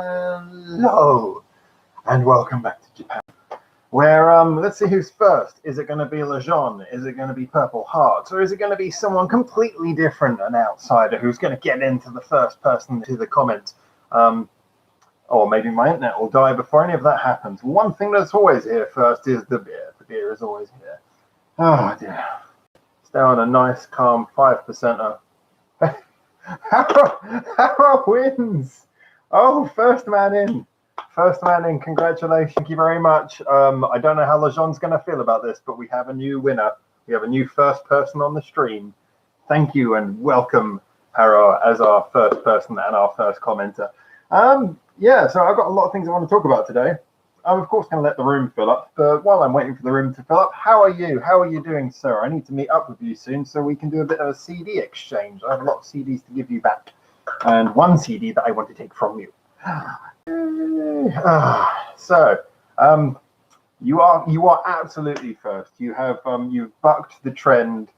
Hello, and welcome back to Japan. Where, let's see who's first. Is it going to be Lejeune? Is it going to be Purple Hearts? Or is it going to be someone completely different, an outsider, who's going to get into the first person to the comments? Or maybe my internet will die before any of that happens. One thing that's always here first is the beer. The beer is always here. Oh, dear. Stay on a nice, calm 5%er. Harrow wins! Oh, first man in. First man in. Congratulations. Thank you very much. I don't know how Lejeune's going to feel about this, but we have a new winner. We have a new first person on the stream. Thank you and welcome, Harrow, as our first person and our first commenter. Yeah, so I've got a lot of things I want to talk about today. I'm, of course, going to let the room fill up. But while I'm waiting for the room to fill up, how are you? How are you doing, sir? I need to meet up with you soon so we can do a bit of a CD exchange. I have a lot of CDs to give you back. And one CD that I want to take from you. So, you are absolutely first. You have you've bucked the trend.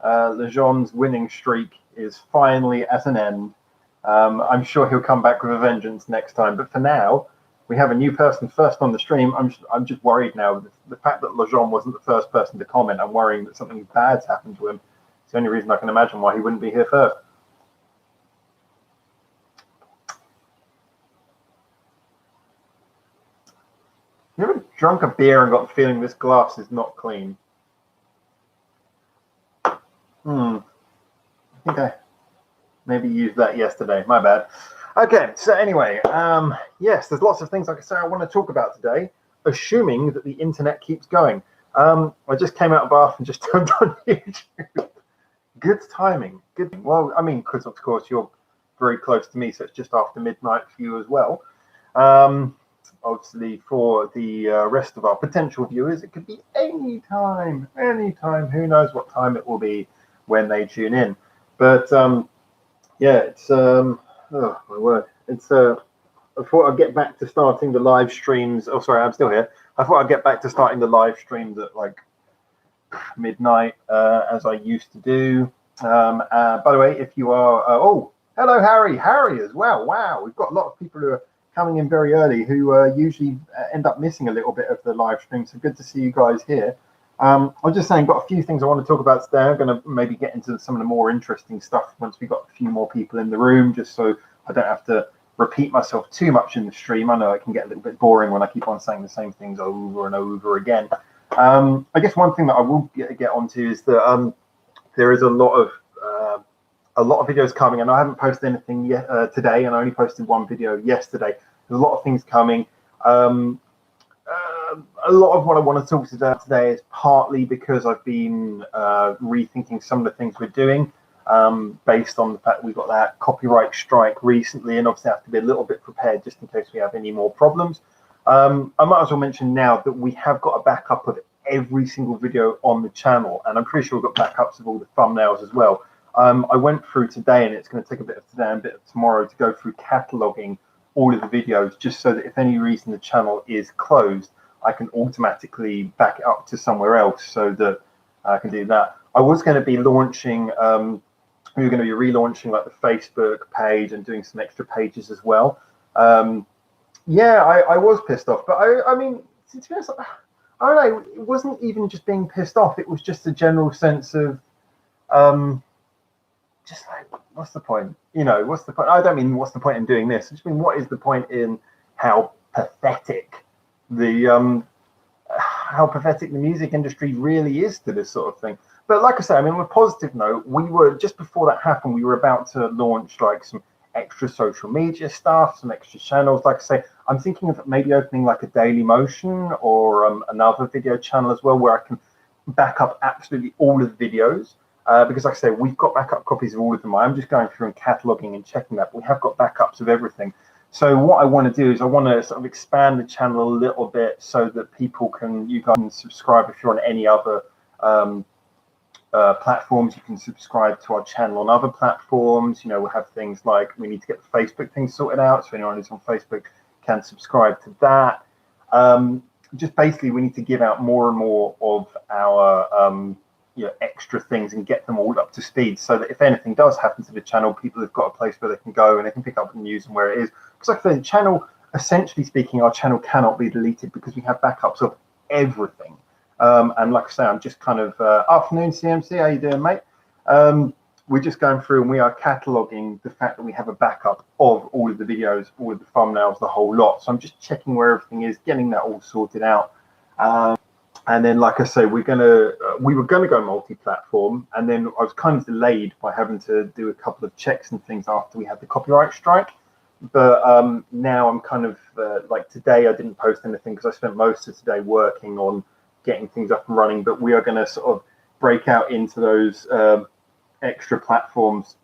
Lejeune's winning streak is finally at an end. I'm sure he'll come back with a vengeance next time. But for now, we have a new person first on the stream. I'm just worried now. The fact that Lejeune wasn't the first person to comment, I'm worrying that something bad's happened to him. It's the only reason I can imagine why he wouldn't be here first. You ever drunk a beer and got the feeling this glass is not clean? I think I maybe used that yesterday. My bad. Okay, so anyway, yes, there's lots of things, like I say, I want to talk about today, assuming that the internet keeps going. I just came out of bath and just turned on YouTube. Good timing. Good. Well, I mean, because of course you're very close to me, so it's just after midnight for you as well. Obviously, for the rest of our potential viewers, it could be any time. Who knows what time it will be when they tune in? But yeah, it's oh my word! It's I thought I'd get back to starting the live streams. Oh, sorry, I'm still here. I thought I'd get back to starting the live streams at like midnight, as I used to do. By the way, if you are, oh, hello, Harry as well. Wow, we've got a lot of people who are coming in very early who usually end up missing a little bit of the live stream. So good to see you guys here. I was just saying, got a few things I want to talk about today. I'm going to maybe get into some of the more interesting stuff once we've got a few more people in the room, just so I don't have to repeat myself too much in the stream. I know it can get a little bit boring when I keep on saying the same things over and over again. I guess one thing that I will get onto is that there is a lot of videos coming, and I haven't posted anything yet today, and I only posted one video yesterday. There's a lot of things coming. A lot of what I want to talk about today is partly because I've been rethinking some of the things we're doing based on the fact that we've got that copyright strike recently, and obviously I have to be a little bit prepared just in case we have any more problems. I might as well mention now that we have got a backup of every single video on the channel, and I'm pretty sure we've got backups of all the thumbnails as well. I went through today, and it's going to take a bit of today and a bit of tomorrow to go through cataloging all of the videos, just so that if any reason the channel is closed, I can automatically back it up to somewhere else so that I can do that. I was going to be launching, we were going to be relaunching like the Facebook page and doing some extra pages as well. Yeah, I was pissed off, but I mean, to be honest, I don't know, it wasn't even just being pissed off, it was just a general sense of, just like, what's the point? You know, what's the point? I don't mean what's the point in doing this. I just mean what is the point in how pathetic the music industry really is to this sort of thing. But like I say, I mean, on a positive note, we were just before that happened, we were about to launch like some extra social media stuff, some extra channels. Like I say, I'm thinking of maybe opening like a Daily Motion or another video channel as well, where I can back up absolutely all of the videos. Because like I say, we've got backup copies of all of them. I'm just going through and cataloging and checking that. But we have got backups of everything. So what I want to do is I want to sort of expand the channel a little bit so that people can, you guys can subscribe if you're on any other platforms. You can subscribe to our channel on other platforms. You know, we'll have things like, we need to get the Facebook thing sorted out. So anyone who's on Facebook can subscribe to that. Just basically, we need to give out more and more of our extra things and get them all up to speed, so that if anything does happen to the channel, people have got a place where they can go and they can pick up the news and where it is. Because like I said, the channel, essentially speaking, our channel cannot be deleted because we have backups of everything. And like I say, I'm just kind of afternoon CMC, how you doing, mate? We're just going through and we are cataloging the fact that we have a backup of all of the videos, all of the thumbnails, the whole lot. So I'm just checking where everything is, getting that all sorted out. And then, like I say, we were gonna go multi-platform, and then I was kind of delayed by having to do a couple of checks and things after we had the copyright strike. But now I'm kind of like today I didn't post anything because I spent most of today working on getting things up and running. But we are going to sort of break out into those extra platforms.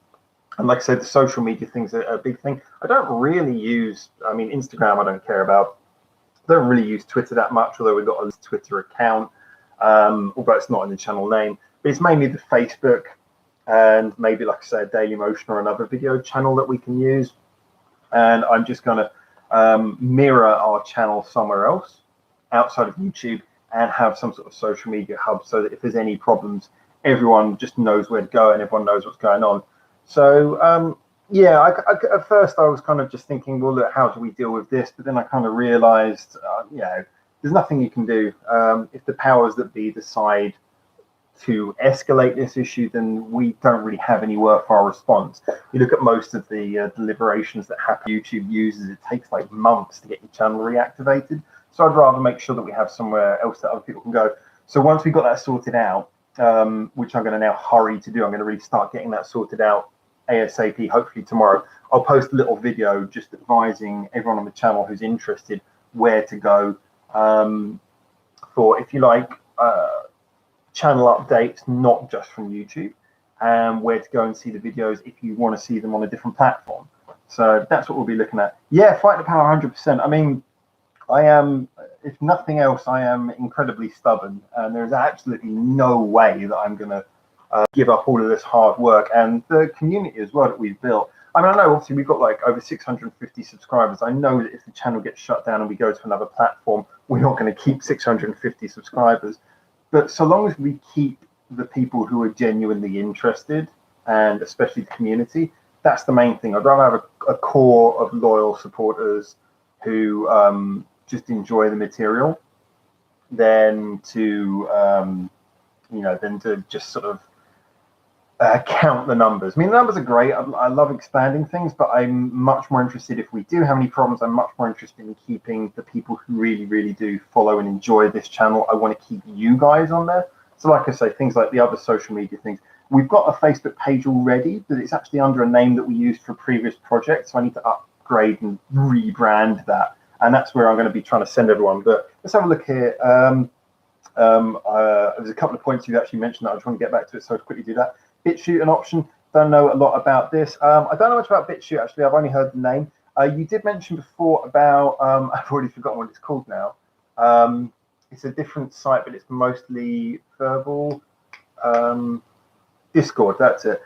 And like I said, the social media thing's a big thing. I don't really use, I mean, Instagram I don't care about. I don't really use Twitter that much, although we've got a Twitter account, although it's not in the channel name. But it's mainly the Facebook and maybe, like I say, a Dailymotion or another video channel that we can use. And I'm just going to mirror our channel somewhere else outside of YouTube and have some sort of social media hub so that if there's any problems, everyone just knows where to go and everyone knows what's going on. So, yeah, at first I was kind of just thinking, well, look, how do we deal with this? But then I kind of realized, there's nothing you can do. If the powers that be decide to escalate this issue, then we don't really have anywhere for our response. You look at most of the deliberations that happen YouTube uses, it takes like months to get your channel reactivated. So I'd rather make sure that we have somewhere else that other people can go. So once we got that sorted out, which I'm going to now hurry to do, I'm going to really start getting that sorted out ASAP, hopefully tomorrow. I'll post a little video just advising everyone on the channel who's interested where to go for, if you like, channel updates, not just from YouTube, and where to go and see the videos if you want to see them on a different platform. So that's what we'll be looking at. Yeah, fight the power 100%. I mean, I am, if nothing else, I am incredibly stubborn, and there's absolutely no way that I'm going to give up all of this hard work and the community as well that we've built. I mean, I know obviously we've got like over 650 subscribers. I know that if the channel gets shut down and we go to another platform, we're not going to keep 650 subscribers. But so long as we keep the people who are genuinely interested, and especially the community, that's the main thing. I'd rather have a core of loyal supporters who just enjoy the material than to, than to just sort of count the numbers. I mean, the numbers are great. I love expanding things, but I'm much more interested, if we do have any problems, I'm much more interested in keeping the people who really, really do follow and enjoy this channel. I want to keep you guys on there. So like I say, things like the other social media things. We've got a Facebook page already, but it's actually under a name that we used for previous projects. So I need to upgrade and rebrand that. And that's where I'm going to be trying to send everyone. But let's have a look here. There's a couple of points you actually mentioned that I just want to get back to it, so I'll quickly do that. BitChute, an option. Don't know a lot about this. I don't know much about BitChute, actually. I've only heard the name. You did mention before about, I've already forgotten what it's called now. It's a different site, but it's mostly verbal. Discord, that's it.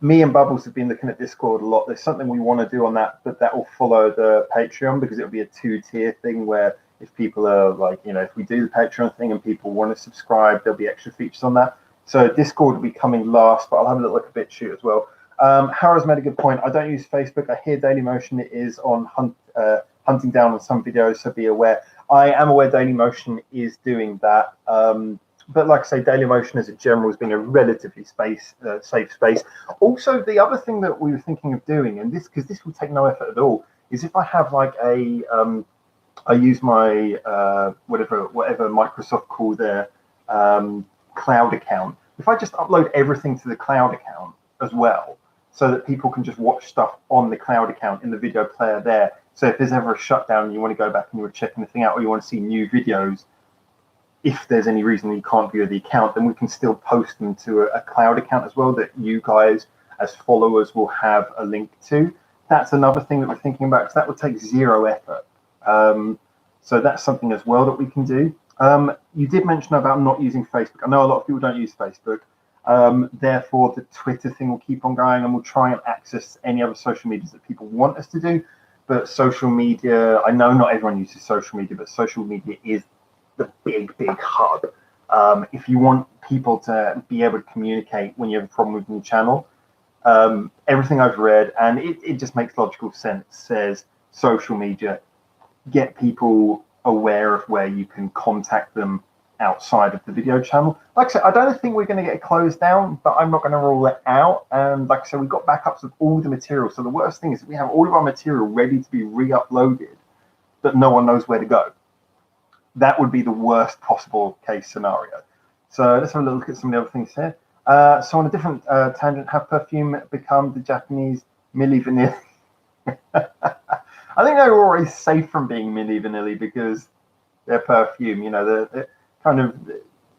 Me and Bubbles have been looking at Discord a lot. There's something we want to do on that, but that will follow the Patreon, because it'll be a two-tier thing where if people are like, if we do the Patreon thing and people want to subscribe, there'll be extra features on that. So Discord will be coming last, but I'll have a look at BitChute as well. Harrow's made a good point. I don't use Facebook. I hear Dailymotion is on hunting down on some videos, so be aware. I am aware Dailymotion is doing that. But like I say, Dailymotion as a general has been a relatively safe space. Also, the other thing that we were thinking of doing, and this, because this will take no effort at all, is if I have like a, I use my whatever Microsoft call their cloud account. If I just upload everything to the cloud account as well, so that people can just watch stuff on the cloud account in the video player there. So if there's ever a shutdown and you want to go back and you're checking the thing out, or you want to see new videos, if there's any reason you can't view the account, then we can still post them to a cloud account as well that you guys as followers will have a link to. That's another thing that we're thinking about, because that would take zero effort. So that's something as well that we can do. You did mention about not using Facebook. I know a lot of people don't use Facebook. Therefore, the Twitter thing will keep on going, and we'll try and access any other social medias that people want us to do. But social media, I know not everyone uses social media, but social media is the big hub. If you want people to be able to communicate when you have a problem with your channel. Everything I've read, and it just makes logical sense, says social media, get people aware of where you can contact them outside of the video channel. Like I said, I don't think we're going to get closed down, but I'm not going to rule it out. And like I said, we've got backups of all the material. So the worst thing is we have all of our material ready to be re-uploaded, but no one knows where to go. That would be the worst possible case scenario. So let's have a little look at some of the other things here. So on a different tangent, have Perfume become the Japanese Milli Vanilli? I think they're always safe from being Milli Vanilli because they're Perfume. You know, they're kind of,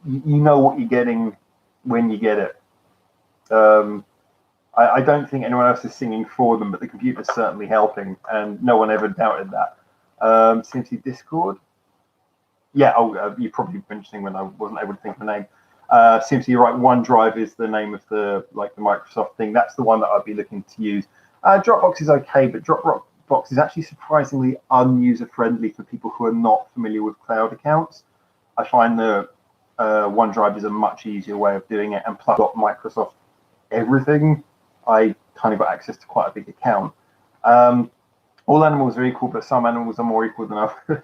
you know what you're getting when you get it. I don't think anyone else is singing for them, but the computer's certainly helping, and no one ever doubted that. CMC Discord. Yeah, you're probably mentioning when I wasn't able to think of the name. CMC, you're right. OneDrive is the name of the Microsoft thing. That's the one that I'd be looking to use. Dropbox is okay, but Dropbox is actually surprisingly unuser-friendly for people who are not familiar with cloud accounts. I find that OneDrive is a much easier way of doing it, and plus got Microsoft everything. I kind of got access to quite a big account. All animals are equal, but some animals are more equal than others.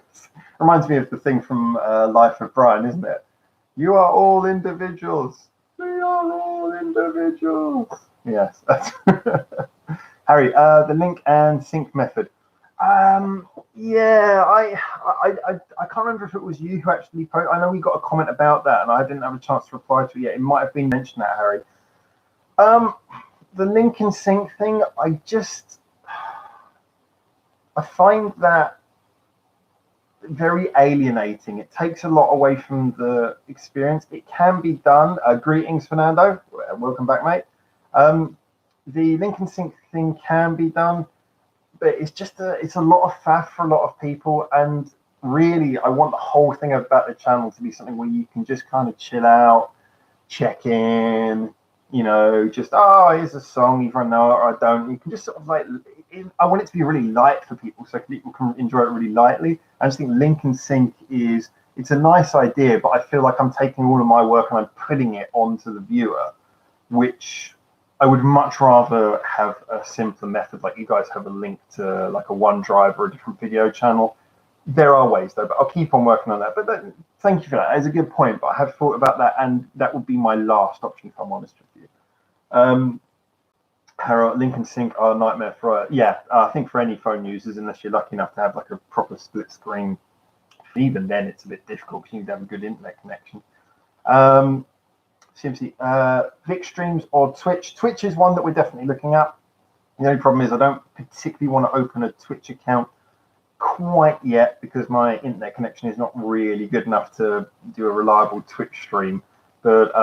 Reminds me of the thing from Life of Brian, isn't it? You are all individuals. We are all individuals. Yes. Harry, the link and sync method. Yeah, I can't remember if it was you who actually posted. I know we got a comment about that, and I didn't have a chance to reply to it yet. It might have been mentioned that, Harry. The link and sync thing, I find that very alienating. It takes a lot away from the experience. It can be done. Greetings, Fernando. Welcome back, mate. The link and sync thing can be done, but it's a lot of faff for a lot of people. And really, I want the whole thing about the channel to be something where you can just kind of chill out, check in, you know, just, oh, here's a song, either I know it or I don't. You can just sort of like, I want it to be really light for people so people can enjoy it really lightly. I just think link and sync it's a nice idea, but I feel like I'm taking all of my work and I'm putting it onto the viewer, which I would much rather have a simpler method, like you guys have a link to like a OneDrive or a different video channel. There are ways though, but I'll keep on working on that. But thank you for that. It's a good point, but I have thought about that, and that would be my last option if I'm honest with you. Harold, link and sync are a nightmare for I think for any phone users, unless you're lucky enough to have like a proper split screen. Even then, it's a bit difficult because you need to have a good internet connection. CMC, Vic streams or Twitch. Twitch is one that we're definitely looking at. The only problem is I don't particularly want to open a Twitch account quite yet because my internet connection is not really good enough to do a reliable Twitch stream. But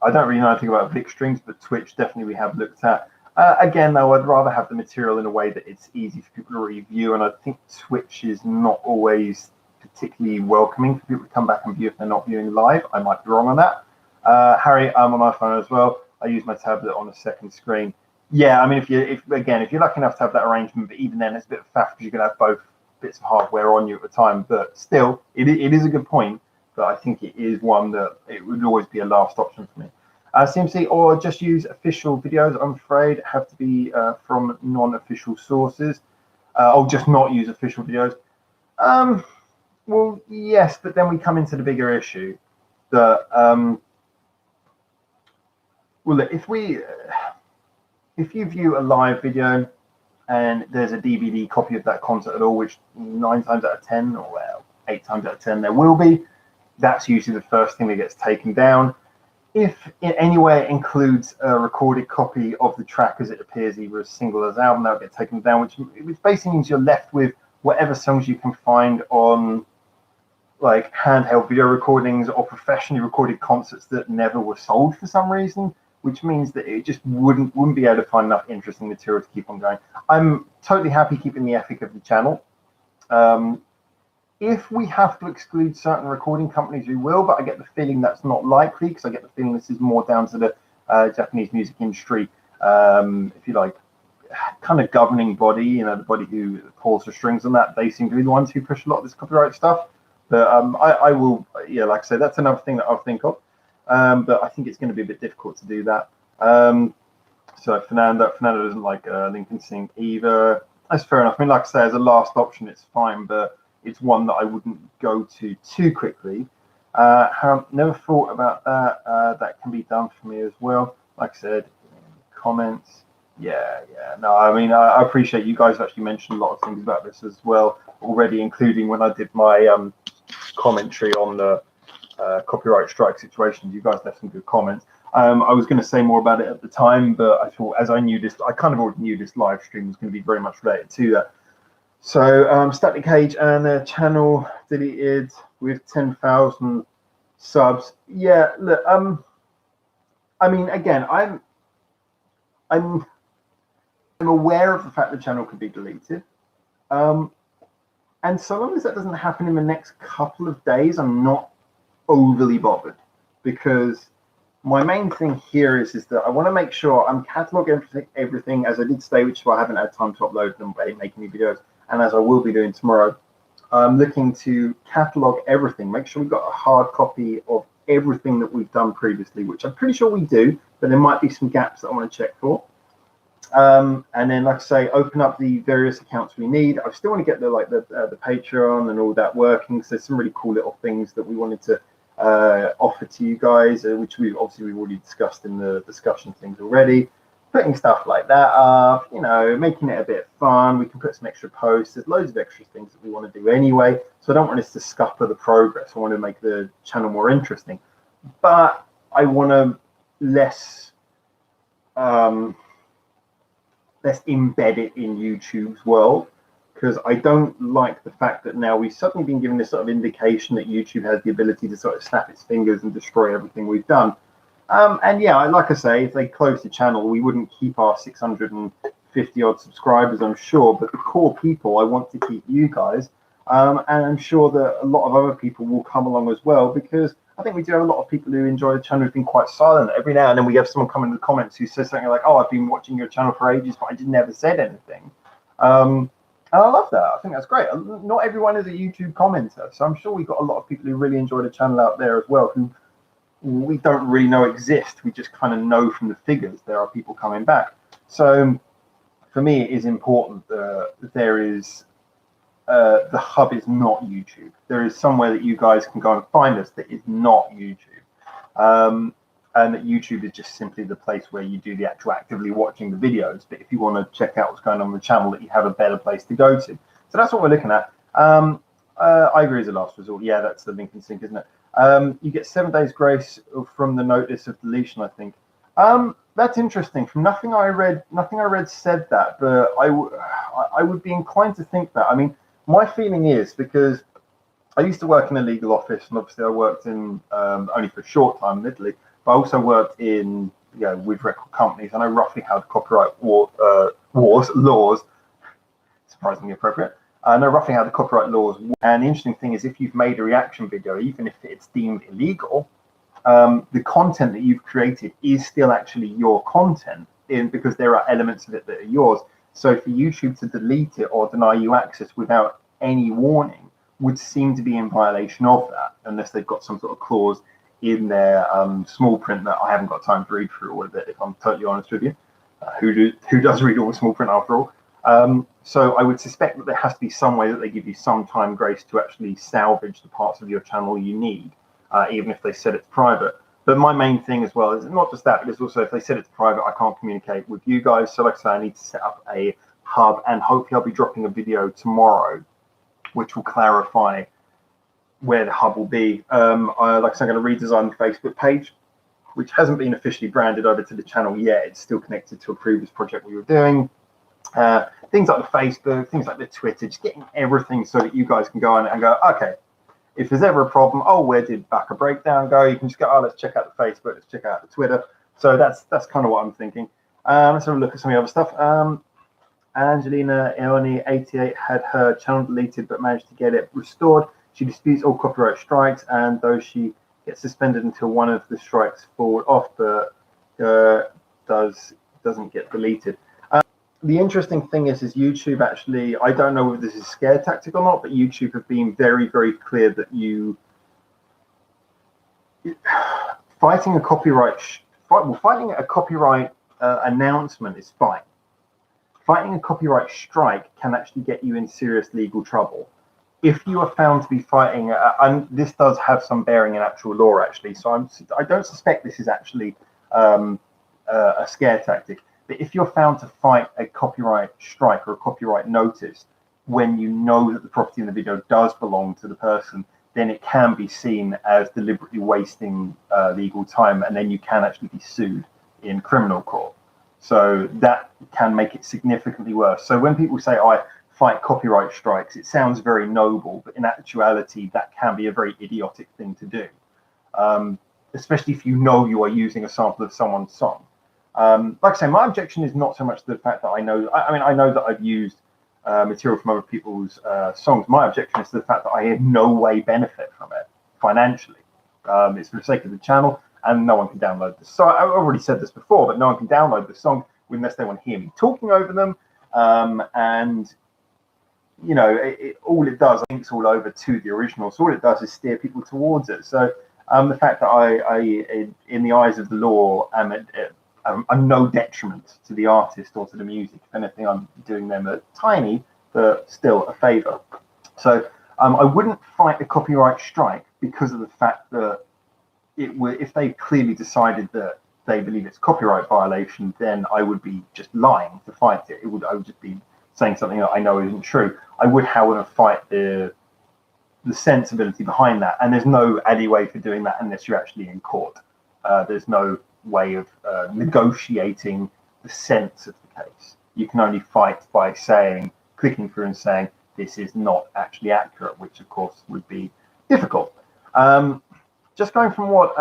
I don't really know anything about Vic streams, but Twitch definitely we have looked at. Again, though, I'd rather have the material in a way that it's easy for people to review, and I think Twitch is not always particularly welcoming for people to come back and view if they're not viewing live. I might be wrong on that. Harry, I'm on iPhone as well. I use my tablet on a second screen. Yeah, I mean, if you're lucky enough to have that arrangement, but even then it's a bit of faff because you're going to have both bits of hardware on you at the time. But still, it is a good point. But I think it is one that it would always be a last option for me. CMC, or just use official videos, I'm afraid, have to be from non-official sources. Or just not use official videos. Well, yes, but then we come into the bigger issue that, well, if you view a live video and there's a DVD copy of that concert at all, which 9 times out of 10, or well, 8 times out of 10 there will be, that's usually the first thing that gets taken down. If in any way it includes a recorded copy of the track as it appears either as single or as album, that'll get taken down, which basically means you're left with whatever songs you can find on like handheld video recordings or professionally recorded concerts that never were sold for some reason, which means that it just wouldn't be able to find enough interesting material to keep on going. I'm totally happy keeping the ethic of the channel. If we have to exclude certain recording companies, we will, but I get the feeling that's not likely because I get the feeling this is more down to the Japanese music industry, if you like, kind of governing body, you know, the body who pulls the strings on that. They seem to be the ones who push a lot of this copyright stuff. But I will, yeah, like I said, that's another thing that I'll think of. but I think it's going to be a bit difficult to do that. So Fernando doesn't like Lincoln Sync either. That's fair enough. I mean, like I say, as a last option, it's fine, but it's one that I wouldn't go to too quickly. Have never thought about that. That can be done for me as well. Like I said, comments. Yeah. No, I mean, I appreciate you guys actually mentioned a lot of things about this as well already, including when I did my commentary on the copyright strike situations. You guys left some good comments. I was going to say more about it at the time, but I thought as I knew this, I kind of already knew this live stream was going to be very much related to that. So Static Cage and their channel deleted with 10,000 subs. Yeah, look, I mean, again, I'm aware of the fact the channel could be deleted. And so long as that doesn't happen in the next couple of days, I'm not overly bothered, because my main thing here is that I want to make sure I'm cataloging everything as I did today, which is why I haven't had time to upload them by making new videos, and as I will be doing tomorrow. I'm looking to catalog everything, make sure we've got a hard copy of everything that we've done previously, which I'm pretty sure we do, but there might be some gaps that I want to check for. And then, like I say, open up the various accounts we need. I still want to get the Patreon and all that working. So there's some really cool little things that we wanted to offer to you guys, which we've already discussed in the discussion things already. Putting stuff like that up, you know, making it a bit fun. We can put some extra posts. There's loads of extra things that we want to do anyway. So I don't want us to scupper the progress. I want to make the channel more interesting, but I want to less embed it in YouTube's world, because I don't like the fact that now we've suddenly been given this sort of indication that YouTube has the ability to sort of snap its fingers and destroy everything we've done. And yeah, like I say, if they close the channel, we wouldn't keep our 650 odd subscribers, I'm sure, but the core people, I want to keep you guys. And I'm sure that a lot of other people will come along as well, because I think we do have a lot of people who enjoy the channel who've been quite silent. Every now and then we have someone come in the comments who says something like, oh, I've been watching your channel for ages, but I just never said anything. And I love that. I think that's great. Not everyone is a YouTube commenter, so I'm sure we've got a lot of people who really enjoy the channel out there as well, who we don't really know exist. We just kind of know from the figures there are people coming back. So for me, it is important that there is the hub is not YouTube. There is somewhere that you guys can go and find us that is not YouTube. And that YouTube is just simply the place where you do the actual actively watching the videos. But if you want to check out what's going on the channel, that you have a better place to go to. So that's what we're looking at. Ivory is a last resort. Yeah, that's the Lincoln Sync, isn't it? You get 7 days grace from the notice of deletion, I think. That's interesting. From nothing I read said that, but I would be inclined to think that. I mean, my feeling is, because I used to work in a legal office, and obviously I worked in only for a short time in Italy, but I also worked in, you know, with record companies. I know roughly how the copyright laws, surprisingly appropriate. I know roughly how the copyright laws work. And the interesting thing is, if you've made a reaction video, even if it's deemed illegal, the content that you've created is still actually your content, because there are elements of it that are yours. So for YouTube to delete it or deny you access without any warning would seem to be in violation of that, unless they've got some sort of clause in their small print that I haven't got time to read through all of it, if I'm totally honest with you. Who does read all the small print after all? So I would suspect that there has to be some way that they give you some time grace to actually salvage the parts of your channel you need, even if they said it's private. But my main thing as well is not just that, but it's also if they said it's private, I can't communicate with you guys. So like I say, I need to set up a hub, and hopefully I'll be dropping a video tomorrow, which will clarify where the hub will be. Like I say, I'm going to redesign the Facebook page, which hasn't been officially branded over to the channel yet. It's still connected to a previous project we were doing. Things like the Facebook, things like the Twitter, just getting everything so that you guys can go on and go, okay, if there's ever a problem, oh, where did Backer Breakdown go? You can just go, oh, let's check out the Facebook, let's check out the Twitter. So that's kind of what I'm thinking. Let's have a look at some of the other stuff. Angelina Eoni 88 had her channel deleted but managed to get it restored. She disputes all copyright strikes, and though she gets suspended until one of the strikes fall off, but doesn't get deleted. The interesting thing is YouTube actually, I don't know whether this is a scare tactic or not, but YouTube have been very, very clear that fighting a copyright announcement is fine. Fighting a copyright strike can actually get you in serious legal trouble. If you are found to be fighting, and this does have some bearing in actual law, actually, so I don't suspect this is actually a scare tactic. But if you're found to fight a copyright strike or a copyright notice when you know that the property in the video does belong to the person, then it can be seen as deliberately wasting legal time, and then you can actually be sued in criminal court. So that can make it significantly worse. So when people say, "Oh, I fight copyright strikes," it sounds very noble, but in actuality, that can be a very idiotic thing to do, especially if you know you are using a sample of someone's song. Like I say, my objection is not so much the fact that I know that I've used material from other people's songs. My objection is to the fact that I in no way benefit from it financially. It's for the sake of the channel, and no one can download this. So I've already said this before, but no one can download the song unless they want to hear me talking over them. And you know, all it does, links all over to the original. So all it does is steer people towards it. So the fact that I in the eyes of the law, I'm no detriment to the artist or to the music. If anything, I'm doing them a tiny, but still a favor. So I wouldn't fight a copyright strike because of the fact that if they clearly decided that they believe it's a copyright violation, then I would be just lying to fight it. I would just be saying something that I know isn't true. I would, however, fight the sensibility behind that. And there's no any way for doing that unless you're actually in court. There's no way of negotiating the sense of the case. You can only fight by clicking through and saying this is not actually accurate, which of course would be difficult. Just going from what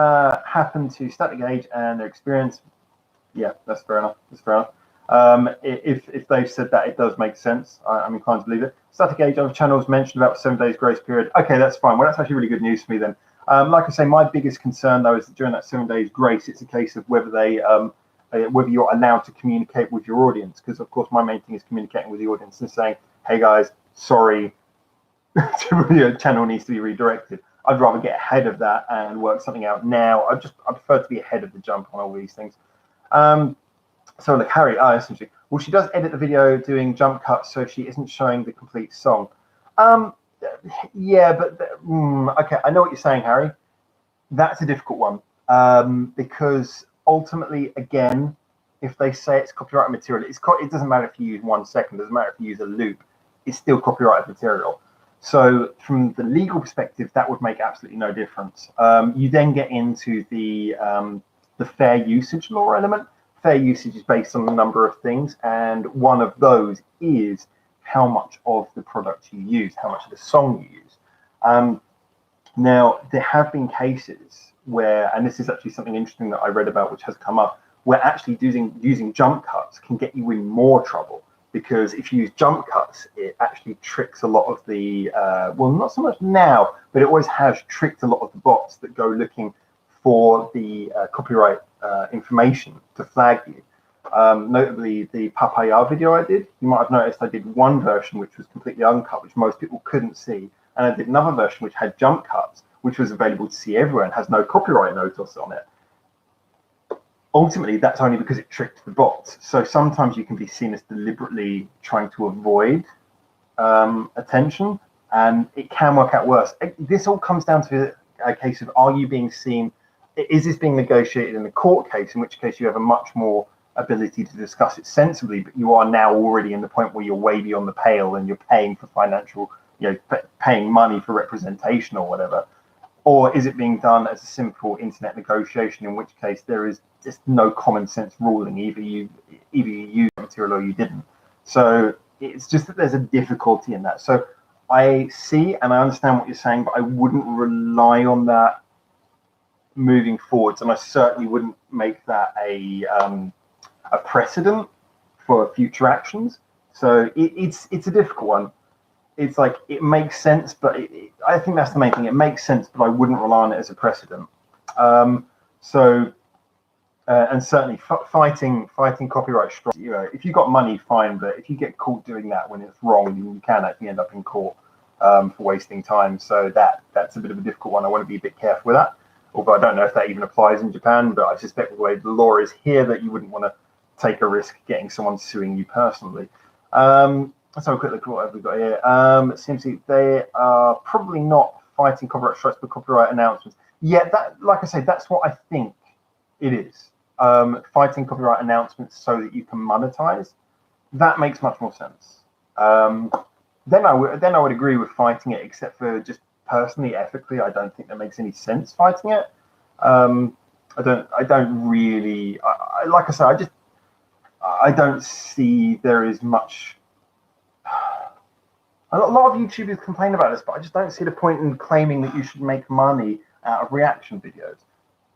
happened to Static Age and their experience, yeah, that's fair enough. That's fair enough. If they've said that, it does make sense. I'm inclined to believe it. Static Age, other channels mentioned about 7 days grace period. Okay, that's fine. Well, that's actually really good news for me then. Like I say, my biggest concern though is that during that 7 days grace, it's a case of whether you're allowed to communicate with your audience. Because of course, my main thing is communicating with the audience and saying, "Hey guys, sorry, your channel needs to be redirected." I'd rather get ahead of that and work something out now. I prefer to be ahead of the jump on all these things. So look, Harry, essentially, well, she does edit the video doing jump cuts, so she isn't showing the complete song. Yeah, but okay, I know what you're saying, Harry. That's a difficult one because ultimately, again, if they say it's copyrighted material, it doesn't matter if you use 1 second, it doesn't matter if you use a loop, it's still copyrighted material. So from the legal perspective, that would make absolutely no difference. You then get into the fair usage law element. Fair usage is based on a number of things, and one of those is how much of the product you use, how much of the song you use. Now, there have been cases where, and this is actually something interesting that I read about, which has come up, where actually using jump cuts can get you in more trouble. Because if you use jump cuts, it actually tricks a lot of the, well, not so much now, but it always has tricked a lot of the bots that go looking for the copyright information to flag you. Notably, the Papaya video I did, you might have noticed I did one version which was completely uncut, which most people couldn't see. And I did another version which had jump cuts, which was available to see everywhere and has no copyright notice on it. Ultimately, that's only because it tricked the bots. So sometimes you can be seen as deliberately trying to avoid attention, and it can work out worse. This all comes down to a case of, are you being seen, is this being negotiated in a court case, in which case you have a much more ability to discuss it sensibly, but you are now already in the point where you're way beyond the pale and you're paying for financial, paying money for representation or whatever. Or is it being done as a simple internet negotiation, in which case there is just no common sense ruling, either you used material or you didn't. So it's just that there's a difficulty in that. So I see and I understand what you're saying, but I wouldn't rely on that moving forwards, and I certainly wouldn't make that a precedent for future actions. So it's a difficult one. It's like, it makes sense, but I think that's the main thing. It makes sense, but I wouldn't rely on it as a precedent. And certainly fighting copyright strikes, if you got money, fine, but if you get caught doing that when it's wrong, you can actually end up in court for wasting time. So that's a bit of a difficult one. I want to be a bit careful with that. although I don't know if that even applies in Japan, but I suspect the way the law is here that you wouldn't want to take a risk getting someone suing you personally. Let's have a quick look at what have we got here. CMC, they are probably not fighting copyright strikes but copyright announcements. Yeah, that, like I say, that's what I think it is. Fighting copyright announcements so that you can monetize. That makes much more sense. Then I would agree with fighting it, except for just personally, ethically, I don't think that makes any sense fighting it. I don't really. Like I said, I don't see there is much. A lot of YouTubers complain about this, but I just don't see the point in claiming that you should make money out of reaction videos.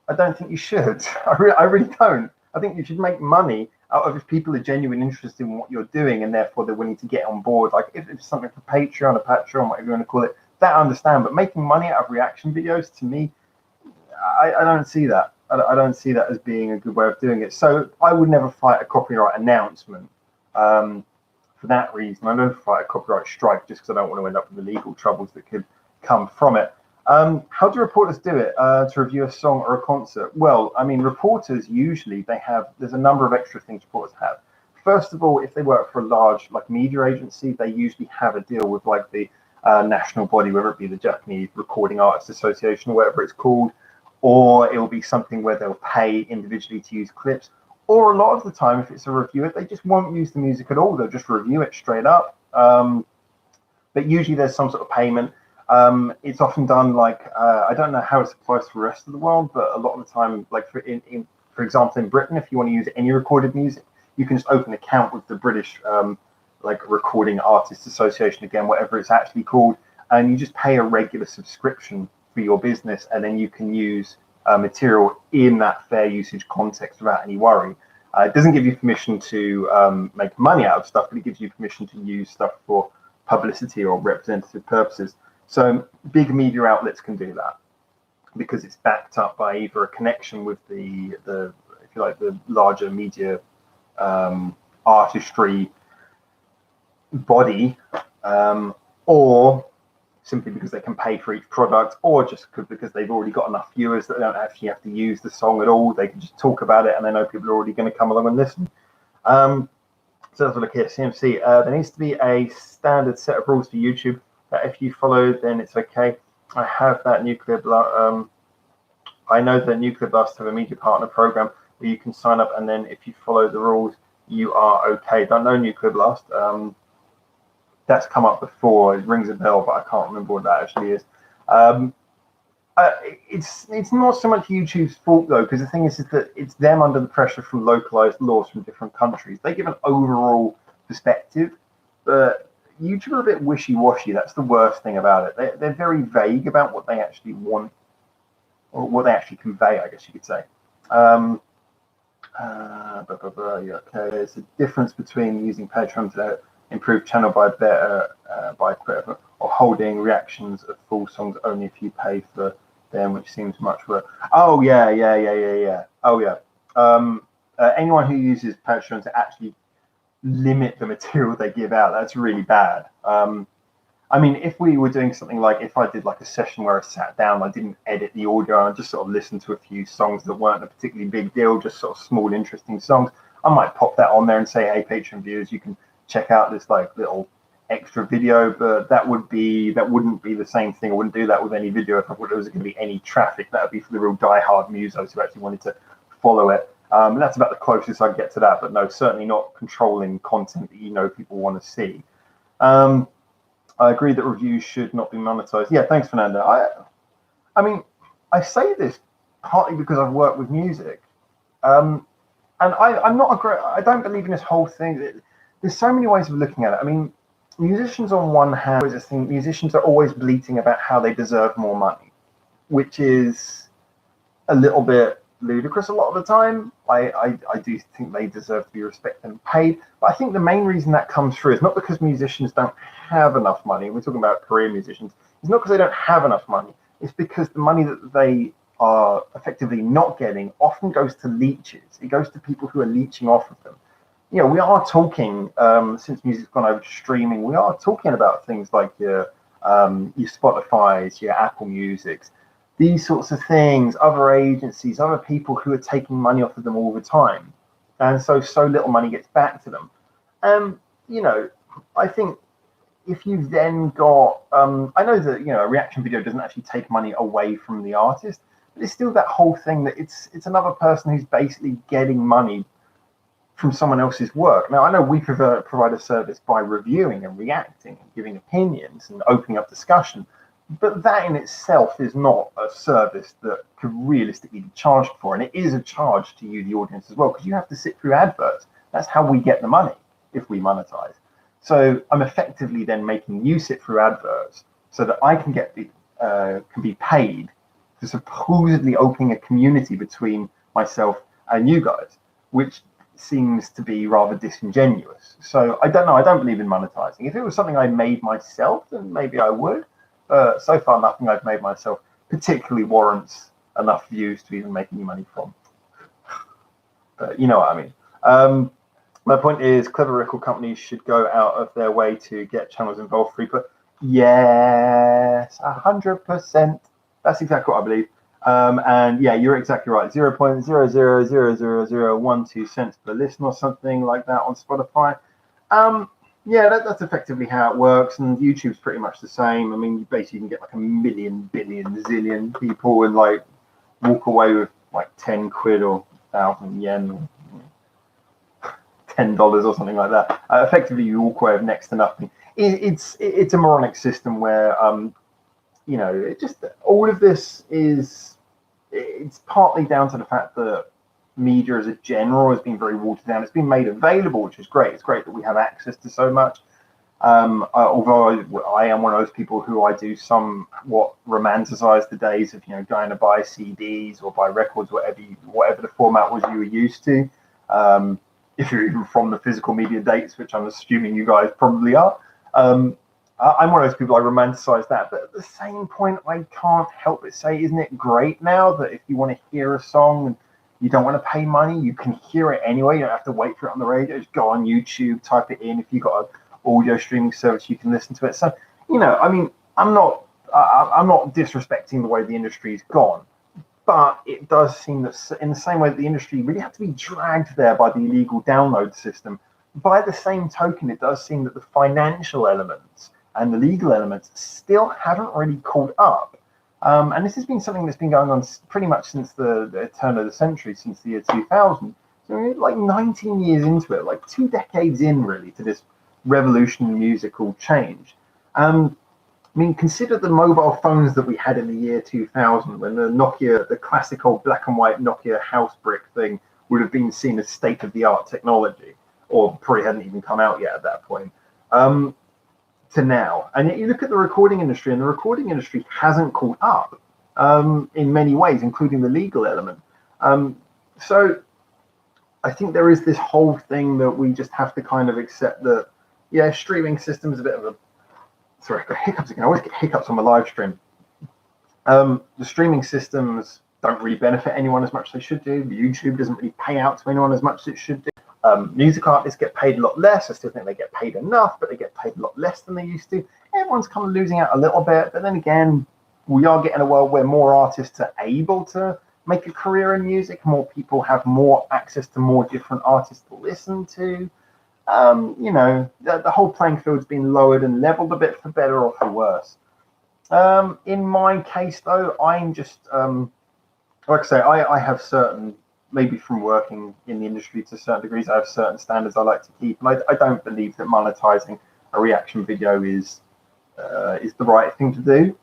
I don't think you should. I really don't. I think you should make money out of if people are genuinely interested in what you're doing and therefore they're willing to get on board. Like if it's something for Patreon, whatever you want to call it, that I understand. But making money out of reaction videos, to me, I don't see that. I don't see that as being a good way of doing it. So I would never fight a copyright announcement for that reason. I don't fight a copyright strike just because I don't want to end up with the legal troubles that could come from it. How do reporters do it to review a song or a concert? Well, I mean, reporters usually there's a number of extra things reporters have. First of all, if they work for a large like media agency, they usually have a deal with like the national body, whether it be the Japanese Recording Artists Association or whatever it's called, or it'll be something where they'll pay individually to use clips. Or a lot of the time, if it's a reviewer, they just won't use the music at all. They'll just review it straight up. But usually there's some sort of payment. It's often done like, I don't know how it applies to the rest of the world, but a lot of the time, like for example, in Britain, if you want to use any recorded music, you can just open an account with the British like Recording Artists Association, again, whatever it's actually called, and you just pay a regular subscription for your business, and then you can use material in that fair usage context without any worry. It doesn't give you permission to make money out of stuff, but it gives you permission to use stuff for publicity or representative purposes. So big media outlets can do that because it's backed up by either a connection with the if you like, the larger media artistry body, or simply because they can pay for each product, or just because they've already got enough viewers that they don't actually have to use the song at all. They can just talk about it and they know people are already going to come along and listen. So let's look here, CMC. There needs to be a standard set of rules for YouTube that if you follow, then it's okay. I have that Nuclear Blast. I know that Nuclear Blast have a media partner program where you can sign up, and then if you follow the rules, you are okay. Don't know Nuclear Blast. That's come up before. It rings a bell, but I can't remember what that actually is. It's not so much YouTube's fault though, because the thing is that it's them under the pressure from localized laws from different countries. They give an overall perspective, but YouTube are a bit wishy-washy. That's the worst thing about it. They're very vague about what they actually want, or what they actually convey, I guess you could say. Yeah, okay. There's a difference between using Patreon to improve channel by or holding reactions of full songs only if you pay for them, which seems much worse. Oh yeah. Oh yeah. Anyone who uses Patreon to actually limit the material they give out, that's really bad. I mean, if we were doing something like, if I did like a session where I sat down, I didn't edit the audio, I just sort of listened to a few songs that weren't a particularly big deal, just sort of small, interesting songs, I might pop that on there and say, hey, Patreon viewers, you can check out this like little extra video, but that wouldn't be the same thing. I wouldn't do that with any video if I thought there was going to be any traffic. That would be for the real diehard musos who actually wanted to follow it. That's about the closest I get to that, but no, certainly not controlling content that you know people want to see. I agree that reviews should not be monetized. Yeah, thanks, Fernando. I mean, I say this partly because I've worked with music, and I'm not I don't believe in this whole thing. There's so many ways of looking at it. I mean, musicians on one hand, I think musicians are always bleating about how they deserve more money, which is a little bit ludicrous a lot of the time. I do think they deserve to be respected and paid, but I think the main reason that comes through is not because musicians don't have enough money. We're talking about career musicians. It's not because they don't have enough money. It's because the money that they are effectively not getting often goes to leeches. It goes to people who are leeching off of them. You know, we are talking, since music's gone over to streaming, we are talking about things like your Spotify's, your Apple Music's, these sorts of things, other agencies, other people who are taking money off of them all the time. And so little money gets back to them. You know, I think if you've then got, I know that, you know, a reaction video doesn't actually take money away from the artist, but it's still that whole thing that it's another person who's basically getting money from someone else's work. Now, I know we provide a service by reviewing and reacting and giving opinions and opening up discussion, but that in itself is not a service that could realistically be charged for. And it is a charge to you, the audience, as well, because you have to sit through adverts. That's how we get the money if we monetize. So I'm effectively then making you sit through adverts so that I can can be paid for supposedly opening a community between myself and you guys, which seems to be rather disingenuous. So I don't know. I don't believe in monetizing. If it was something I made myself, then maybe I would. So far, nothing I've made myself particularly warrants enough views to even make any money from. But you know what I mean. My point is, clever record companies should go out of their way to get channels involved frequently. Yes, 100%. That's exactly what I believe. And yeah, you're exactly right. 0.00000012 cents per listen or something like that on Spotify. Yeah, that's effectively how it works, and YouTube's pretty much the same. I mean, you basically can get like a million, billion, zillion people and like walk away with like 10 quid or 1,000 yen or $10 or something like that. Effectively, you walk away with next to nothing. It's a moronic system where you know, it just all of this it's partly down to the fact that media as a general has been very watered down. It's been made available, which is great. It's great that we have access to so much. Although I am one of those people who I do somewhat romanticize the days of, you know, going to buy CDs or buy records, whatever the format was you were used to. If you're even from the physical media dates, which I'm assuming you guys probably are. I'm one of those people, I romanticize that. But at the same point, I can't help but say, isn't it great now that if you want to hear a song and you don't want to pay money, you can hear it anyway. You don't have to wait for it on the radio. Just go on YouTube, type it in. If you've got an audio streaming service, you can listen to it. So, you know, I mean, I'm not disrespecting the way the industry's gone, but it does seem that in the same way that the industry really had to be dragged there by the illegal download system, by the same token, it does seem that the financial elements and the legal elements still haven't really caught up. And this has been something that's been going on pretty much since the turn of the century, since the year 2000. So we're like 19 years into it, like 2 decades in really to this revolutionary musical change. I mean, consider the mobile phones that we had in the year 2000, when the Nokia, the classic old black and white Nokia house brick thing would have been seen as state-of-the-art technology, or probably hadn't even come out yet at that point. To now, and yet you look at the recording industry, and the recording industry hasn't caught up in many ways, including the legal element. So I think there is this whole thing that we just have to kind of accept that, yeah, streaming systems a bit of a, sorry, I've got hiccups again. I always get hiccups on my live stream. The streaming systems don't really benefit anyone as much as they should do. YouTube doesn't really pay out to anyone as much as it should do. Music artists get paid a lot less. I still think they get paid enough, but they get paid a lot less than they used to. Everyone's kind of losing out a little bit, but then again, we are getting a world where more artists are able to make a career in music. More people have more access to more different artists to listen to. You know, the whole playing field's been lowered and leveled a bit for better or for worse. In my case, though, I'm just, like I say, I have certain, maybe from working in the industry to certain degrees, I have certain standards I like to keep. And I don't believe that monetizing a reaction video is the right thing to do.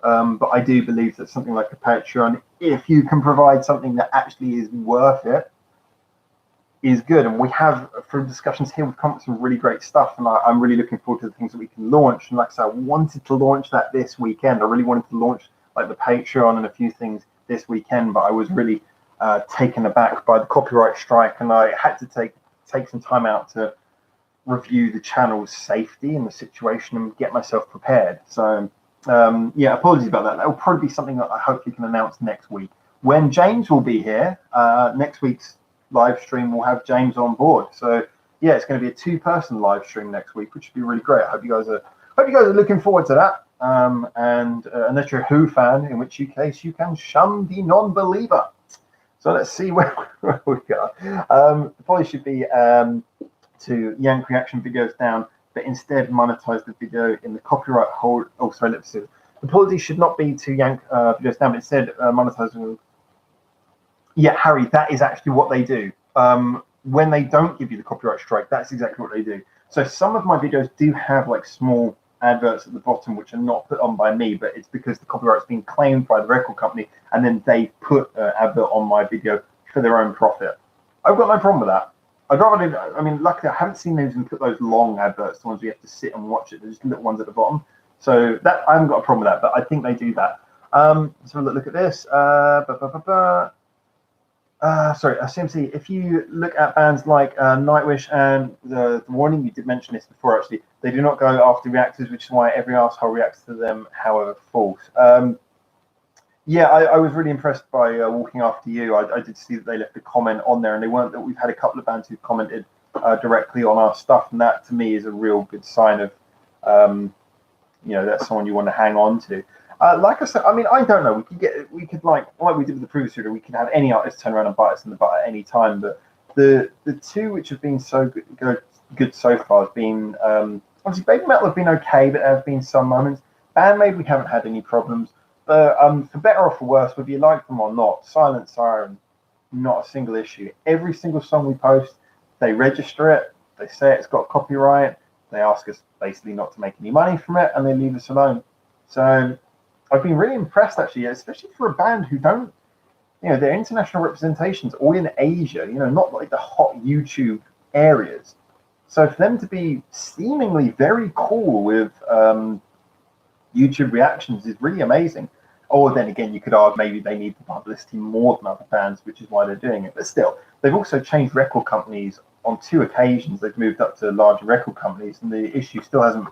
But I do believe that something like a Patreon, if you can provide something that actually is worth it, is good. And we have, through discussions here, we've come up with some really great stuff. And I'm really looking forward to the things that we can launch. And like I said, I wanted to launch that this weekend. I really wanted to launch like the Patreon and a few things this weekend, but I was really taken aback by the copyright strike, and I had to take some time out to review the channel's safety and the situation and get myself prepared. So yeah, apologies about that. That will probably be something that I hopefully can announce next week when James will be here. Next week's live stream will have James on board. So yeah, it's going to be a 2-person live stream next week, which should be really great. I hope you guys are looking forward to that. and unless you're a Who fan, in which case you can shun the non-believer. So let's see where we are. The policy should be to yank reaction videos down, but instead monetize the video in the copyright hold. Oh, sorry, let's see. The policy should not be to yank videos down, but instead monetizing. Yeah, Harry, that is actually what they do. When they don't give you the copyright strike, that's exactly what they do. So some of my videos do have like small adverts at the bottom which are not put on by me, but it's because the copyright's been claimed by the record company, and then they put an advert on my video for their own profit. I've got no problem with that. I'd rather do, I mean, luckily I haven't seen them even put those long adverts, the ones where you have to sit and watch it. There's little ones at the bottom. So that I haven't got a problem with that, but I think they do that. So look at this. Sorry, CMC, if you look at bands like Nightwish and the Warning, you did mention this before actually, they do not go after reactors, which is why every arsehole reacts to them, however false. Yeah, I was really impressed by Walking After You. I did see that they left a comment on there, and they weren't that we've had a couple of bands who commented directly on our stuff, and that to me is a real good sign of, you know, that's someone you want to hang on to. Like I said, I mean, I don't know. We could like we did with the previous video, we could have any artist turn around and bite us in the butt at any time. But the two which have been so good so far has been obviously Baby Metal have been okay, but there have been some moments. Bandmade, we haven't had any problems. But for better or for worse, whether you like them or not, Silent Siren, not a single issue. Every single song we post, they register it. They say it's got copyright. They ask us basically not to make any money from it, and they leave us alone. So I've been really impressed, actually, especially for a band who don't, you know, their international representations all in Asia, you know, not like the hot YouTube areas. So for them to be seemingly very cool with YouTube reactions is really amazing. Or then again, you could argue maybe they need the publicity more than other bands, which is why they're doing it. But still, they've also changed record companies on 2 occasions. They've moved up to larger record companies, and the issue still hasn't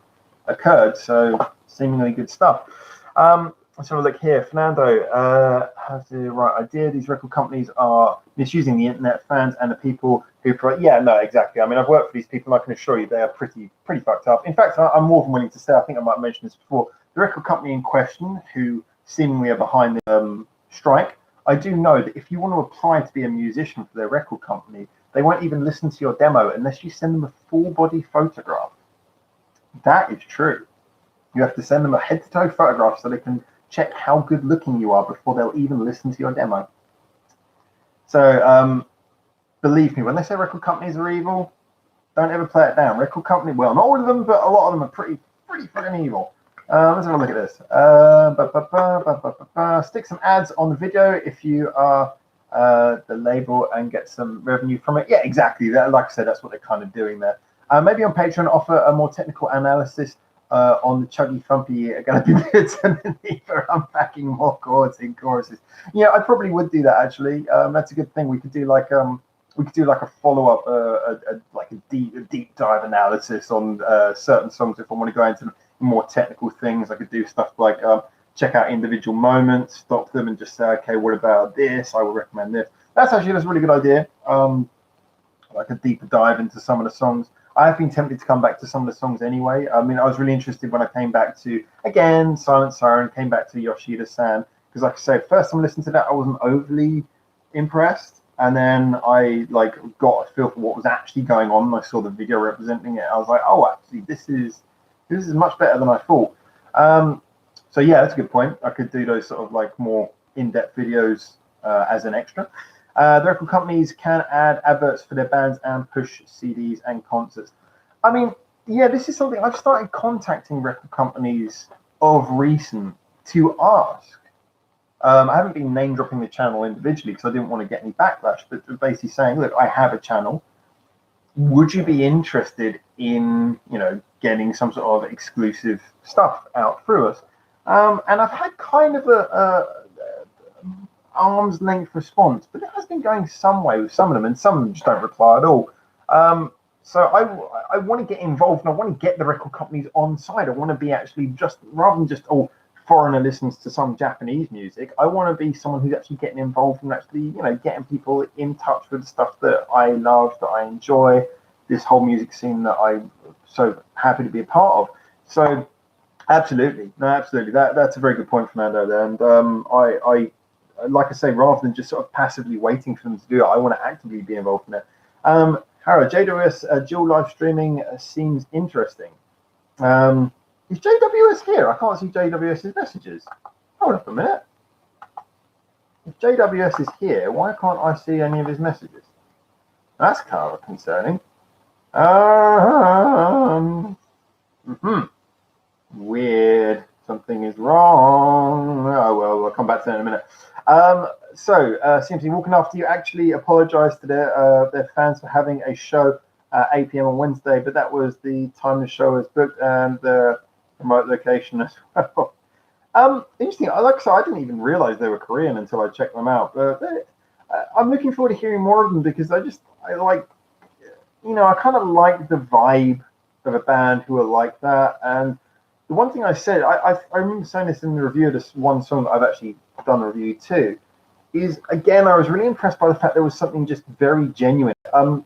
occurred. So seemingly good stuff. Let's have a look here. Fernando has the right idea. These record companies are misusing the internet, fans and the people who provide. Yeah, no, exactly. I mean, I've worked for these people, and I can assure you they are pretty fucked up. In fact, I'm more than willing to say, I think I might have mentioned this before, the record company in question, who seemingly are behind the strike, I do know that if you want to apply to be a musician for their record company, they won't even listen to your demo unless you send them a full body photograph. That is true. You have to send them a head to toe photograph so they can check how good looking you are before they'll even listen to your demo. So believe me, when they say record companies are evil, don't ever play it down. Record company, well, not all of them, but a lot of them are pretty fucking evil. Let's have a look at this. Stick some ads on the video if you are the label and get some revenue from it. Yeah, exactly. That, like I said, that's what they're kind of doing there. Maybe on Patreon offer a more technical analysis on the chuggy thumpy Gallopy bits and the need for unpacking more chords in choruses. Yeah, I probably would do that actually. That's a good thing. We could do like a follow up, like a deep dive analysis on certain songs if I want to go into more technical things. I could do stuff like check out individual moments, stop them, and just say, okay, what about this? I would recommend this. That's a really good idea. Like a deeper dive into some of the songs. I have been tempted to come back to some of the songs anyway. I mean, I was really interested when I came back to, again, Silent Siren, came back to Yoshida-san, because like I said, first time I listened to that, I wasn't overly impressed. And then I like got a feel for what was actually going on. And I saw the video representing it. I was like, oh, actually, this is much better than I thought. So yeah, that's a good point. I could do those sort of like more in-depth videos as an extra. The record companies can add adverts for their bands and push CDs and concerts. I mean, yeah, this is something I've started contacting record companies of recent to ask. I haven't been name dropping the channel individually because I didn't want to get any backlash, but basically saying, look, I have a channel. Would you be interested in, you know, getting some sort of exclusive stuff out through us? And I've had kind of a arm's length response, but it has been going some way with some of them, and some of them just don't reply at all. So I want to get involved, and I want to get the record companies on side. I want to be actually just, rather than just foreigner listens to some Japanese music, I want to be someone who's actually getting involved and actually, you know, getting people in touch with the stuff that I love, that I enjoy, this whole music scene that I'm so happy to be a part of. So Absolutely, no, absolutely. That's a very good point, Fernando. There, and like I say, rather than just sort of passively waiting for them to do it, I want to actively be involved in it. Harrow, JWS dual live streaming seems interesting. Um, is JWS here? I can't see JWS's messages. Hold up a minute. If JWS is here, why can't I see any of his messages? That's kind of concerning. Mhm. Weird. Something is wrong. Oh, well, we'll come back to that in a minute. CMC Walking After You actually apologised to their fans for having a show at 8 p.m. on Wednesday, but that was the time the show was booked and the remote location as well. Interesting. Like I said, I didn't even realise they were Korean until I checked them out. But I'm looking forward to hearing more of them because I like, I kind of like the vibe of a band who are like that. And the one thing I said, I remember saying this in the review of this one song that I've actually done a review too, is again, I was really impressed by the fact there was something just very genuine. Uh,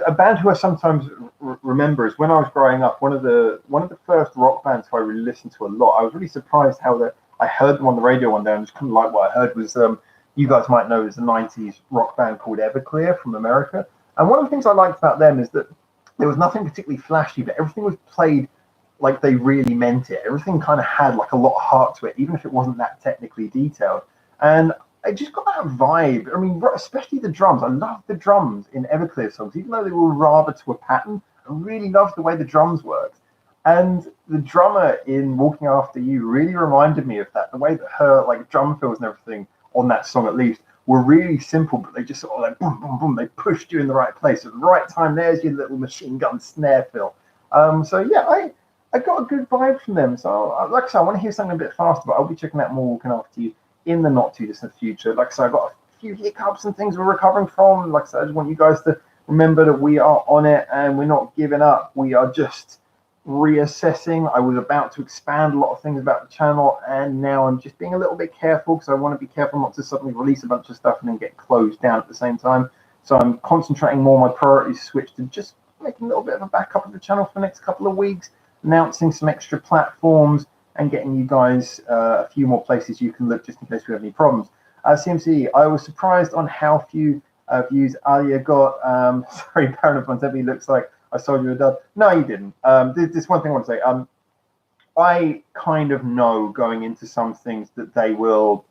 a band who I sometimes remember is when I was growing up, one of the first rock bands who I really listened to a lot. I was really surprised how I heard them on the radio one day and just couldn't like what I heard was you guys might know is a 90s rock band called Everclear from America. And one of the things I liked about them is that there was nothing particularly flashy, but everything was played like they really meant it. Everything kind of had like a lot of heart to it, even if it wasn't that technically detailed. And I just got that vibe. I mean, especially the drums. I love the drums in Everclear songs, even though they were rather to a pattern. I really loved the way the drums worked. And the drummer in Walking After You really reminded me of that. The way that her like drum fills and everything on that song, at least, were really simple, but they just sort of like boom, boom, boom. They pushed you in the right place at the right time. There's your little machine gun snare fill. So yeah, I got a good vibe from them. So like I said, I want to hear something a bit faster, but I'll be checking out more Walking After You in the not too distant future. Like I said, I've got a few hiccups and things we're recovering from. Like I said, I just want you guys to remember that we are on it and we're not giving up. We are just reassessing. I was about to expand a lot of things about the channel, and now I'm just being a little bit careful because I want to be careful not to suddenly release a bunch of stuff and then get closed down at the same time. So I'm concentrating more. My priorities switched to just making a little bit of a backup of the channel for the next couple of weeks, announcing some extra platforms, and getting you guys a few more places you can look just in case we have any problems. CMC, I was surprised on how few views Alia got. Sorry, Baron of Montevi looks like I sold you a dud. No, you didn't. This one thing I want to say. I kind of know going into some things that they will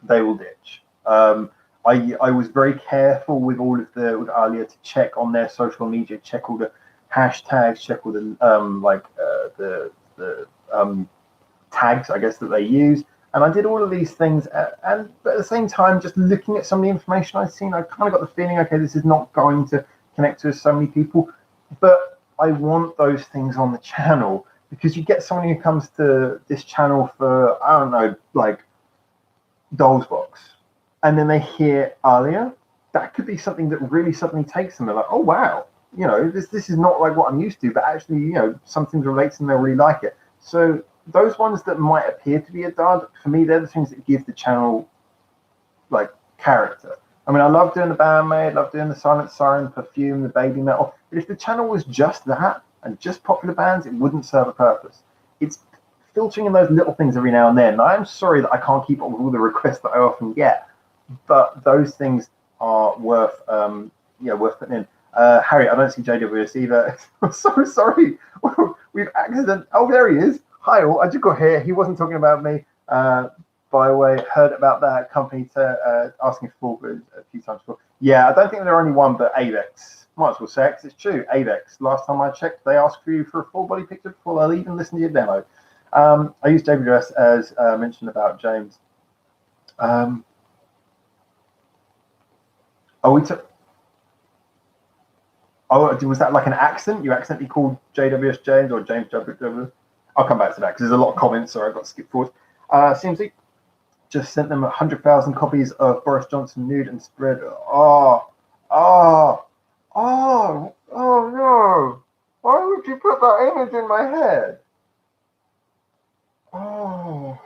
ditch. I was very careful with all of with Alia to check on their social media, check all the hashtags, check all the tags, I guess, that they use. And I did all of these things, but at the same time, just looking at some of the information I've seen, I kind of got the feeling, okay, this is not going to connect to so many people. But I want those things on the channel because you get someone who comes to this channel for, I don't know, like DollsBox, and then they hear Alia. That could be something that really suddenly takes them. They're like, oh, wow, this is not like what I'm used to, but actually, some things relate to them, they'll really like it. So those ones that might appear to be a dud, for me, they're the things that give the channel like character. I mean, I love doing the Bandmate, love doing the Silent Siren, Perfume, the Baby Metal. But if the channel was just that and just popular bands, it wouldn't serve a purpose. It's filtering in those little things every now and then. And I'm sorry that I can't keep up with all the requests that I often get, but those things are worth putting in. Harry, I don't see JWS either. I'm so sorry. We've accident. Oh, there he is. Hi, all. I just got here. He wasn't talking about me. By the way, heard about that company asking for a few times before. Yeah, I don't think they're only one, but Avex. Might as well say it, 'cause it's true. Avex. Last time I checked, they asked for you for a full body picture before they'll even listen to your demo. I used JWS as mentioned about James. Oh, we took. Oh, was that like an accent? You accidentally called JWS James or James JWS? I'll come back to that because there's a lot of comments. Sorry, I got to skip forward. CMC just sent them 100,000 copies of Boris Johnson nude and spread. Oh no! Why would you put that image in my head? Oh.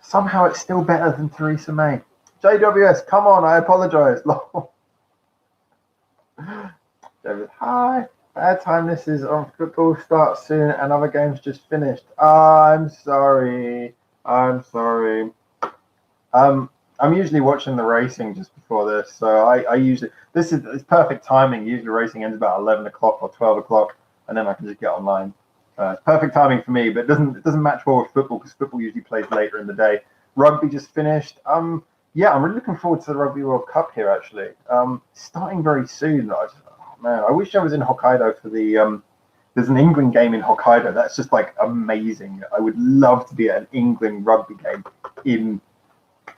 Somehow it's still better than Theresa May. JWS, come on, I apologize. David, hi. Bad time this is on. Football starts soon and other games just finished. I'm sorry. I'm sorry. I'm usually watching the racing just before this, so I usually it's perfect timing. Usually racing ends about 11 o'clock or 12 o'clock, and then I can just get online. It's perfect timing for me, but it doesn't match well with football because football usually plays later in the day. Rugby just finished. Yeah, I'm really looking forward to the Rugby World Cup here actually. Starting very soon. Man, I wish I was in Hokkaido for the there's an England game in Hokkaido. That's just like amazing. I would love to be at an England rugby game in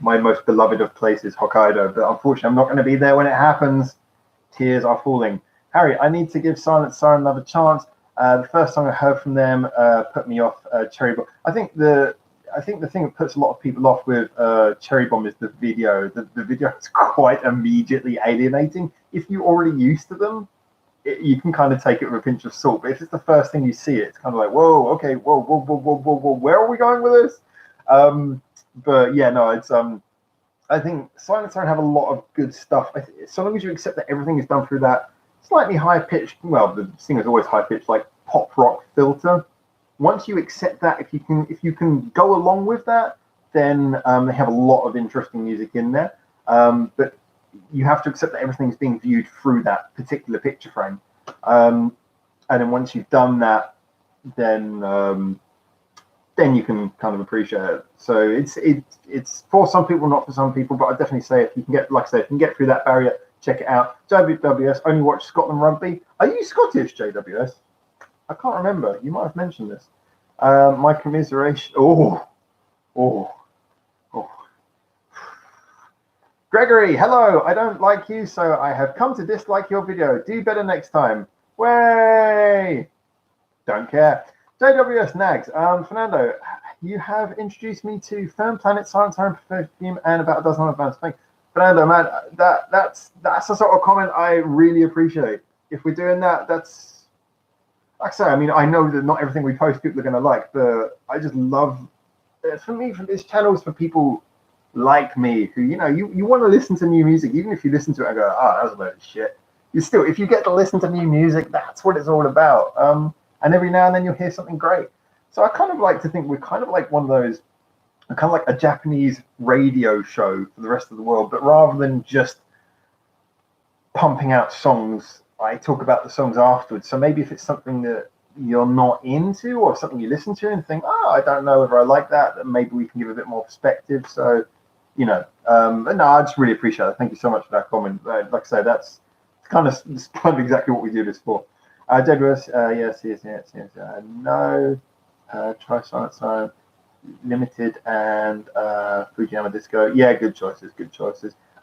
my most beloved of places, Hokkaido. But unfortunately, I'm not going to be there when it happens. Tears are falling. Harry, I need to give Silent Siren another chance. The first song I heard from them put me off Cherry Bomb. I think the thing that puts a lot of people off with Cherry Bomb is the video. The video is quite immediately alienating. If you're already used to them, you can kind of take it with a pinch of salt. But if it's the first thing you see, it's kind of like, whoa, okay, whoa, where are we going with this? But yeah, no, it's I think Silent Siren have a lot of good stuff. So long as you accept that everything is done through that slightly high pitched, well, the singer's always high pitched, like pop rock filter. Once you accept that, if you can go along with that, then they have a lot of interesting music in there. But you have to accept that everything's being viewed through that particular picture frame. And then once you've done that, then you can kind of appreciate it. So it's for some people, not for some people. But I definitely say if you can get, like I say, if you can get through that barrier, check it out. JWS, only watch Scotland rugby. Are you Scottish, JWS? I can't remember. You might have mentioned this. My commiseration. Oh. Gregory, hello. I don't like you, so I have come to dislike your video. Do better next time. Way. Don't care. JWS Nags. Fernando, you have introduced me to Fern Planet, Silent Siren, Perfume, and about a dozen other bands. Fernando, man, that's the sort of comment I really appreciate. If we're doing that, that's like I say. I mean, I know that not everything we post people are going to like, but I just love. For me, for this channel is for people like me who you want to listen to new music, even if you listen to it and go, that was a load of shit. You still, if you get to listen to new music, that's what it's all about. And every now and then you'll hear something great. So I kind of like to think we're kind of like one of those, kind of like a Japanese radio show for the rest of the world, but rather than just pumping out songs, I talk about the songs afterwards. So maybe if it's something that you're not into or something you listen to and think, I don't know whether I like that, then maybe we can give a bit more perspective. So, no, I just really appreciate it. Thank you so much for that comment. Like I say, that's kind of exactly what we do this for. Douglas, yes. No, try Silent Siren, Limited, and Fujiyama Disco. Yeah, good choices.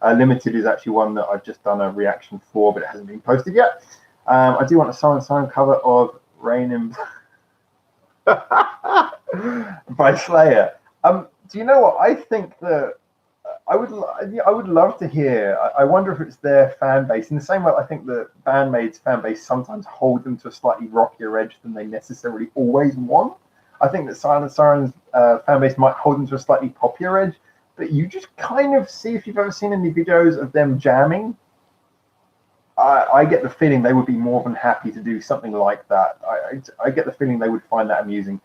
Limited is actually one that I've just done a reaction for, but it hasn't been posted yet. I do want a Silent Siren cover of Rain in by Slayer. Do you know what? I think that I would love to hear. I wonder if it's their fan base. In the same way, I think the Bandmaid's fan base sometimes hold them to a slightly rockier edge than they necessarily always want. I think that Silent Siren's fan base might hold them to a slightly poppier edge. But you just kind of see, if you've ever seen any videos of them jamming, I get the feeling they would be more than happy to do something like that. I get the feeling they would find that amusing.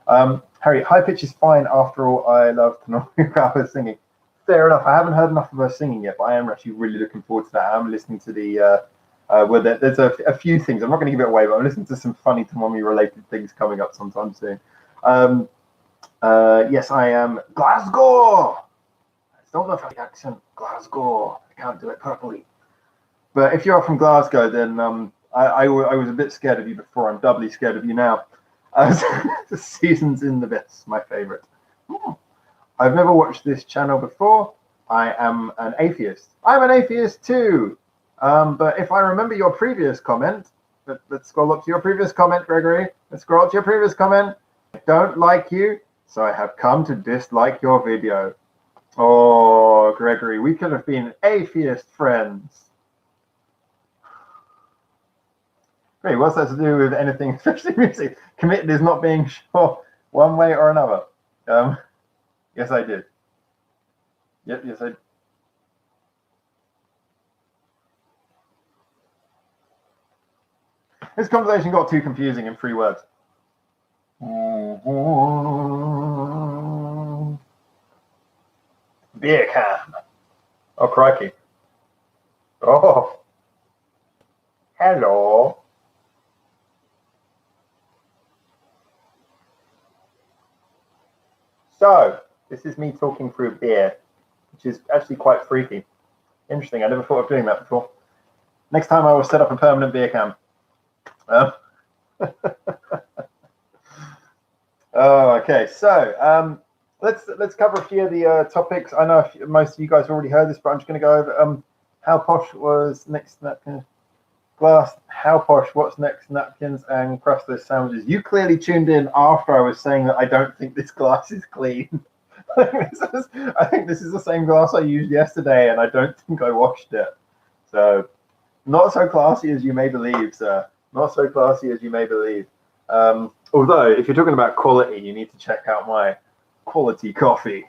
Harry, high pitch is fine. After all, I love Tanori Rawa singing. Fair enough. I haven't heard enough of her singing yet, but I am actually really looking forward to that. I'm listening to the there's a few things. I'm not going to give it away, but I'm listening to some funny Tomomi related things coming up sometime soon. Yes, I am Glasgow. I don't know if I have the accent. Glasgow. I can't do it properly. But if you're from Glasgow, then I was a bit scared of you before. I'm doubly scared of you now. The Seasons in the Abyss, my favorite. I've never watched this channel before. I am an atheist. I'm an atheist too. But if I remember your previous comment, let's scroll up to your previous comment, Gregory. Let's scroll up to your previous comment. I don't like you, so I have come to dislike your video. Oh, Gregory, we could have been atheist friends. Great, what's that to do with anything, especially music? Committed is not being sure one way or another. Yes, I did. Yep, yes, I did. This conversation got too confusing in 3 words. Beer can. Oh, crikey. Oh. Hello. So, this is me talking through beer, which is actually quite freaky. Interesting. I never thought of doing that before. Next time I will set up a permanent beer can. Oh, okay. So, let's cover a few of the topics. I know most of you guys already heard this, but I'm just going to go over how posh was next napkin glass. How posh? What's next? Napkins and crustless sandwiches. You clearly tuned in after I was saying that I don't think this glass is clean. I think this is the same glass I used yesterday, and I don't think I washed it. So, not so classy as you may believe, sir. Not so classy as you may believe. Although, if you're talking about quality, you need to check out my quality coffee.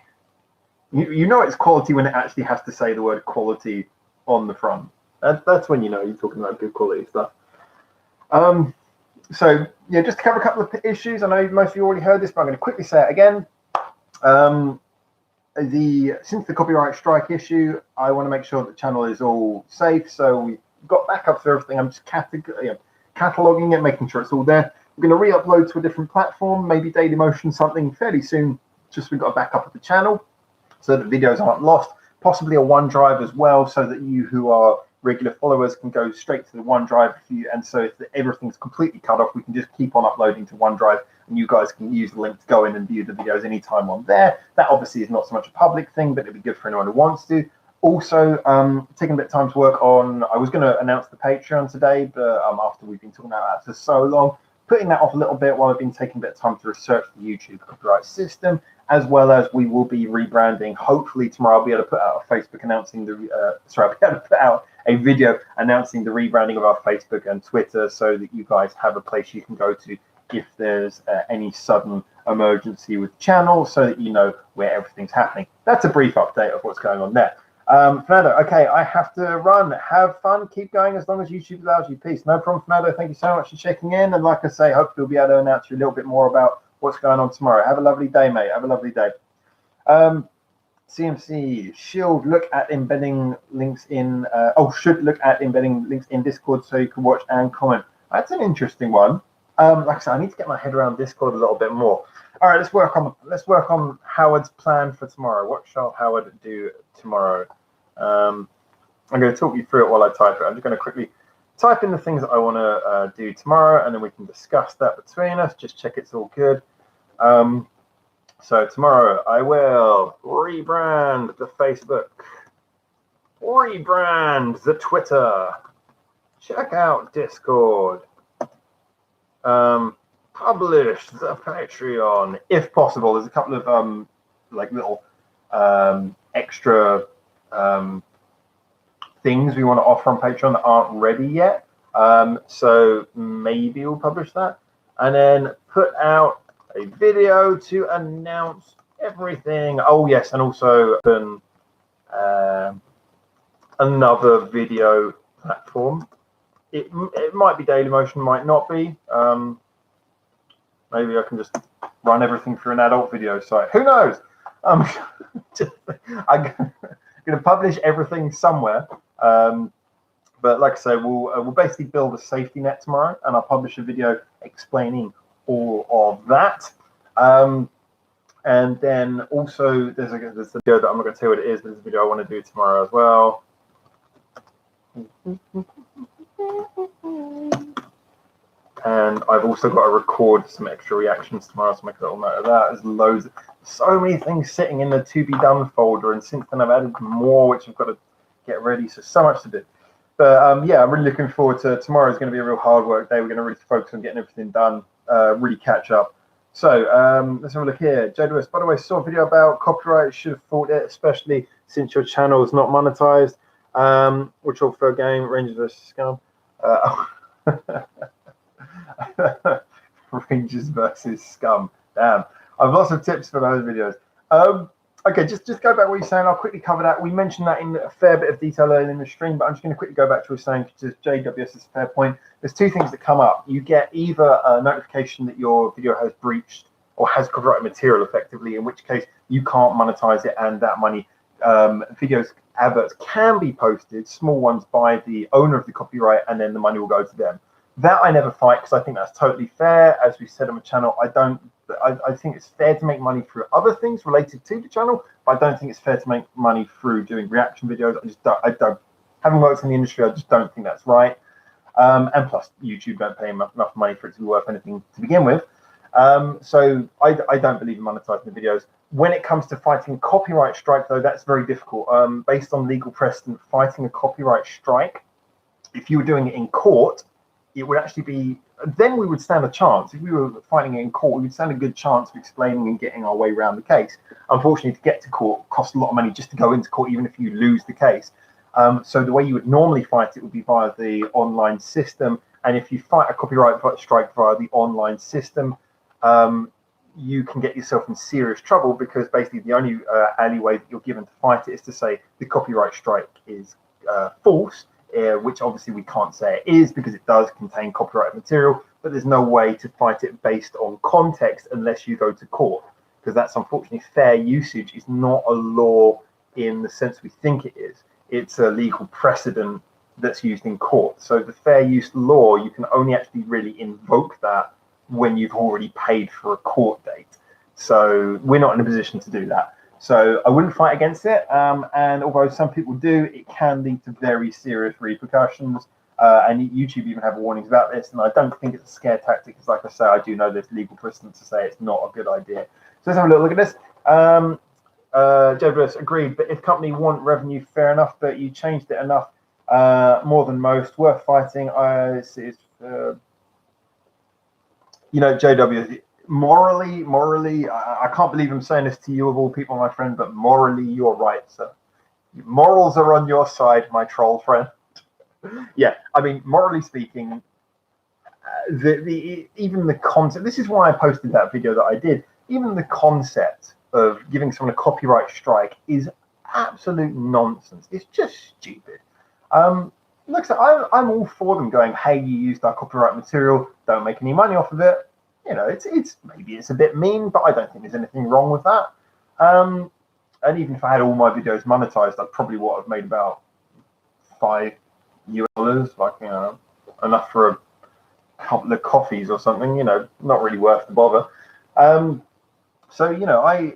You know it's quality when it actually has to say the word quality on the front. That's when you know you're talking about good quality stuff. So, yeah, just to cover a couple of issues. I know most of you already heard this, but I'm going to quickly say it again. Since the copyright strike issue, I want to make sure that the channel is all safe. So we've got backups for everything. I'm just cataloging it, making sure it's all there. We're going to re-upload to a different platform, maybe Dailymotion, something fairly soon. Just we've got a backup of the channel so that videos aren't lost. Possibly a OneDrive as well, so that you who are regular followers can go straight to the OneDrive and so if everything's completely cut off, we can just keep on uploading to OneDrive and you guys can use the link to go in and view the videos anytime on there. That obviously is not so much a public thing, but it'd be good for anyone who wants to. Also, taking a bit of time to work on, I was going to announce the Patreon today, but after we've been talking about that for so long, putting that off a little bit while I've been taking a bit of time to research the YouTube copyright system, as well as we will be rebranding. Hopefully tomorrow I'll be able to put out a Facebook announcing I'll be able to put out a video announcing the rebranding of our Facebook and Twitter so that you guys have a place you can go to if there's any sudden emergency with the channel so that you know where everything's happening. That's a brief update of what's going on there. Fernando, okay, I have to run. Have fun. Keep going as long as YouTube allows you. Peace. No problem, Fernando. Thank you so much for checking in. And like I say, hopefully we'll be able to announce you a little bit more about what's going on tomorrow. Have a lovely day, mate. Have a lovely day. CMC, should look at embedding links in Discord so you can watch and comment. That's an interesting one. Like I said, I need to get my head around Discord a little bit more. All right, let's work on Howard's plan for tomorrow. What shall Howard do tomorrow? I'm going to talk you through it while I type it. I'm just going to quickly type in the things that I want to do tomorrow, and then we can discuss that between us. Just check it's all good. So tomorrow I will rebrand the Facebook, rebrand the Twitter, check out Discord, publish the Patreon if possible. There's a couple of little extra things we want to offer on Patreon that aren't ready yet. So maybe we'll publish that and then put out a video to announce everything. Oh yes, and also another video platform. It might be Dailymotion, might not be. Maybe I can just run everything through an adult video site. Who knows? I'm going to publish everything somewhere. But like I say, we'll basically build a safety net tomorrow, and I'll publish a video explaining all of that. And then also there's a video that I'm not going to tell you what it is, but there's a video I want to do tomorrow as well. And I've also got to record some extra reactions tomorrow, so make a little note of that. There's so many things sitting in the to be done folder, and since then I've added more which I've got to get ready, so much to do. But yeah, I'm really looking forward to tomorrow. Is going to be a real hard work day. We're going to really focus on getting everything done, really catch up. So let's have a look here. JWS, by the way, saw a video about copyright. Should have thought it, especially since your channel is not monetized. Which all for a game, Rangers versus Scum. Rangers versus Scum. Damn. I've lots of tips for those videos. Okay, just go back to what you're saying. I'll quickly cover that. We mentioned that in a fair bit of detail earlier in the stream, but I'm just going to quickly go back to what you're saying because JWS is a fair point. There's two things that come up. You get either a notification that your video has breached or has copyrighted material effectively, in which case you can't monetize it, and that money, videos, adverts can be posted, small ones by the owner of the copyright, and then the money will go to them. That I never fight because I think that's totally fair. As we said on the channel, I think it's fair to make money through other things related to the channel, but I don't think it's fair to make money through doing reaction videos. I don't, having worked in the industry, I just don't think that's right. And plus, YouTube don't pay enough money for it to be worth anything to begin with. So I don't believe in monetizing the videos. When it comes to fighting copyright strike, though, that's very difficult. Based on legal precedent, fighting a copyright strike, if you were doing it in court, it would actually be, then we would stand a chance. If we were fighting it in court, we would stand a good chance of explaining and getting our way around the case. Unfortunately, to get to court costs a lot of money just to go into court, even if you lose the case. So the way you would normally fight it would be via the online system. And if you fight a copyright strike via the online system, you can get yourself in serious trouble because basically the only alleyway that you're given to fight it is to say the copyright strike is false. Which obviously we can't say it is because it does contain copyrighted material, but there's no way to fight it based on context unless you go to court, because that's unfortunately fair usage is not a law in the sense we think it is. It's a legal precedent that's used in court. So the fair use law, you can only actually really invoke that when you've already paid for a court date. So we're not in a position to do that. So I wouldn't fight against it, and although some people do, it can lead to very serious repercussions, and YouTube even have warnings about this, and I don't think it's a scare tactic, because like I say, I do know there's legal precedent to say it's not a good idea. So let's have a little look at this. JWS agreed, but if company want revenue, fair enough, but you changed it enough, more than most, worth fighting. You know, JW, morally, I can't believe I'm saying this to you of all people, my friend, but morally, you're right, sir. Morals are on your side, my troll friend. Yeah, I mean, morally speaking, even the concept, this is why I posted that video that I did, even the concept of giving someone a copyright strike is absolute nonsense. It's just stupid. Look, so I'm all for them going, hey, you used our copyright material, don't make any money off of it. You know, it's maybe it's a bit mean, but I don't think there's anything wrong with that. And even if I had all my videos monetized, I probably would have made about $5, like, you know, enough for a couple of coffees or something. You know, not really worth the bother. So you know, I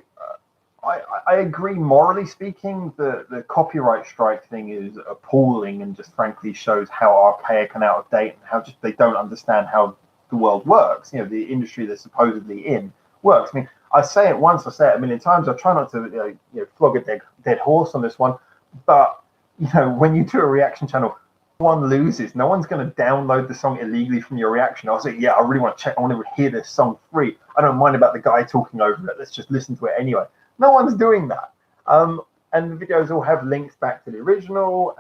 agree. Morally speaking, the copyright strike thing is appalling and just frankly shows how archaic and out of date and how just they don't understand how the world works. You know, the industry they're supposedly in works. I mean, I say it once, I say it a million times. I try not to flog a dead horse on this one, but you know, when you do a reaction channel, one loses. No one's going to download the song illegally from your reaction. I'll say, yeah, I really want to check. I want to hear this song free. I don't mind about the guy talking over it. Let's just listen to it anyway. No one's doing that. And the videos all have links back to the original.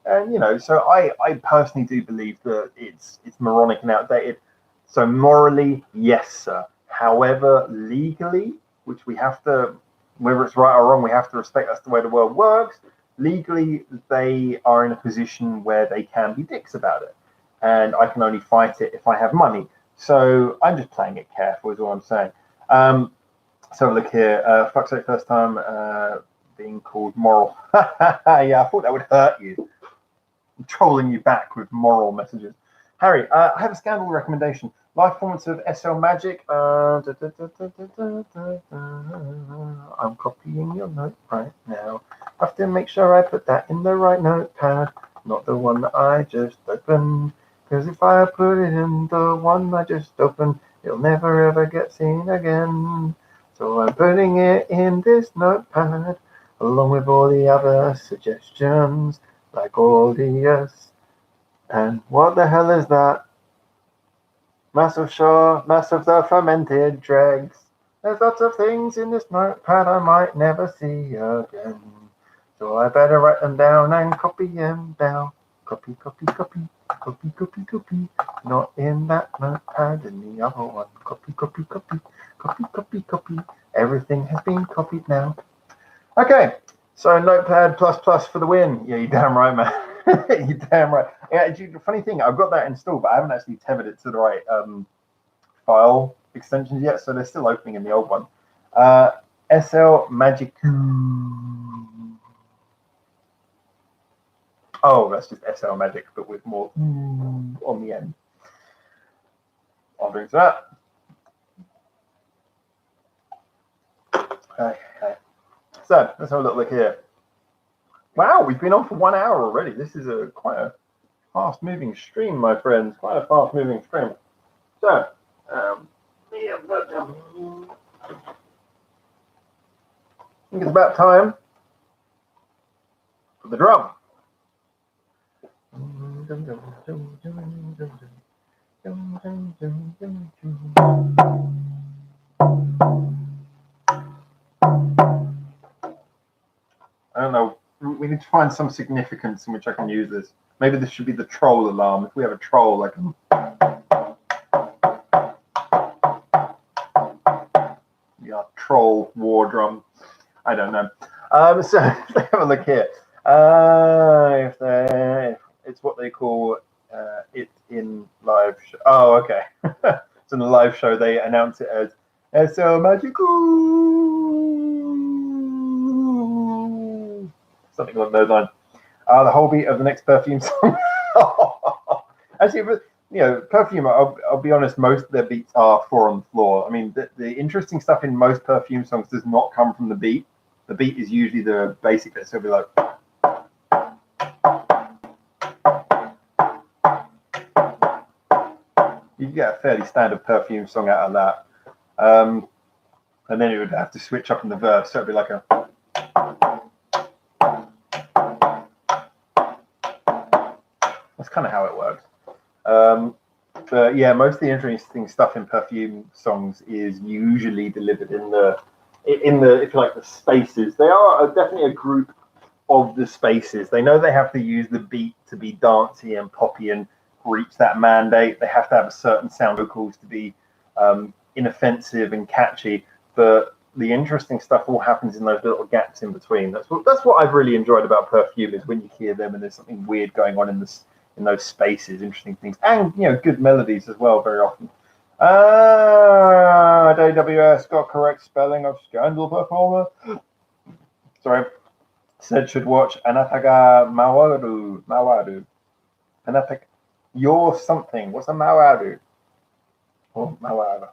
And, you know, so I personally do believe that it's moronic and outdated. So morally, yes, sir. However, legally, which we have to, whether it's right or wrong, we have to respect that's the way the world works. Legally, they are in a position where they can be dicks about it. And I can only fight it if I have money. So I'm just playing it careful is all I'm saying. So look here, fuck's sake, first time being called moral. Yeah, I thought that would hurt you. I'm trolling you back with moral messages. Harry, I have a scandal recommendation. Live performance of SL Magic. I'm copying your note right now. I have to make sure I put that in the right notepad, not the one that I just opened. Because if I put it in the one I just opened, it'll never ever get seen again. So I'm putting it in this notepad, along with all the other suggestions, like Audius. And what the hell is that? Massive Shore, massive the fermented dregs. There's lots of things in this notepad I might never see again. So I better write them down and copy them down. Copy, copy, copy, copy, copy, copy. Not in that notepad, in the other one. Copy, copy, copy, copy, copy, copy. Everything has been copied now. Okay, so Notepad++ for the win. Yeah, you're damn right, man. You're damn right. Yeah, the funny thing, I've got that installed, but I haven't actually tethered it to the right file extensions yet, so they're still opening in the old one. SL Magic. Oh, that's just SL Magic, but with more on the end. I'll drink to that. Okay. So let's have a little look here. Wow, we've been on for 1 hour already. This is quite a fast-moving stream, my friends. Quite a fast-moving stream. So, I think it's about time for the drum. I don't know. We need to find some significance in which I can use this. Maybe this should be the troll alarm. If we have a troll, I can. Yeah, troll war drum. I don't know. So let's have a look here. It's what they call it in live show. Oh, okay. So in the live show, they announce it as SL Magical. Something along those lines. The whole beat of the next Perfume song. Actually, Perfume, I'll be honest, most of their beats are 4 on the floor. I mean, the interesting stuff in most Perfume songs does not come from the beat. The beat is usually the basic bit, so it'll be like. You get a fairly standard Perfume song out of that. And then it would have to switch up in the verse, so it'd be like a. That's kind of how it works. But yeah, most of the interesting stuff in Perfume songs is usually delivered in the if you like, the spaces. They are definitely a group of the spaces. They know they have to use the beat to be dancey and poppy and reach that mandate. They have to have a certain sound vocals to be inoffensive and catchy. But the interesting stuff all happens in those little gaps in between. That's what I've really enjoyed about Perfume, is when you hear them and there's something weird going on in those spaces, interesting things, and good melodies as well very often. AWS got correct spelling of Scandal Performer. Sorry. Said should watch Anataga Mawadu. Anataka, you're something. What's a Mawadu? Oh, Mawadu.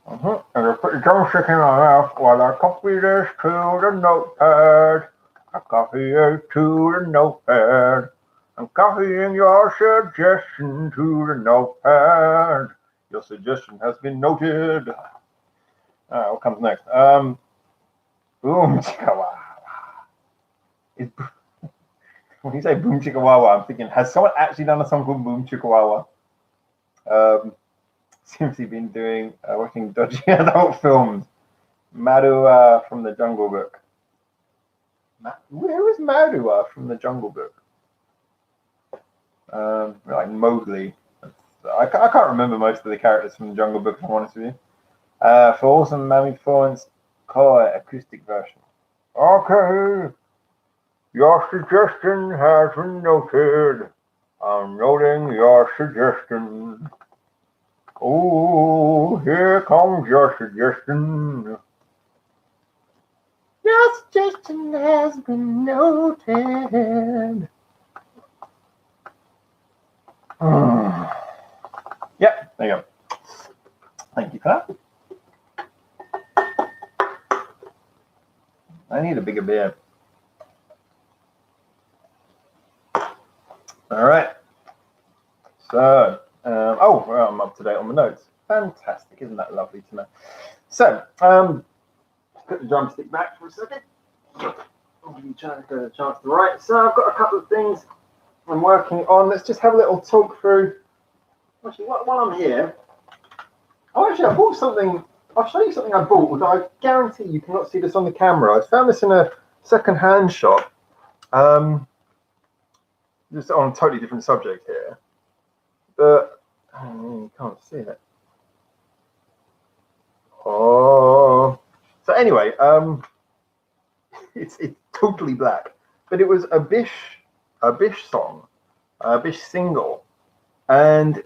And I put the drumstick in my mouth while I copy this to the notepad. I copy it to the notepad. I'm copying your suggestion to the notepad. Your suggestion has been noted. Alright, what comes next? Boom Chicka Wawa. When you say Boom Chicka Wawa, I'm thinking, has someone actually done a song called Boom Chicka Wawa? Seems to have been watching dodgy adult films. Madua from the Jungle Book. Where is Madua from the Jungle Book? Like Mowgli. I can't remember most of the characters from the Jungle Book, if I'm honest with you. For awesome Mammy performance, call it acoustic version. Okay. Your suggestion has been noted. I'm noting your suggestion. Oh, here comes your suggestion. Your suggestion has been noted. Yep, there you go. Thank you for that. I need a bigger beer. All right. So, I'm up to date on the notes. Fantastic, isn't that lovely to know? So, put the drumstick back for a second. I'll give you a chance to write. So, I've got a couple of things I'm working on. Let's just have a little talk through. Actually, while I'm here, I bought something. I'll show you something I bought, although I guarantee you cannot see this on the camera. I found this in a second-hand shop. Just on a totally different subject here. But you can't see it. Oh, So anyway, it's totally black, but it was a Bish song, a Bish single, and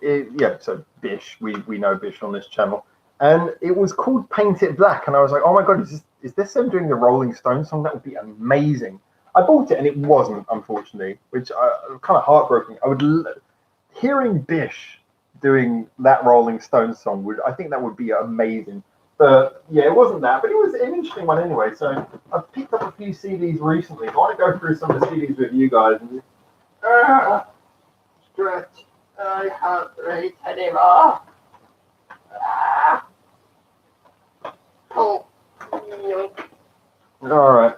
so Bish, we know Bish on this channel, and it was called Paint It Black, and I was like, oh my god, is this them doing the Rolling Stones song? That would be amazing. I bought it and it wasn't, unfortunately, which kind of heartbroken. Hearing Bish doing that Rolling Stones song I think that would be amazing. But yeah, it wasn't that, but it was an interesting one anyway. So I've picked up a few CDs recently. I want to go through some of the CDs with you guys. Stretch, I can't reach anymore. Oh. All right.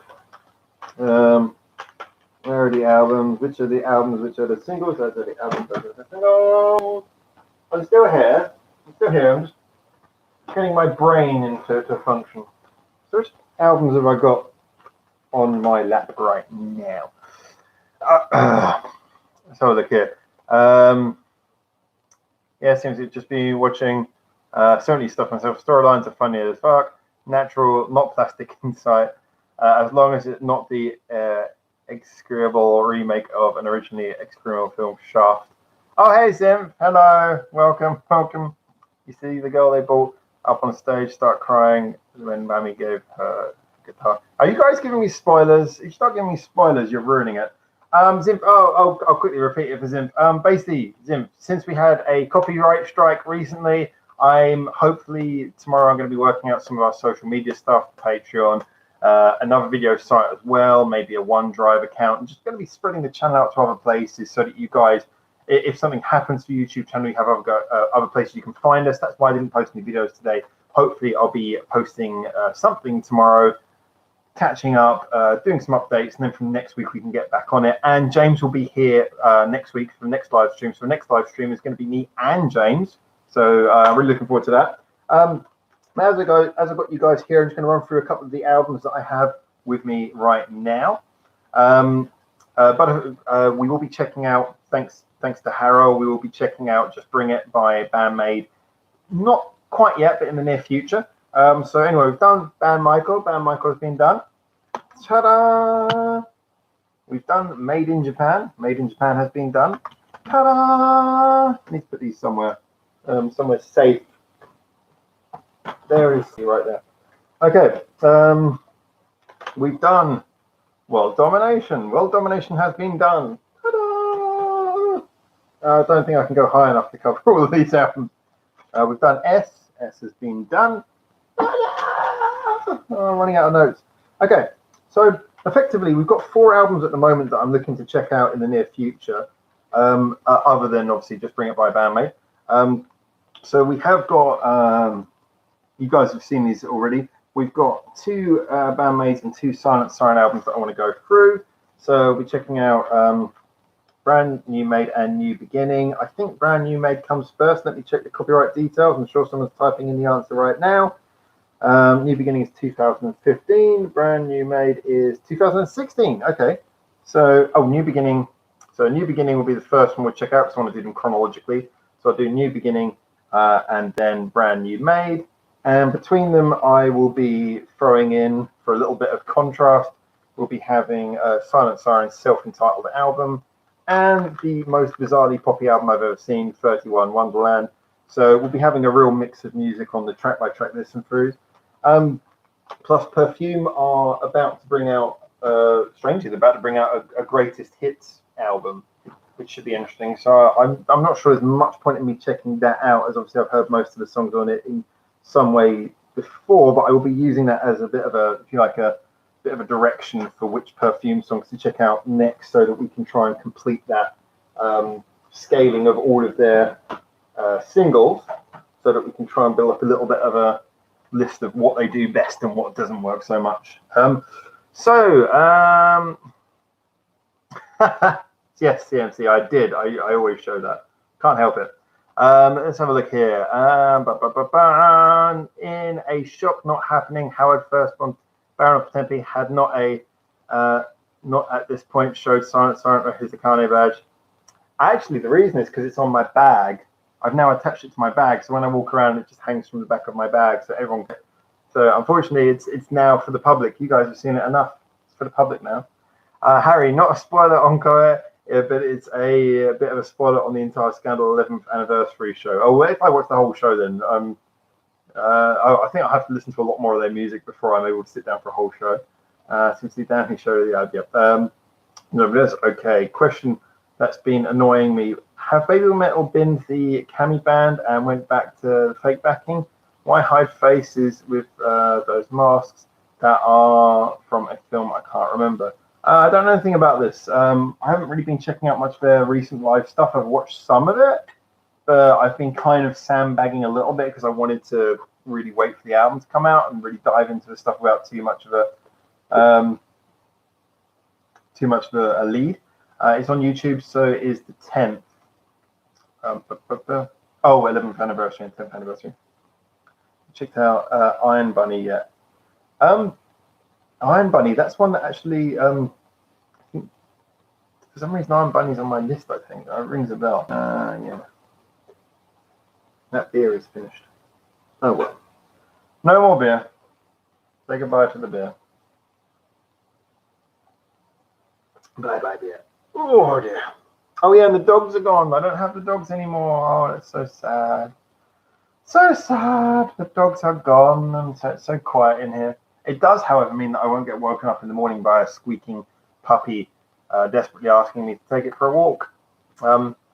Where are the albums? Which are the albums? Which are the singles? Those are the albums. Those are the singles. I'm still here. I'm just getting my brain into function. So which albums have I got on my lap right now? Let's have a look here. Seems to just be watching so many stuff myself. Storylines are funny as fuck. Natural, not plastic insight. As long as it's not the execrable remake of an originally experimental film, Shaft. Oh, hey, Zim. Hello. Welcome. You see the girl they bought up on stage start crying when Mammy gave her guitar. Are you guys giving me spoilers? If you start giving me spoilers, you're ruining it. Zimp, I'll quickly repeat it for Zimp. Basically, Zimp, since we had a copyright strike recently, hopefully tomorrow I'm going to be working out some of our social media stuff, Patreon, another video site as well, maybe a OneDrive account. I'm just going to be spreading the channel out to other places so that you guys, if something happens to YouTube channel, you have other places you can find us. That's why I didn't post any videos today. Hopefully I'll be posting something tomorrow, catching up, doing some updates, and then from next week we can get back on it. And James will be here next week for the next live stream. So the next live stream is going to be me and James. So I'm really looking forward to that. As I've got you guys here, I'm just going to run through a couple of the albums that I have with me right now. But we will be checking out, thanks to Harold, we will be checking out Just Bring It by Bandmade. Not quite yet, but in the near future. So anyway, we've done Band Michael. Band Michael has been done. Ta-da! We've done Made in Japan. Made in Japan has been done. Ta-da! I need to put these somewhere safe. There is right there. Okay. We've done Domination. Domination has been done. Ta-da! I don't think I can go high enough to cover all of these albums. We've done S. S has been done. I'm running out of notes. Okay, so effectively we've got 4 albums at the moment that I'm looking to check out in the near future, other than obviously Just Bring It by Bandmade. So we have got, you guys have seen these already. We've got 2 Bandmaids and 2 Silent Siren albums that I want to go through. So we're checking out Brand New Made and New Beginning. I think Brand New Made comes first. Let me check the copyright details. I'm sure someone's typing in the answer right now. New Beginning is 2015. Brand New Made is 2016. Okay. So, New Beginning. So New Beginning will be the first one we'll check out because I want to do them chronologically. So I'll do New Beginning and then Brand New Made. And between them, I will be throwing in, for a little bit of contrast, we'll be having Silent Siren's self-entitled album and the most bizarrely poppy album I've ever seen, 31 Wonderland. So we'll be having a real mix of music on the track-by-track listen-throughs. Plus, Perfume are about to bring out, strangely, they're about to bring out a greatest hits album, which should be interesting. So I'm not sure there's much point in me checking that out, as obviously I've heard most of the songs on it in some way before, but I will be using that as a bit of a, if you like, a bit of a direction for which Perfume songs to check out next, so that we can try and complete that scaling of all of their singles, so that we can try and build up a little bit of a list of what they do best and what doesn't work so much. Yes, CMC, I did. I always show that. Can't help it. Let's have a look here. In a shock not happening, Howard Firstborn, Baron of Tempe, had not at this point showed Silent Siren or his Akane badge. Actually, the reason is because it's on my bag. I've now attached it to my bag, so when I walk around, it just hangs from the back of my bag, so everyone can So unfortunately, it's now for the public. You guys have seen it enough. It's for the public now. Harry, not a spoiler on Koet, but it's a bit of a spoiler on the entire Scandal 11th anniversary show. Oh, well, if I watch the whole show, then I think I'll have to listen to a lot more of their music before I'm able to sit down for a whole show. Since the Daphne show, no, but that's okay. Question that's been annoying me: have Baby Metal been the Cami band and went back to fake backing? Why hide faces with those masks that are from a film I can't remember? I don't know anything about this. I haven't really been checking out much of their recent live stuff. I've watched some of it, but I've been kind of sandbagging a little bit because I wanted to really wait for the album to come out and really dive into the stuff without too much of a lead. It's on YouTube, so it is the 10th. 11th anniversary and 10th anniversary. Checked out Iron Bunny yet? Iron Bunny, that's one that actually, I think for some reason Iron Bunny's on my list, I think. It rings a bell. Yeah. That beer is finished. Oh well. No more beer. Say goodbye to the beer. Bye beer. Oh dear. Oh yeah, and the dogs are gone. I don't have the dogs anymore. Oh, that's so sad. So sad. The dogs are gone, and so it's so quiet in here. It does, however, mean that I won't get woken up in the morning by a squeaking puppy desperately asking me to take it for a walk.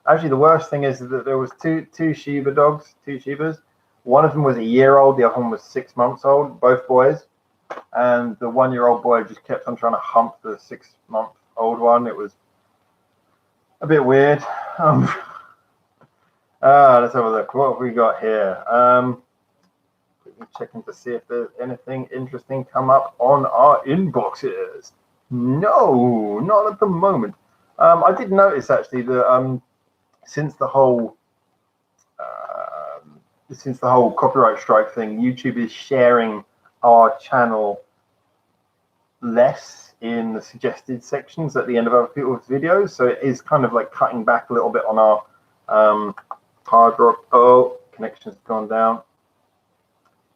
Actually, the worst thing is that there was two Shiba dogs, two Shibas. One of them was a year old, the other one was 6 months old, both boys. And the 1-year-old boy just kept on trying to hump the 6-month-old one. It was a bit weird. Let's have a look. What have we got here? Checking to see if there's anything interesting come up on our inboxes. No, not at the moment. I did notice actually that since the whole copyright strike thing, YouTube is sharing our channel less in the suggested sections at the end of other people's videos. So it is kind of like cutting back a little bit on our hard rock. Oh, connection's gone down.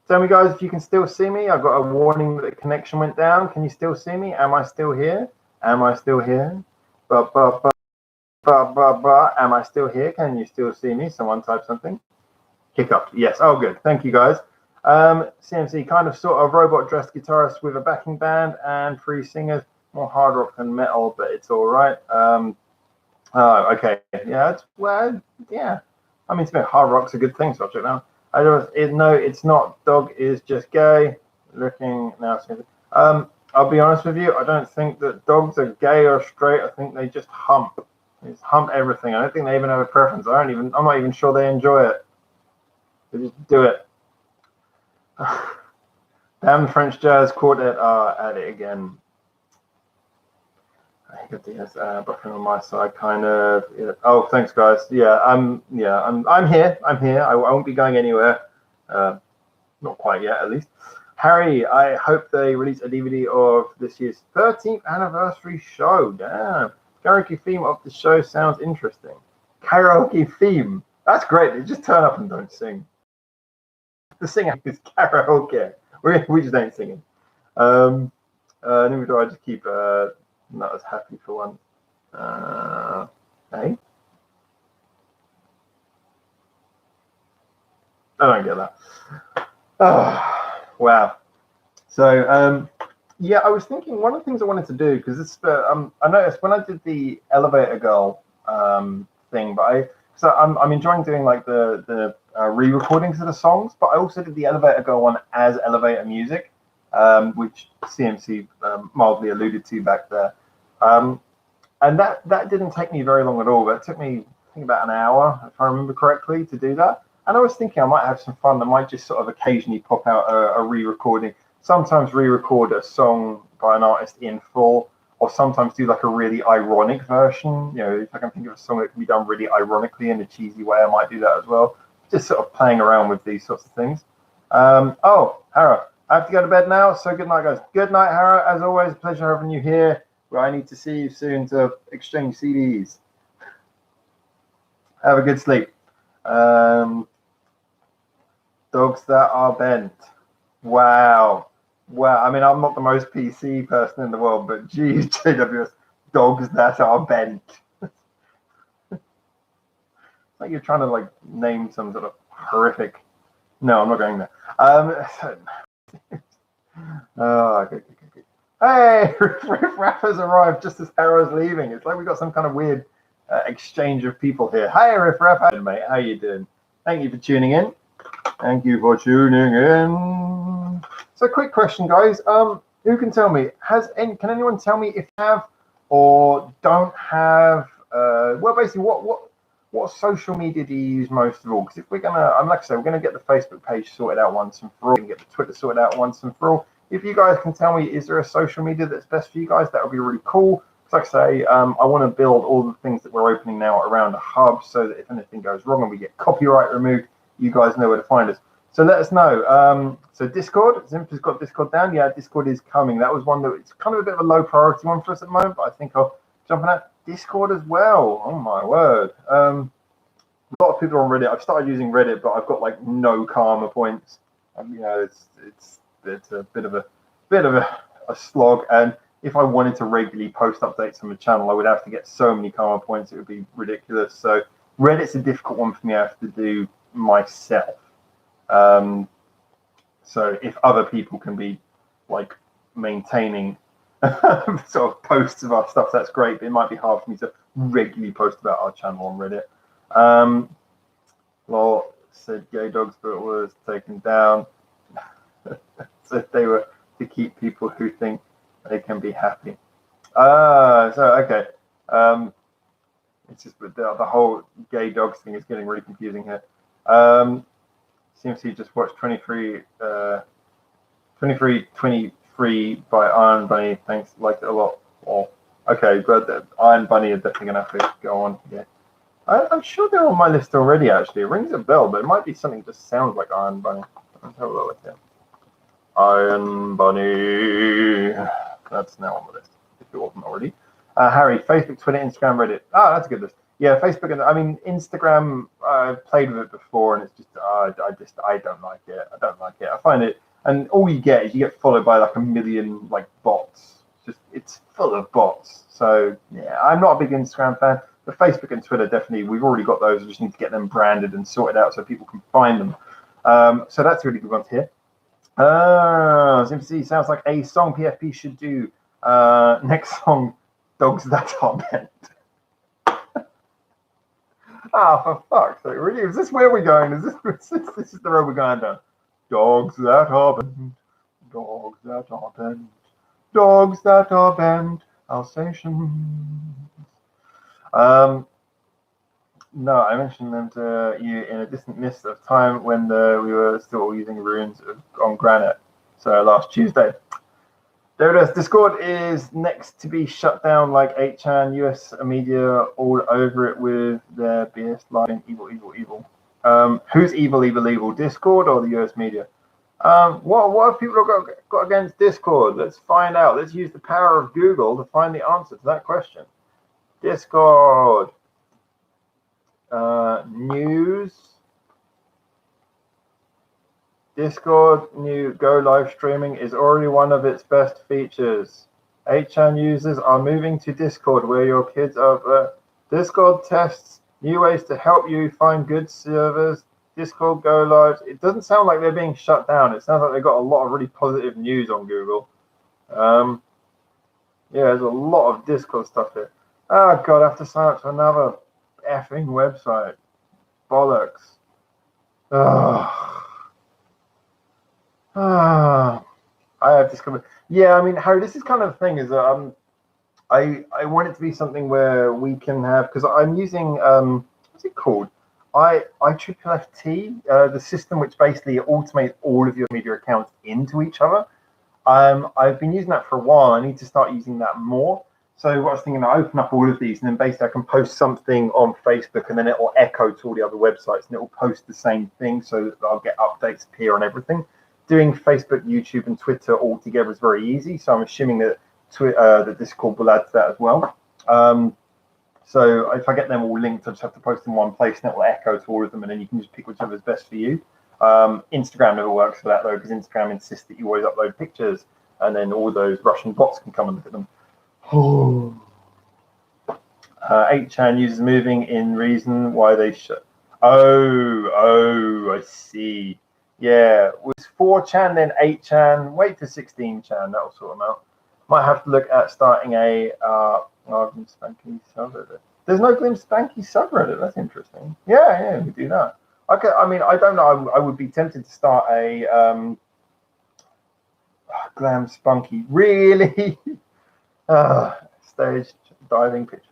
Tell me, guys, if you can still see me. I got a warning that the connection went down. Can you still see me? Am I still here? Am I still here? Am I still here? Can you still see me? Someone type something. Hiccup. Yes. Oh, good. Thank you, guys. CMC, kind of sort of robot dressed guitarist with a backing band and 3 singers. More hard rock than metal, but it's all right. Oh, okay. Yeah. Yeah. I mean, to me, hard rock's a good thing. So I'll check it out. No, it's not. Dog is just gay. Looking now. I'll be honest with you. I don't think that dogs are gay or straight. I think they just hump. They just hump everything. I don't think they even have a preference. I'm not even sure they enjoy it. They just do it. Damn, French Jazz Quartet are at it again. I got the buffering on my side, kind of. Yeah. Oh, thanks, guys. Yeah, I'm here. I'm here. I won't be going anywhere. Not quite yet, at least. Harry, I hope they release a DVD of this year's 13th anniversary show. Damn. Karaoke theme of the show sounds interesting. Karaoke theme. That's great. They just turn up and don't sing. The singing is karaoke. We just ain't singing. Neither do I just keep not as happy for one. Hey? I don't get that. Oh, wow. So, yeah, I was thinking one of the things I wanted to do, because this, I noticed when I did the Elevator Girl thing, so I'm enjoying doing like the re-recordings of the songs, but I also did the Elevator Girl one as elevator music, which CMC mildly alluded to back there. And that didn't take me very long at all. That took me, I think, about an hour, if I remember correctly, to do that. And I was thinking I might have some fun. I might just sort of occasionally pop out a re-recording. Sometimes re-record a song by an artist in full, or sometimes do like a really ironic version. You know, if I can think of a song that can be done really ironically in a cheesy way, I might do that as well. Just sort of playing around with these sorts of things. Oh, Hara, I have to go to bed now. So good night, guys. Good night, Hara. As always, a pleasure having you here. Well, I need to see you soon to exchange CDs. Have a good sleep. Dogs that are bent. Wow. Wow. I mean, I'm not the most PC person in the world, but geez, JWS, dogs that are bent. It's like you're trying to like name some sort of horrific. No, I'm not going there. Okay. Hey, Riff Raff has arrived just as Harrow's leaving. It's like we got some kind of weird exchange of people here. Hi, Riff Raff. Hi, mate. How you doing? Thank you for tuning in. Thank you for tuning in. So, quick question, guys. Who can tell me? Can anyone tell me if you have or don't have? Well, basically, what social media do you use most of all? Because if we're gonna, like I said, we're gonna get the Facebook page sorted out once and for all. We're gonna get the Twitter sorted out once and for all. If you guys can tell me, is there a social media that's best for you guys? That would be really cool. Because like I say, I want to build all the things that we're opening now around a hub, so that if anything goes wrong and we get copyright removed, you guys know where to find us. So let us know. So Discord, Zinf has got Discord down. Yeah, Discord is coming. That was one that it's kind of a bit of a low priority one for us at the moment, but I think I'll jump on that. Discord as well. Oh my word. A lot of people are on Reddit. I've started using Reddit, but I've got like no karma points. It's a bit of a slog. And if I wanted to regularly post updates on the channel, I would have to get so many karma points. It would be ridiculous. So Reddit's a difficult one for me. I have to do myself. So if other people can be like maintaining sort of posts of our stuff, that's great. But it might be hard for me to regularly post about our channel on Reddit. Lol said gay dogs, but it was taken down. So they were to keep people who think they can be happy. Okay. It's just the whole gay dogs thing is getting really confusing here. CMC just watched 23 by Iron Bunny. Thanks, liked it a lot. Well, okay, but Iron Bunny are definitely gonna have to go on. Yeah, I'm sure they're on my list already. Actually, it rings a bell, but it might be something that just sounds like Iron Bunny. Let's have a look here. Iron Bunny. That's now on the list if it wasn't already. Harry, Facebook, Twitter, Instagram, Reddit. Oh, that's a good list. Yeah, Facebook and Instagram. I've played with it before, and it's just I don't like it. I don't like it. I find it, and all you get is you get followed by like a million like bots. It's full of bots. So yeah, I'm not a big Instagram fan. But Facebook and Twitter definitely. We've already got those. We just need to get them branded and sorted out so people can find them. So that's a really good one to hear. Simply sounds like a song PFP should do. Next song, Dogs That Are Bent. For fuck's sake, really? Is this where we're going? Is this the road we're going down? Dogs that are bent, dogs that are bent, dogs that are bent, Alsatians. No, I mentioned them to you in a distant mist of time when we were still using runes on granite. So last Tuesday. There it is. Discord is next to be shut down like 8chan, US media all over it with their BS line, evil. Who's evil? Discord or the US media? What have people got against Discord? Let's find out. Let's use the power of Google to find the answer to that question. Discord. News. Discord new Go live streaming is already one of its best features. 8chan users are moving to Discord where your kids are. Discord tests new ways to help you find good servers. Discord Go lives. It doesn't sound like they're being shut down. It sounds like they've got a lot of really positive news on Google. Yeah, there's a lot of Discord stuff here. Oh God, I have to sign up to another effing website. Bollocks. I have discovered. Yeah, I mean, Harry, this is kind of the thing is I want it to be something where we can have, because I'm using what's it called? IFFT, the system which basically automates all of your media accounts into each other. I've been using that for a while. I need to start using that more. So what I was thinking, I open up all of these, and then basically I can post something on Facebook, and then it will echo to all the other websites, and it will post the same thing, so that I'll get updates appear on everything. Doing Facebook, YouTube, and Twitter all together is very easy. So I'm assuming that that Discord will add to that as well. So if I get them all linked, I just have to post in one place, and it will echo to all of them, and then you can just pick whichever is best for you. Instagram never works for that though, because Instagram insists that you always upload pictures, and then all those Russian bots can come and look at them. 8chan uses moving in reason why they should. Oh, I see. Yeah, it was 4chan, then 8chan. Wait for 16chan. That'll sort them out. Might have to look at starting a Glim Spanky subreddit. There's no Glim Spanky subreddit. That's interesting. Yeah, we do that. Okay, I mean, I don't know. I would be tempted to start a Glam Spunky. Really? Stage diving picture.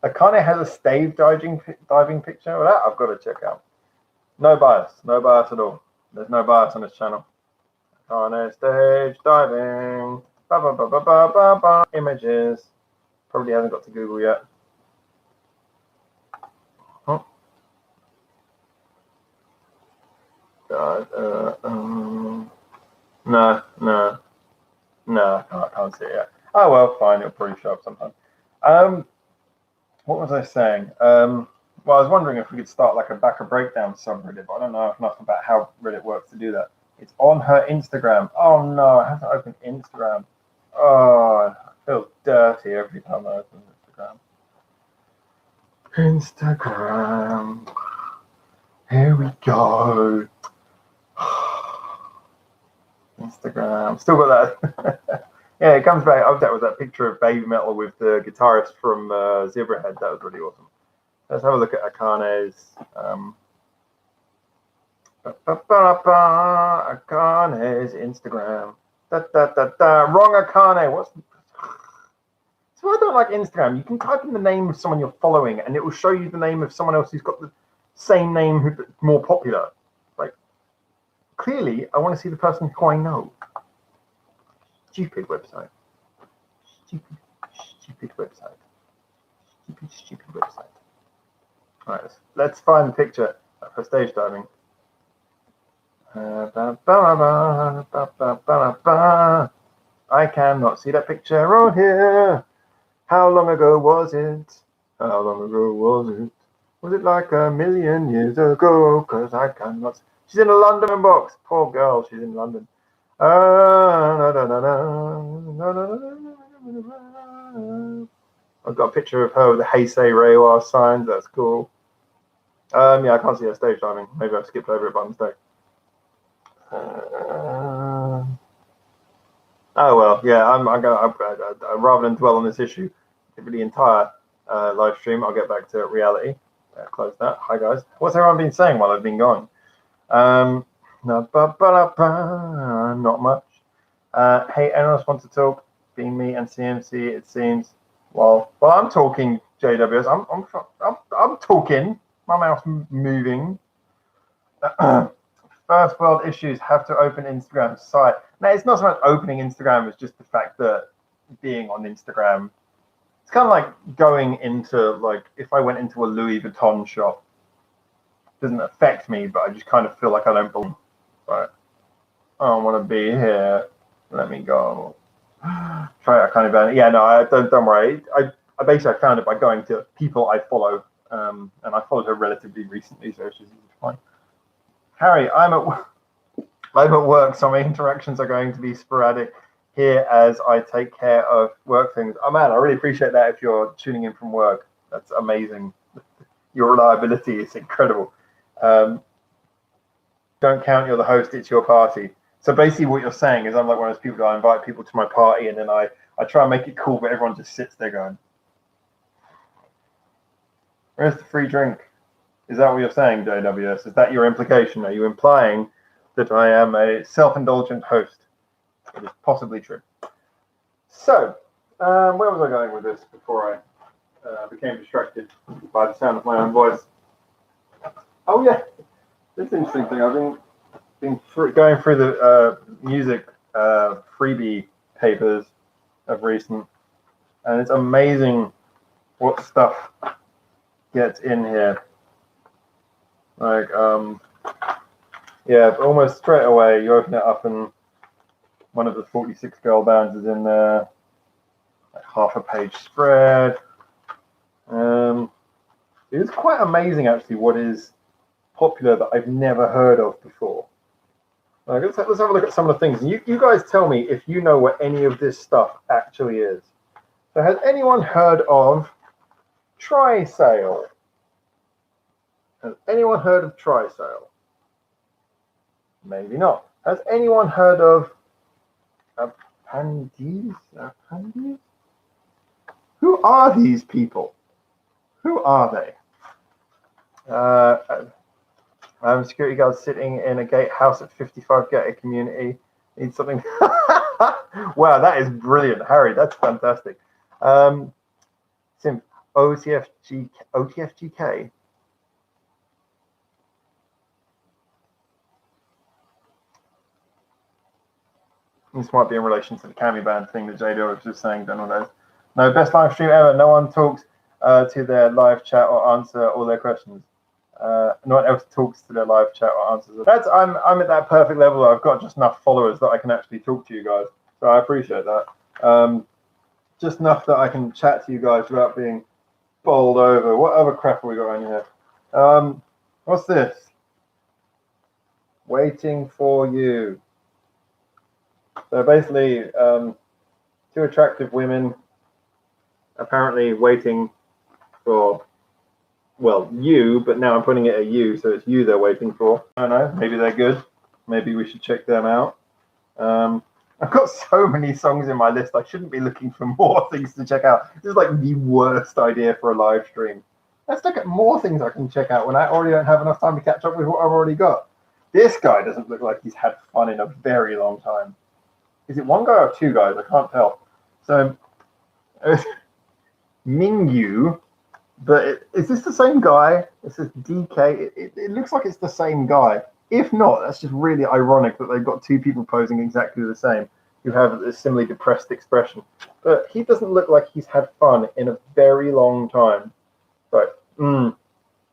Akane has a stave diving picture. Well, that I've got to check out. No bias at all. There's no bias on this channel. Akane stage diving. Images. Probably hasn't got to Google yet. Huh? No, I can't see it yet. Oh well, fine. It'll probably show up sometime. What was I saying? Well, I was wondering if we could start like a backer breakdown subreddit, but I don't know enough about how Reddit works to do that. It's on her Instagram. Oh no, I have to open Instagram. Oh, I feel dirty every time I open Instagram. Here we go. Instagram. Still got that. Yeah, it comes back. That was that picture of Baby Metal with the guitarist from Zebrahead. That was really awesome. Let's have a look at Akane's. Akane's Instagram. Wrong Akane. What's? So I don't like Instagram. You can type in the name of someone you're following, and it will show you the name of someone else who's got the same name who's more popular. Like, clearly, I want to see the person who I know. Stupid website. Stupid website. Stupid website. All right, let's find the picture for stage diving. I cannot see that picture on here. How long ago was it? How long ago was it? Was it like 1,000,000 years ago? Because I cannot. She's in a London box. Poor girl, she's in London. I've got a picture of her with the Heisei Reiwa signs. That's cool. Yeah, I can't see her stage diving. Maybe I skipped over it by mistake. Oh well, yeah. I'm gonna rather than dwell on this issue for the entire live stream, I'll get back to reality. Close that. Hi guys. What's everyone been saying while I've been going? Not much. Hey, anyone else want to talk? Being me and CMC, it seems. Well, I'm talking JWS. I'm talking. My mouth's moving. First world issues have to open Instagram site. Now, it's not so much opening Instagram, it's just the fact that being on Instagram, it's kind of like going into, like, if I went into a Louis Vuitton shop, it doesn't affect me, but I just kind of feel like I don't belong. Right. I don't want to be here. Let me go. Try that kind of band. Yeah, no, don't worry. I basically found it by going to people I follow, and I followed her relatively recently, so she's fine. Harry, I'm at work, so my interactions are going to be sporadic here as I take care of work things. Oh man, I really appreciate that if you're tuning in from work. That's amazing. Your reliability is incredible. Don't count, you're the host, it's your party. So basically what you're saying is I'm like one of those people that I invite people to my party and then I try and make it cool, but everyone just sits there going, where's the free drink? Is that what you're saying, JWS? Is that your implication? Are you implying that I am a self-indulgent host? It is possibly true. So, where was I going with this before I became distracted by the sound of my own voice? Oh yeah, this is an interesting thing. I've been going through the music freebie papers of recent, and it's amazing what stuff gets in here. Like, yeah, almost straight away you open it up and one of the 46 girl bands is in there, like half a page spread. It is quite amazing actually what is popular that I've never heard of before? Let's have a look at some of the things. You guys tell me if you know what any of this stuff actually is. So has anyone heard of Trysail? Has anyone heard of Trysail? Maybe not. Has anyone heard of Appandies? Appandies? Who are these people? Who are they? Security guard sitting in a gatehouse at 55 gated community. Need something. Wow, that is brilliant, Harry. That's fantastic. Sim OTFGK. This might be in relation to the Cami Band thing that JD was just saying. Don't know those. No, best live stream ever. No one talks to their live chat or answer all their questions. No one else talks to their live chat or answers. I'm at that perfect level. I've got just enough followers that I can actually talk to you guys. So I appreciate that. Just enough that I can chat to you guys without being bowled over. What other crap have we got on here? What's this? Waiting for you. So basically, two attractive women apparently waiting for, well, you, but now I'm putting it at you, so it's you they're waiting for. I don't know, maybe they're good. Maybe we should check them out. I've got so many songs in my list, I shouldn't be looking for more things to check out. This is like the worst idea for a live stream. Let's look at more things I can check out when I already don't have enough time to catch up with what I've already got. This guy doesn't look like he's had fun in a very long time. Is it one guy or two guys? I can't tell. So, Mingyu, but is this the same guy? This is DK. It looks like it's the same guy. If not, that's just really ironic that they've got two people posing exactly the same who have a similarly depressed expression. But he doesn't look like he's had fun in a very long time. Like, I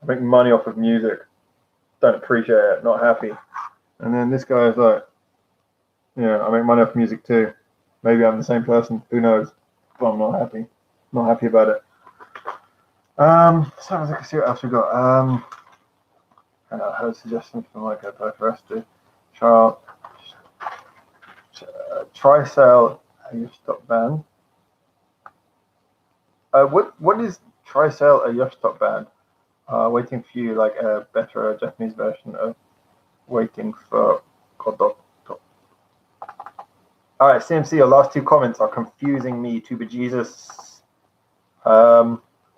make money off of music. Don't appreciate it. Not happy. And then this guy is like, yeah, I make money off music too. Maybe I'm the same person. Who knows? But I'm not happy. Not happy about it. So I think I see what else we got. And I heard suggestions from like a both for us to Trysail. You stop band. What is Trysail a Yoshitop band? Waiting for you, like a better Japanese version of Waiting for Kodok. All right, CMC, your last two comments are confusing me to bejesus.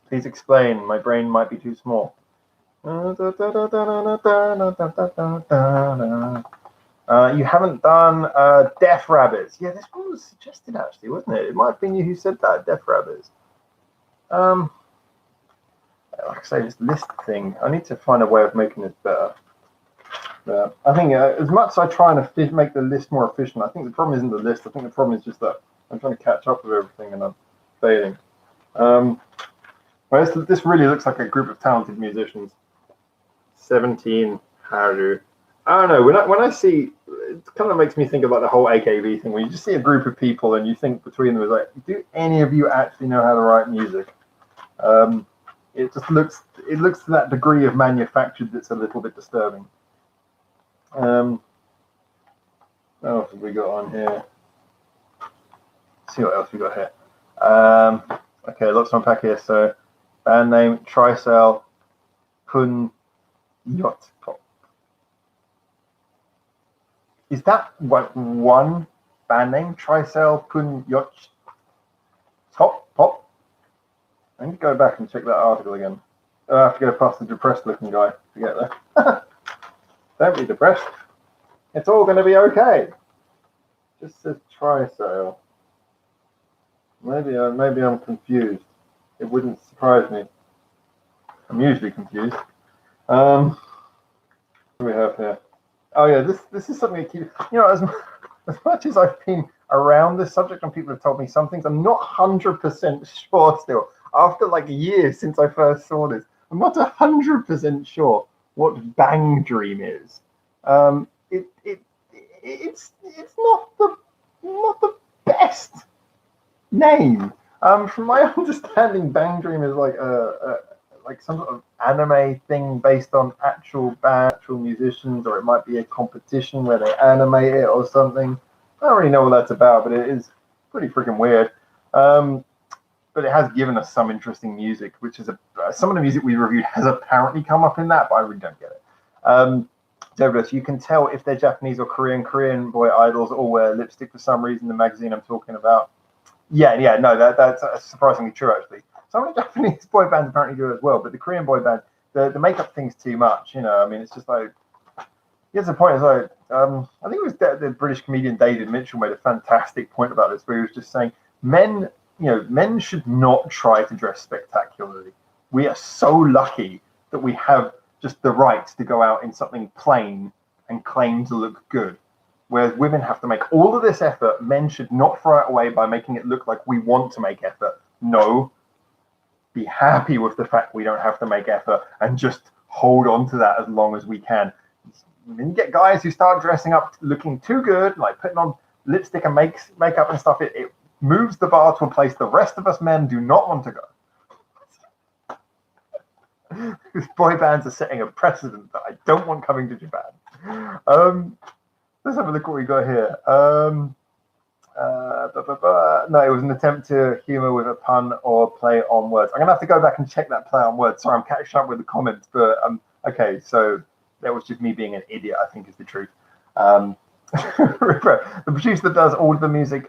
Please explain. My brain might be too small. You haven't done Death Rabbits. Yeah, this one was suggested actually, wasn't it? It might have been you who said that, Death Rabbits. Like I say, this list thing, I need to find a way of making this better. I think as much as I try and make the list more efficient, I think the problem isn't the list. I think the problem is just that I'm trying to catch up with everything and I'm failing. This really looks like a group of talented musicians. 17 Haru. I don't know. When I see, it kind of makes me think about the whole AKB thing. When you just see a group of people and you think between them is like, do any of you actually know how to write music? It just looks to that degree of manufactured that's a little bit disturbing. What else have we got on here? Let's see what else we got here. Okay, lots to unpack here. So, band name Trysail Kun Yacht Pop. Is that one band name? Trysail Kun Yacht Pop? I need to go back and check that article again. I have to go past the depressed looking guy to get there. Don't be depressed. It's all going to be okay. Just says Trysail. Maybe I'm confused. It wouldn't surprise me. I'm usually confused. What do we have here? Oh yeah, this is something that keeps, as much as I've been around this subject and people have told me some things, I'm not 100% sure still. After like years since I first saw this, I'm not 100% sure what Bang Dream is. It's not the best name. From my understanding, Bang Dream is like like some sort of anime thing based on actual band, actual musicians, or it might be a competition where they animate it or something. I don't really know what that's about, but it is pretty freaking weird. But it has given us some interesting music, which is some of the music we reviewed has apparently come up in that, but I really don't get it. Douglas, you can tell if they're Japanese or Korean. Korean boy idols all wear lipstick for some reason. The magazine I'm talking about. Yeah, no, that's surprisingly true actually. Some of the Japanese boy bands apparently do it as well, but the Korean boy band, the makeup thing's too much. You know, I mean, it's just like, here's the point. Is like, I think it was the British comedian David Mitchell made a fantastic point about this, where he was just saying men should not try to dress spectacularly. We are so lucky that we have just the right to go out in something plain and claim to look good. Whereas women have to make all of this effort. Men should not throw it away by making it look like we want to make effort. No, be happy with the fact we don't have to make effort and just hold on to that as long as we can. When you get guys who start dressing up looking too good, like putting on lipstick and makeup and stuff, it moves the bar to a place the rest of us men do not want to go. Boy bands are setting a precedent that I don't want coming to Japan. Let's have a look what we got here. No, it was an attempt to humor with a pun or play on words. I'm gonna have to go back and check that play on words. Sorry, I'm catching up with the comments, but okay. So that was just me being an idiot, I think is the truth. The producer that does all of the music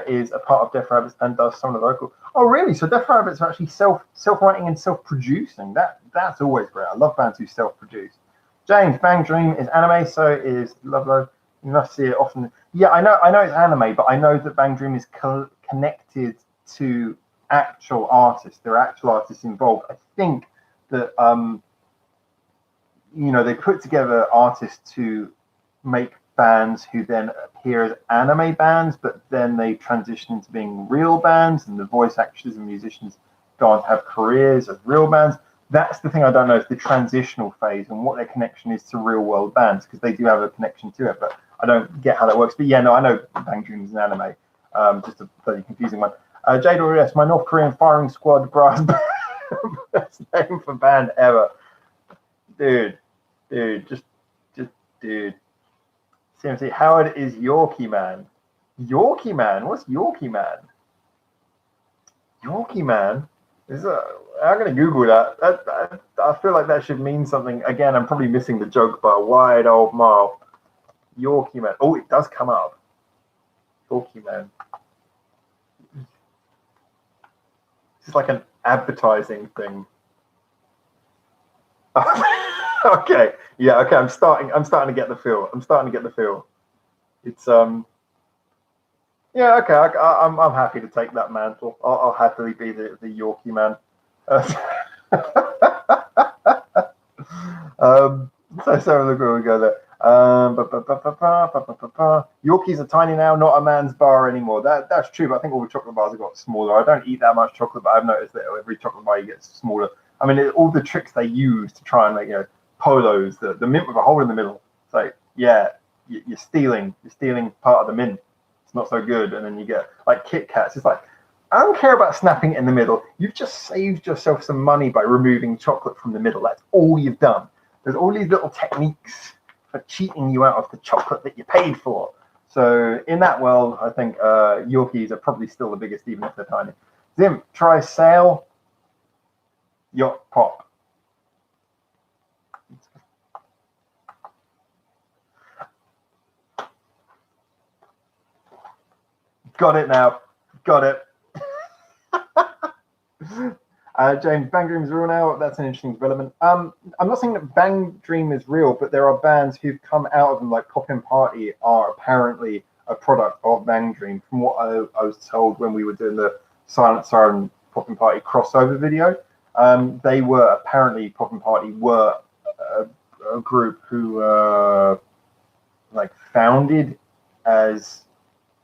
is a part of Def Rabbits and does some of the vocal. Oh, really? So Def Rabbits are actually self-writing and self-producing. That's always great. I love bands who self-produce. James, Bang Dream is anime, so is Love Love. You must see it often. Yeah, I know it's anime, but I know that Bang Dream is connected to actual artists. There are actual artists involved. I think that they put together artists to make bands who then appear as anime bands, but then they transition into being real bands, and the voice actors and musicians go on to have careers as real bands. That's the thing I don't know, is the transitional phase and what their connection is to real world bands, because they do have a connection to it, but I don't get how that works. But yeah, no, I know Bang Dream is an anime. Just a very confusing one. Jade Orias, my North Korean firing squad brass band. Best name for band ever. Dude, just dude. CMC, Howard is Yorkie Man. Yorkie Man? What's Yorkie Man? Yorkie Man? I'm going to Google that. I feel like that should mean something. Again, I'm probably missing the joke by a wide old mile. Yorkie Man. Oh, it does come up. Yorkie Man. It's like an advertising thing. Okay. Yeah, okay. I'm starting to get the feel. It's yeah, okay. I'm happy to take that mantle. I'll happily be the Yorkie Man. So look where we go there. Yorkies are tiny now, not a man's bar anymore. That's true, but I think all the chocolate bars have got smaller. I don't eat that much chocolate, but I've noticed that every chocolate bar gets smaller. I mean, all the tricks they use to try and make polos, the mint with a hole in the middle. It's like, yeah, you're stealing part of the mint. It's not so good. And then you get like Kit Kats. It's like, I don't care about snapping it in the middle. You've just saved yourself some money by removing chocolate from the middle. That's all you've done. There's all these little techniques for cheating you out of the chocolate that you paid for. So in that world, I think Yorkies are probably still the biggest, even if they're tiny. Zim, try Sail Yacht Pop. Got it now. Got it. James, Bang Dream is real now. That's an interesting development. I'm not saying that Bang Dream is real, but there are bands who've come out of them, like Poppin' Party are apparently a product of Bang Dream. From what I was told when we were doing the Silent Siren Poppin' Party crossover video, they were apparently, Poppin' Party were a group who founded as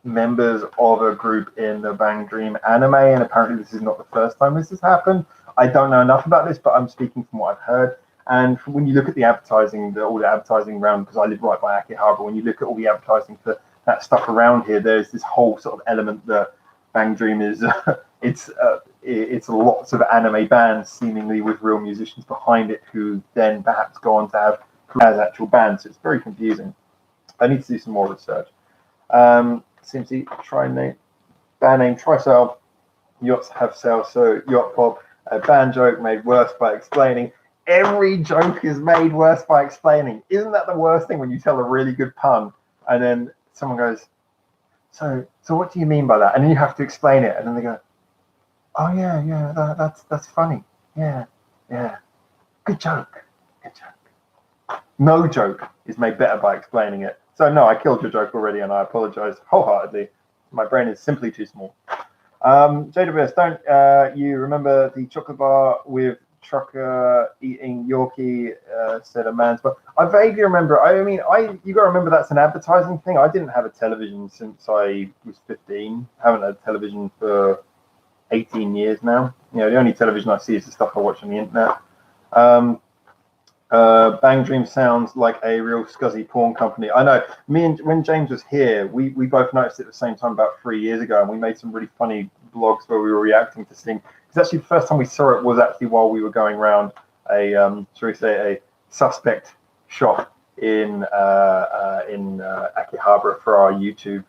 members of a group in the Bang Dream anime, and apparently this is not the first time this has happened. I don't know enough about this, but I'm speaking from what I've heard. And when you look at the advertising, all the advertising around, because I live right by Akihabara, when you look at all the advertising for that stuff around here, there's this whole sort of element that Bang Dream is it's lots of anime bands seemingly with real musicians behind it who then perhaps go on to have as actual bands. So it's very confusing. I need to do some more research. Simply band name Trisale. Yachts have sales, so yacht pop. A band joke made worse by explaining. Every joke is made worse by explaining. Isn't that the worst thing when you tell a really good pun and then someone goes, so what do you mean by that? And then you have to explain it, and then they go, oh yeah, that's funny. Yeah. Good joke. No joke is made better by explaining it. So no, I killed your joke already, and I apologize wholeheartedly. My brain is simply too small. JWS, don't you remember the chocolate bar with trucker eating Yorkie? Said a man's bar. I vaguely remember. You got to remember that's an advertising thing. I didn't have a television since I was 15. I haven't had television for 18 years now. The only television I see is the stuff I watch on the internet. Bang Dream sounds like a real scuzzy porn company. I know. When James was here, we both noticed it at the same time about 3 years ago, and we made some really funny blogs where we were reacting to Sting. Because actually, the first time we saw it was actually while we were going around a suspect shop in Akihabara for our YouTube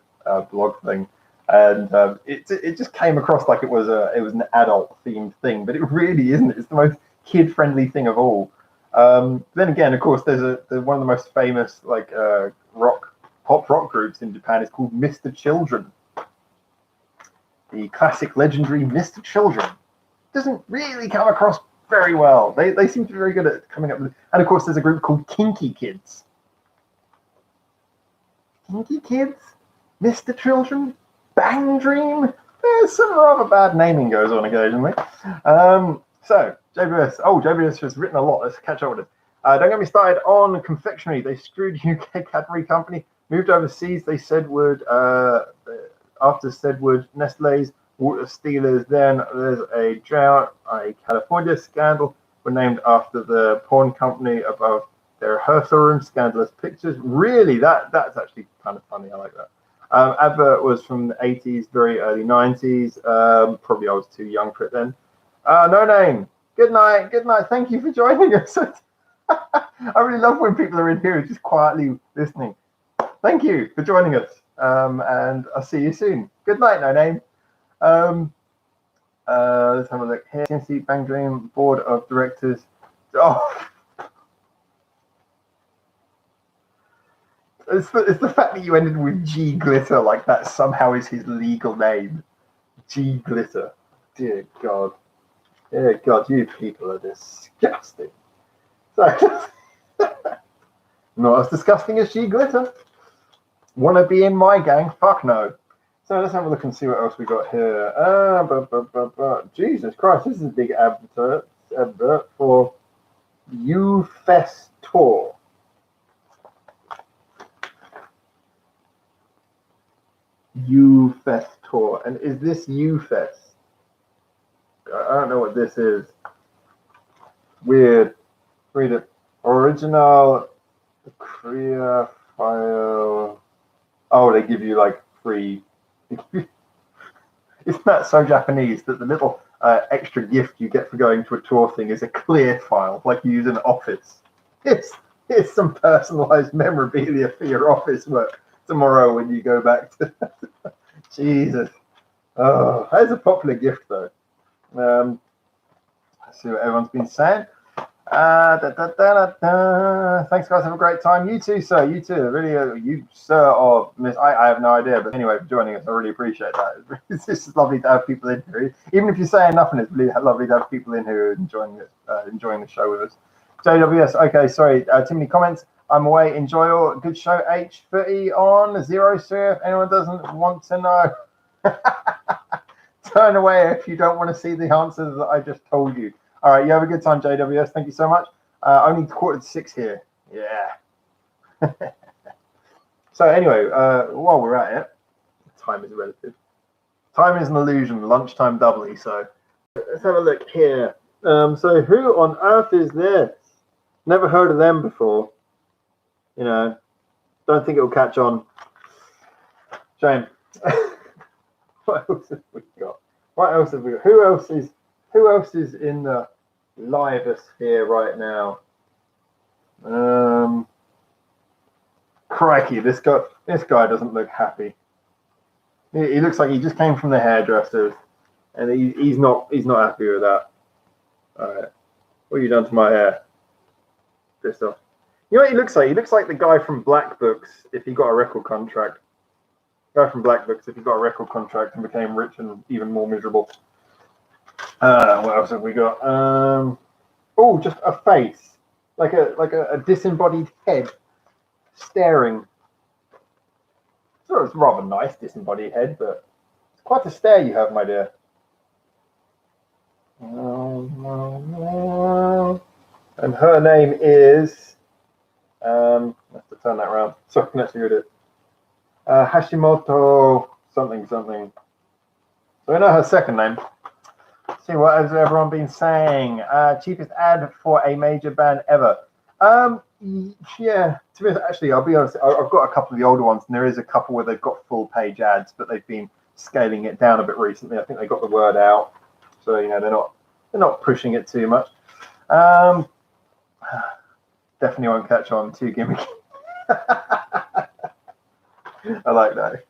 blog thing, and it just came across like it was an adult themed thing, but it really isn't. It's the most kid friendly thing of all. Then again, of course, there's one of the most famous pop rock groups in Japan is called Mr. Children. The classic legendary Mr. Children doesn't really come across very well. They seem to be very good at coming up with, and of course there's a group called Kinky Kids. Kinky Kids? Mr. Children? Bang Dream? There's some rather bad naming goes on occasionally. So, JBS. Oh, JBS has written a lot. Let's catch up with it. Don't get me started on confectionery. They screwed UK Cadbury company. Moved overseas. They said would, after said would, Nestle's, water stealers. Then there's a drought. A California scandal. Were named after the porn company above their rehearsal room. Scandalous pictures. Really, that's actually kind of funny. I like that. Advert was from the 80s, very early 90s. Probably I was too young for it then. No name. Good night. Thank you for joining us. I really love when people are in here just quietly listening. Thank you for joining us. And I'll see you soon. Good night, no name. Let's have a look here. TNC Bang Dream Board of Directors. Oh. It's the fact that you ended with G Glitter like that somehow is his legal name. G Glitter. Dear God. Dear God, you people are disgusting. So, not as disgusting as G Glitter. Wanna be in my gang? Fuck no. So let's have a look and see what else we got here. Jesus Christ, this is a big advert for U-Fest Tour. U-Fest Tour. And is this U-Fest? I don't know what this is. Weird. Read it. Original Korea file. Oh, they give you like free. Isn't that so Japanese that the little extra gift you get for going to a tour thing is a clear file, like you use in Office? It's some personalized memorabilia for your office work tomorrow when you go back to. Jesus. Oh, that's a popular gift though. Let's see what everyone's been saying. Thanks, guys. Have a great time. You too, sir. You too. Really, you, sir, or miss. I have no idea. But anyway, for joining us, I really appreciate that. It's just lovely to have people in here. Even if you're saying nothing, it's really lovely to have people in here enjoying the show with us. JWS. Okay, sorry. Too many comments. I'm away. Enjoy all. Good show. H30 on 03. If anyone doesn't want to know. Turn away if you don't want to see the answers that I just told you. All right, you have a good time, JWS. Thank you so much. Only 5:45 here. Yeah. So anyway, while we're at it, time is relative. Time is an illusion. Lunchtime doubly. So let's have a look here. So who on earth is this? Never heard of them before. Don't think it'll catch on. Shame. What else have we got? What else have we got? Who else is in the livosphere right now? Crikey, this guy doesn't look happy. He looks like he just came from the hairdressers, and he's not happy with that. All right, what have you done to my hair? Pissed off. You know what he looks like? He looks like the guy from Black Books if he got a record contract. Guy from Black Books if he got a record contract and became rich and even more miserable. What else have we got? Oh, just a face, like a disembodied head staring. So it's a rather nice disembodied head, but it's quite a stare you have, my dear. And her name is I have to turn that around so I can actually read it. Hashimoto something. So we know her second name. Let's see, what has everyone been saying? Cheapest ad for a major band ever. Yeah, to be honest, actually, I'll be honest, I've got a couple of the older ones, and there is a couple where they've got full page ads, but they've been scaling it down a bit recently. I think they got the word out, so they're not pushing it too much. Definitely won't catch on, too gimmicky. I like that.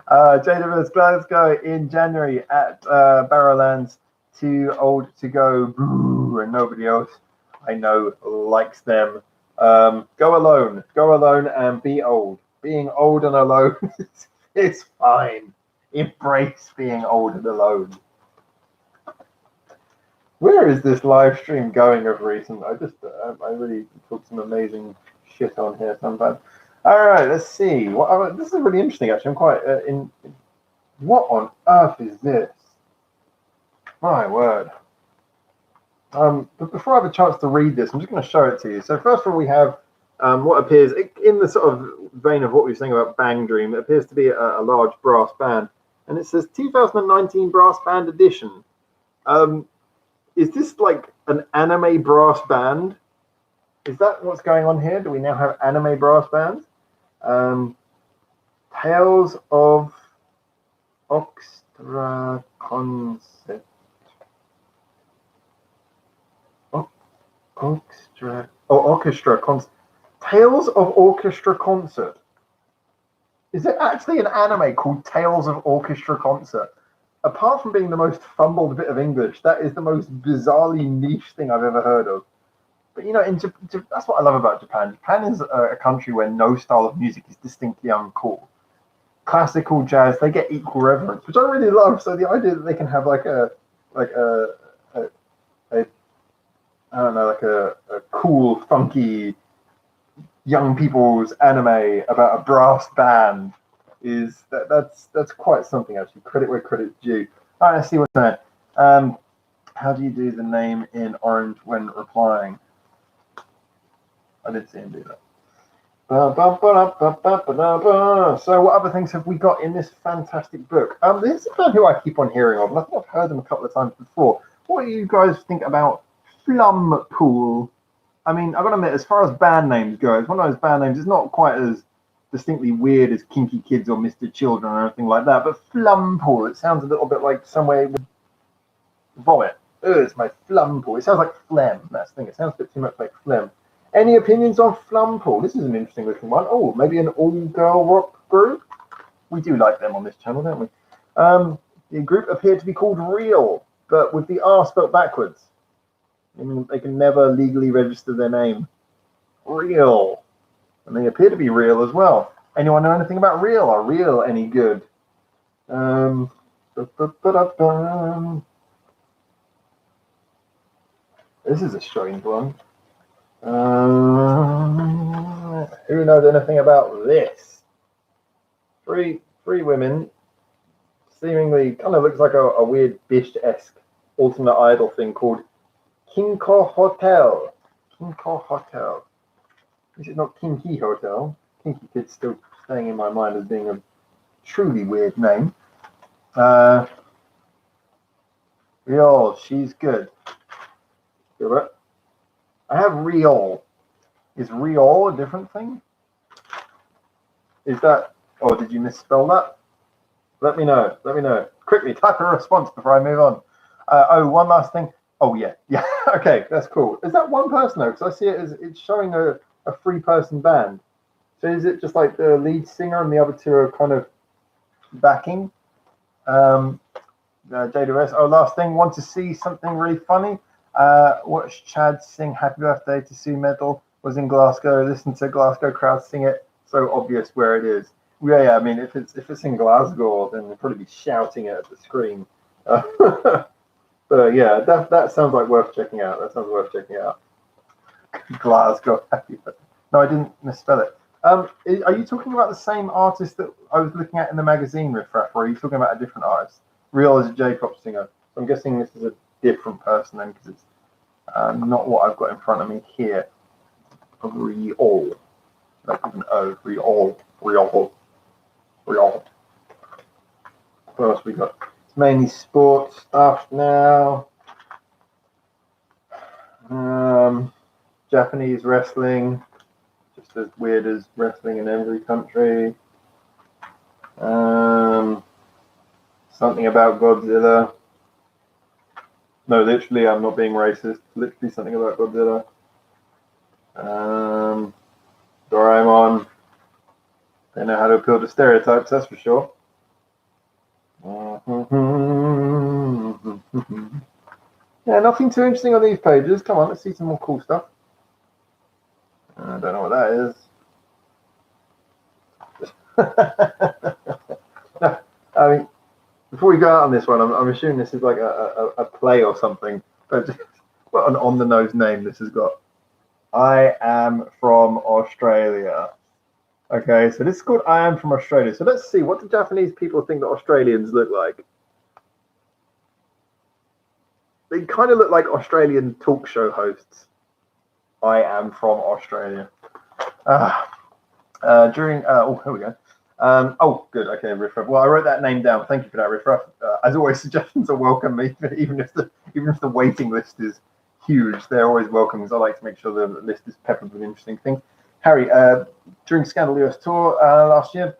Jada vs Glasgow in January at Barrowlands. Too old to go, boo, and nobody else I know likes them. Go alone and be old. Being old and alone is fine. Embrace being old and alone. Where is this live stream going of recent? I really talk some amazing shit on here sometimes. All right, let's see. This is really interesting, actually. I'm quite what on earth is this? My word. But before I have a chance to read this, I'm just going to show it to you. So first of all, we have what appears, in the sort of vein of what we were saying about Bang Dream, it appears to be a large brass band. And it says 2019 Brass Band Edition. Is this like an anime brass band? Is that what's going on here? Do we now have anime brass bands? Tales of Orchestra Concert. Orchestra Concert. Tales of Orchestra Concert. Is there actually an anime called Tales of Orchestra Concert? Apart from being the most fumbled bit of English, that is the most bizarrely niche thing I've ever heard of. But you know, that's what I love about Japan. Japan is a country where no style of music is distinctly uncool. Classical, jazz, they get equal reverence, which I really love. So the idea that they can have like a cool, funky young people's anime about a brass band that's quite something, actually. Credit where credit's due. All right, let's see what's there. How do you do the name in Orange when replying? I didn't see him do that. So what other things have we got in this fantastic book? This is a band who I keep on hearing of, and I think I've heard them a couple of times before. What do you guys think about Flumpool? I mean, I've got to admit, as far as band names go, it's one of those band names. It's not quite as distinctly weird as Kinky Kids or Mr. Children or anything like that, but Flumpool, it sounds a little bit like somewhere with vomit. It's my Flumpool. It sounds like phlegm. That's the thing. It sounds a bit too much like phlegm. Any opinions on Flumpool? This is an interesting looking one. Oh, maybe an all-girl rock group? We do like them on this channel, don't we? The group appeared to be called Real, but with the R spelled backwards. I mean, they can never legally register their name. Real. And they appear to be real as well. Anyone know anything about Real? Are Real any good? This is a strange one. Who knows anything about this? Three women, seemingly kind of looks like a weird Bish-esque alternate idol thing called Kinko Hotel. Kinko Hotel. This is not Kinky Hotel. Kinky Kid's still staying in my mind as being a truly weird name. Real, she's good. I have Real. Is Real a different thing? Is that... Oh, did you misspell that? Let me know. Let me know. Quickly, type a response before I move on. Oh, one last thing. Oh, yeah. Okay, that's cool. Is that one person though? Because I see it as it's showing a 3-person band. So is it just like the lead singer and the other two are kind of backing? JWS. Oh, last thing. Want to see something really funny? Watch Chad sing "Happy Birthday" to Sue Medal. Was in Glasgow. Listen to Glasgow crowd sing it. So obvious where it is. Yeah. I mean, if it's in Glasgow, then they'll probably be shouting it at the screen. But yeah, that sounds like worth checking out. That sounds worth checking out. Glasgow. No, I didn't misspell it. Are you talking about the same artist that I was looking at in the magazine, Riffraff, or are you talking about a different artist? Real as a J-pop singer. So I'm guessing this is a different person then, because it's not what I've got in front of me here. Real. Like an O. Real. What else we got? It's mainly sports stuff now. Japanese wrestling, just as weird as wrestling in every country. Something about Godzilla. No, literally, I'm not being racist. Literally something about Godzilla. Doraemon. They know how to appeal to stereotypes, that's for sure. Yeah, nothing too interesting on these pages. Come on, let's see some more cool stuff. I don't know what that is. I mean, before we go out on this one, I'm assuming this is like a play or something. But what an on-the-nose name this has got. I am from Australia. Okay, so this is called I Am From Australia. So let's see, what do Japanese people think that Australians look like? They kind of look like Australian talk show hosts. I am from Australia. Oh, here we go. Oh, good. Okay, Riffraff. Well, I wrote that name down. Thank you for that, Riffraff. As always, suggestions are welcome. Even if the waiting list is huge, they're always welcome. Because I like to make sure the list is peppered with interesting things. Harry, during Scandal US tour last year,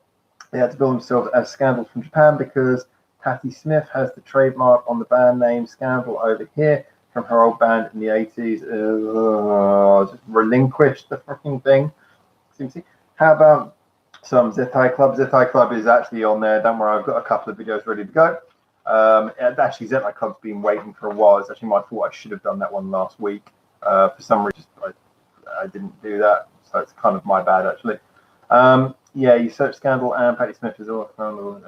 they had to bill themselves as Scandal from Japan because Patti Smith has the trademark on the band name Scandal over here from her old band in the 80s. Just relinquished the fucking thing. How about some Zettai Club? Zettai Club is actually on there. Don't worry, I've got a couple of videos ready to go. Actually, Zettai Club's been waiting for a while. It's actually my fault. I should have done that one last week. For some reason, I didn't do that. So it's kind of my bad, actually. Yeah, you search Scandal and Patti Smith is all found.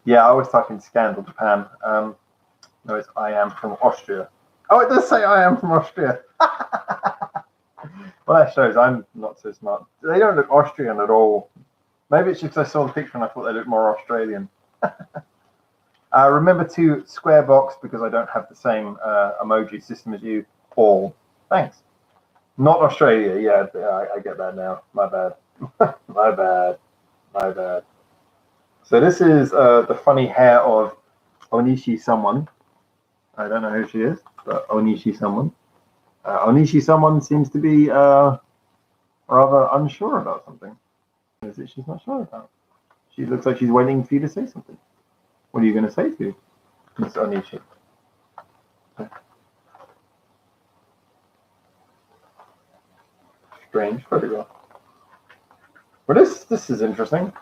Yeah, I always type in Scandal Japan. No, it's I Am From Austria. Oh, it does say I Am From Austria. Well, that shows I'm not so smart. They don't look Austrian at all. Maybe it's just I saw the picture and I thought they looked more Australian. Remember to square box because I don't have the same emoji system as you. All. Thanks. Not Australia. Yeah, I get that now. My bad. My bad. So this is the funny hair of Onishi someone. I don't know who she is, but Onishi someone. Onishi someone seems to be rather unsure about something. What is it she's not sure about? She looks like she's waiting for you to say something. What are you going to say to Miss Onishi? Strange photograph. Well, this is interesting.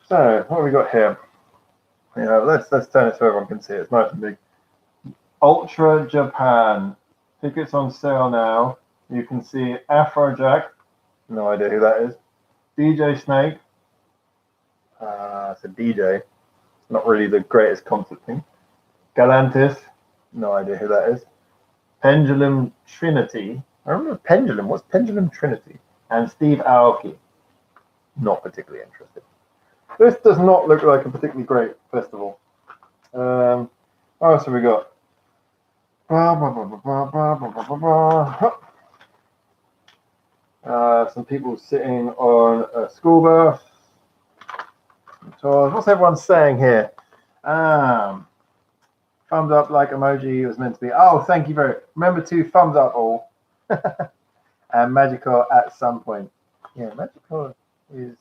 So what have we got here? Yeah, let's turn it so everyone can see it. It's nice and big. Ultra Japan. Tickets on sale now. You can see Afrojack. No idea who that is. DJ Snake. It's a DJ. It's not really the greatest concert thing. Galantis. No idea who that is. Pendulum Trinity. I remember Pendulum. What's Pendulum Trinity? And Steve Aoki. Not particularly interested. This does not look like a particularly great festival. What else have we got? Some people sitting on a school bus. What's everyone saying here? Thumbs up like emoji was meant to be. Oh, thank you very much. Remember to thumbs up all. And Magical at some point. Yeah, Magical is...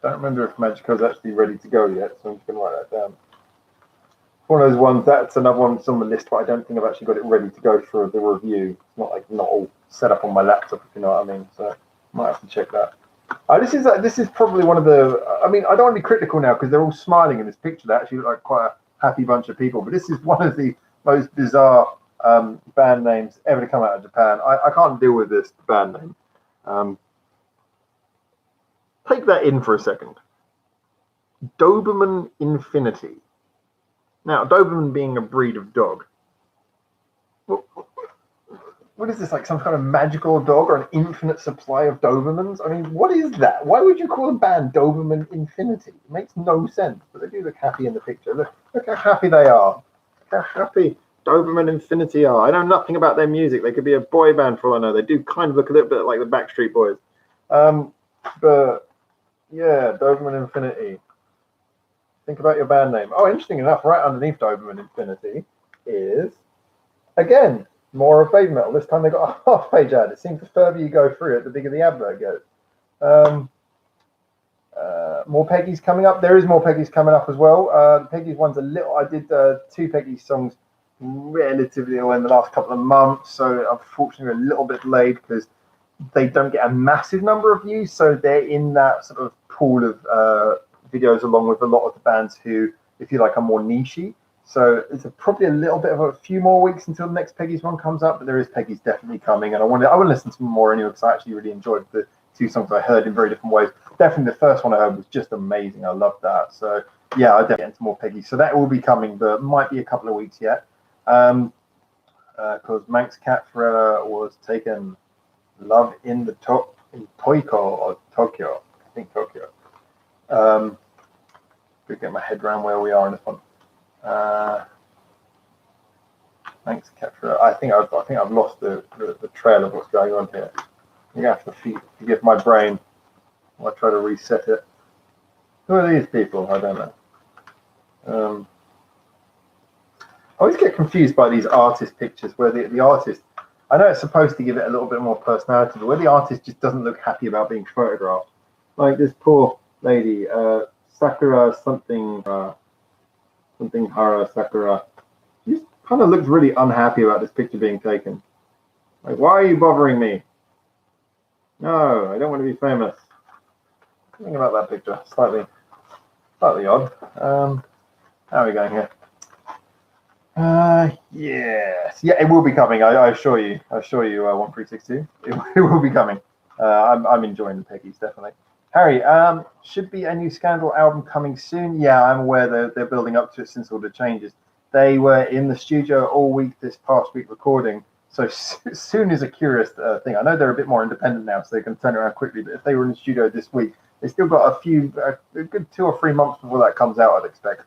don't remember if Magico's actually ready to go yet, so I'm just going to write that down. One of those ones, that's another one that's on the list, but I don't think I've actually got it ready to go for the review. It's not all set up on my laptop, if you know what I mean. So I might have to check that. This is probably one of the. I mean, I don't want to be critical now because they're all smiling in this picture. They actually look like quite a happy bunch of people. But this is one of the most bizarre band names ever to come out of Japan. I can't deal with this band name. Take that in for a second. Doberman Infinity. Now, Doberman being a breed of dog. What is this, like some kind of magical dog or an infinite supply of Dobermans? I mean, what is that? Why would you call a band Doberman Infinity? It makes no sense, but they do look happy in the picture. Look how happy they are. Look how happy Doberman Infinity are. I know nothing about their music. They could be a boy band for all I know. They do kind of look a little bit like the Backstreet Boys. But, yeah, Doberman Infinity. Think about your band name. Oh, interesting enough, right underneath Doberman Infinity is, again, more of Baby Metal. This time they got a half-page ad. It seems the further you go through it, the bigger the advert goes. More Peggy's coming up. There is more Peggy's coming up as well. The Peggy's one's a little. I did 2 Peggy's songs relatively in the last couple of months, so unfortunately we're a little bit delayed because they don't get a massive number of views. So they're in that sort of pool of videos along with a lot of the bands who, if you like, are more nichey. So it's probably a little bit of a few more weeks until the next Peggy's one comes up, but there is Peggy's definitely coming, and I want to listen to more anyway because I actually really enjoyed the 2 songs I heard in very different ways. Definitely the first one I heard was just amazing. I loved that. So yeah, I'll definitely get into more Peggy. So that will be coming, but might be a couple of weeks yet. Because Manx Cat Forever was taken Love in Toiko or Tokyo. I think Tokyo. To get my head around where we are in this one. Thanks, Ketra. I think I've lost the trail of what's going on here. You're gonna have to forgive my brain while I try to reset it. Who are these people? I don't know. I always get confused by these artist pictures where the artist, I know it's supposed to give it a little bit more personality, but where the artist just doesn't look happy about being photographed. Like this poor lady, Sakura something Hara Sakura. She just kind of looks really unhappy about this picture being taken. Like, why are you bothering me? No, I don't want to be famous. Something about that picture, slightly odd. How are we going here? Yes, yeah, it will be coming. I assure you, 1362. It will be coming. I'm enjoying the Peggy's definitely. Harry, should be a new Scandal album coming soon. Yeah, I'm aware they're building up to it since all the changes. They were in the studio all week this past week recording. So soon is a curious thing. I know they're a bit more independent now, so they can turn around quickly. But if they were in the studio this week, they still got a good 2 or 3 months before that comes out, I'd expect.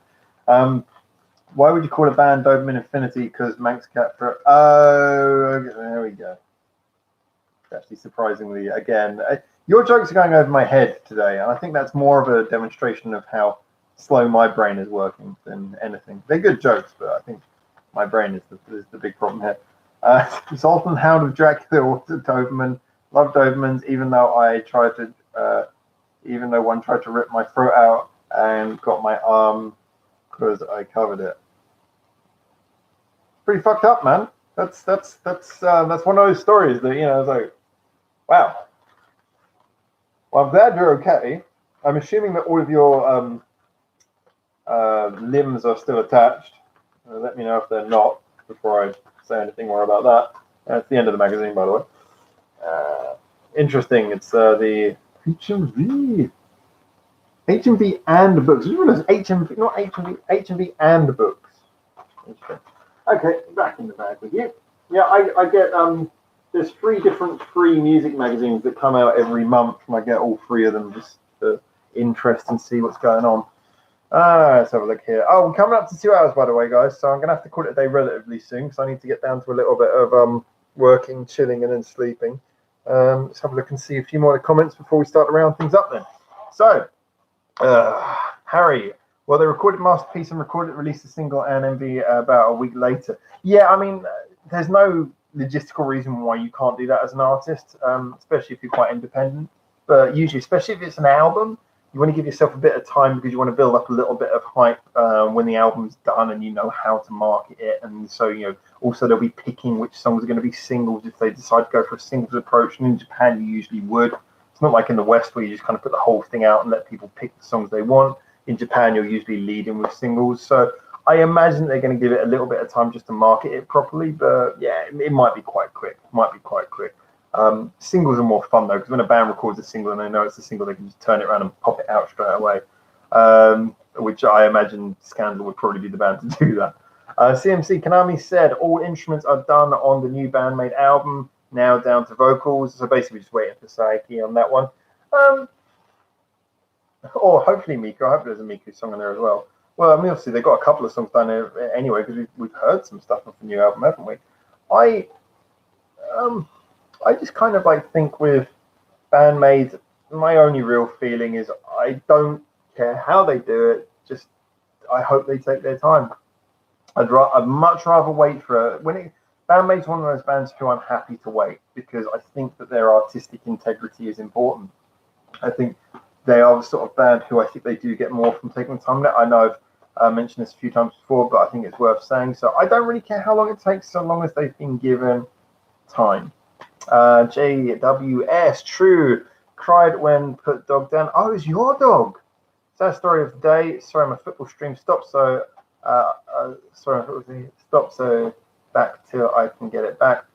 Why would you call a band Doberman Infinity? Because Manx Cat for... Oh, there we go. Actually, surprisingly, again, your jokes are going over my head today, and I think that's more of a demonstration of how slow my brain is working than anything. They're good jokes, but I think my brain is the big problem here. Sultan Hound of Dracula, Doberman. Love Dobermans, even though one tried to rip my throat out and got my arm because I covered it. Pretty fucked up, man. That's one of those stories that, it's like, wow. Well, I'm glad you're okay. I'm assuming that all of your limbs are still attached. Let me know if they're not before I say anything more about that. That's the end of the magazine, by the way. Interesting. It's the HMV. HMV and books. Did you realize HMV, not HMV, HMV and books? Okay, back in the bag with you. Yeah, I get there's 3 different free music magazines that come out every month, and I get all 3 of them just to interest and see what's going on. Let's have a look here. Oh, we're coming up to 2 hours, by the way, guys. So I'm gonna have to call it a day relatively soon because I need to get down to a little bit of working, chilling, and then sleeping. Let's have a look and see a few more comments before we start to round things up then. So, Harry, well, they recorded Masterpiece and released a single and MV about a week later. Yeah, I mean, there's no logistical reason why you can't do that as an artist, especially if you're quite independent. But usually, especially if it's an album, you want to give yourself a bit of time because you want to build up a little bit of hype when the album's done and you know how to market it. And so, also they'll be picking which songs are going to be singles if they decide to go for a singles approach. And in Japan, you usually would. It's not like in the West where you just kind of put the whole thing out and let people pick the songs they want. In Japan, you're usually leading with singles. So I imagine they're going to give it a little bit of time just to market it properly. But yeah, it might be quite quick. Singles are more fun though, because when a band records a single and they know it's a single, they can just turn it around and pop it out straight away. Which I imagine Scandal would probably be the band to do that. CMC Konami said all instruments are done on the new Bandmade album, now down to vocals. So basically just waiting for Saiki on that one. Or hopefully Miku. I hope there's a Miku song in there as well. Well, I mean, obviously they've got a couple of songs done there anyway, because we've heard some stuff off the new album, haven't we? I just kind of think with Bandmade, my only real feeling is I don't care how they do it. Just I hope they take their time. I'd much rather wait for it. Bandmade's one of those bands who I'm happy to wait because I think that their artistic integrity is important. I think they are the sort of band who I think they do get more from taking the time. I know I've mentioned this a few times before, but I think it's worth saying. So I don't really care how long it takes, so long as they've been given time. JWS, true. Cried when put dog down. Oh, it's your dog. Sad story of the day. Sorry, my football stream stopped. So, stopped. So back till I can get it back.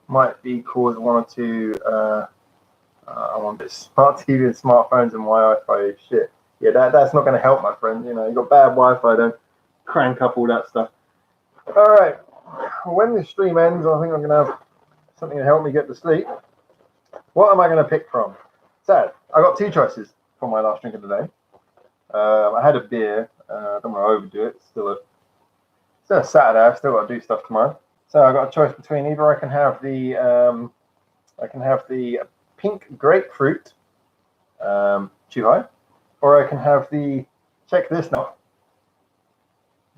Might be cause one or two. I want this smart TV and smartphones and Wi-Fi shit. Yeah, that's not going to help, my friend. You got bad Wi-Fi, don't crank up all that stuff. All right. When the stream ends, I think I'm going to have something to help me get to sleep. What am I going to pick from? Sad. I got two choices for my last drink of the day. I had a beer. I don't want to overdo it. It's still a Saturday. I've still got to do stuff tomorrow. So I got a choice between either I can have the pink grapefruit Chuhai, or I can have the, check this now,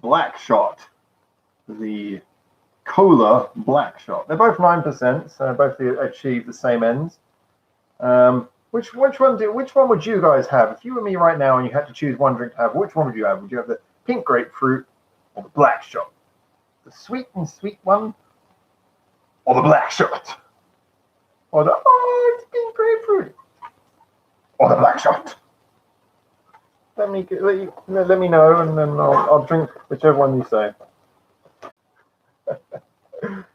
Black Shot, the Cola Black Shot. They're both 9%, so both achieve the same ends. Which one would you guys have? If you were me right now and you had to choose one drink to have, which one would you have? Would you have the pink grapefruit or the Black Shot? The sweet one, or the Black Shot? Or it's pink grapefruit, or the Black Shot? Let me know, and then I'll drink whichever one you say.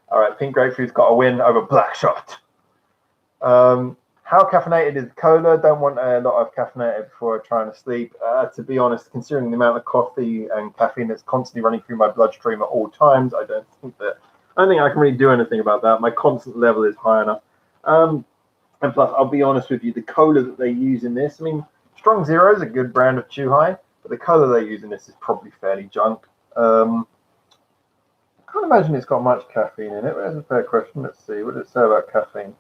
All right, pink grapefruit's got a win over Black Shot. How caffeinated is cola? Don't want a lot of caffeinated before trying to sleep. To be honest, considering the amount of coffee and caffeine that's constantly running through my bloodstream at all times, I don't think I can really do anything about that. My constant level is high enough. And plus, I'll be honest with you, the cola that they use in this, I mean, Strong Zero is a good brand of Chuhai, but the cola they use in this is probably fairly junk. I can't imagine it's got much caffeine in it. That's a fair question. Let's see. What does it say about caffeine?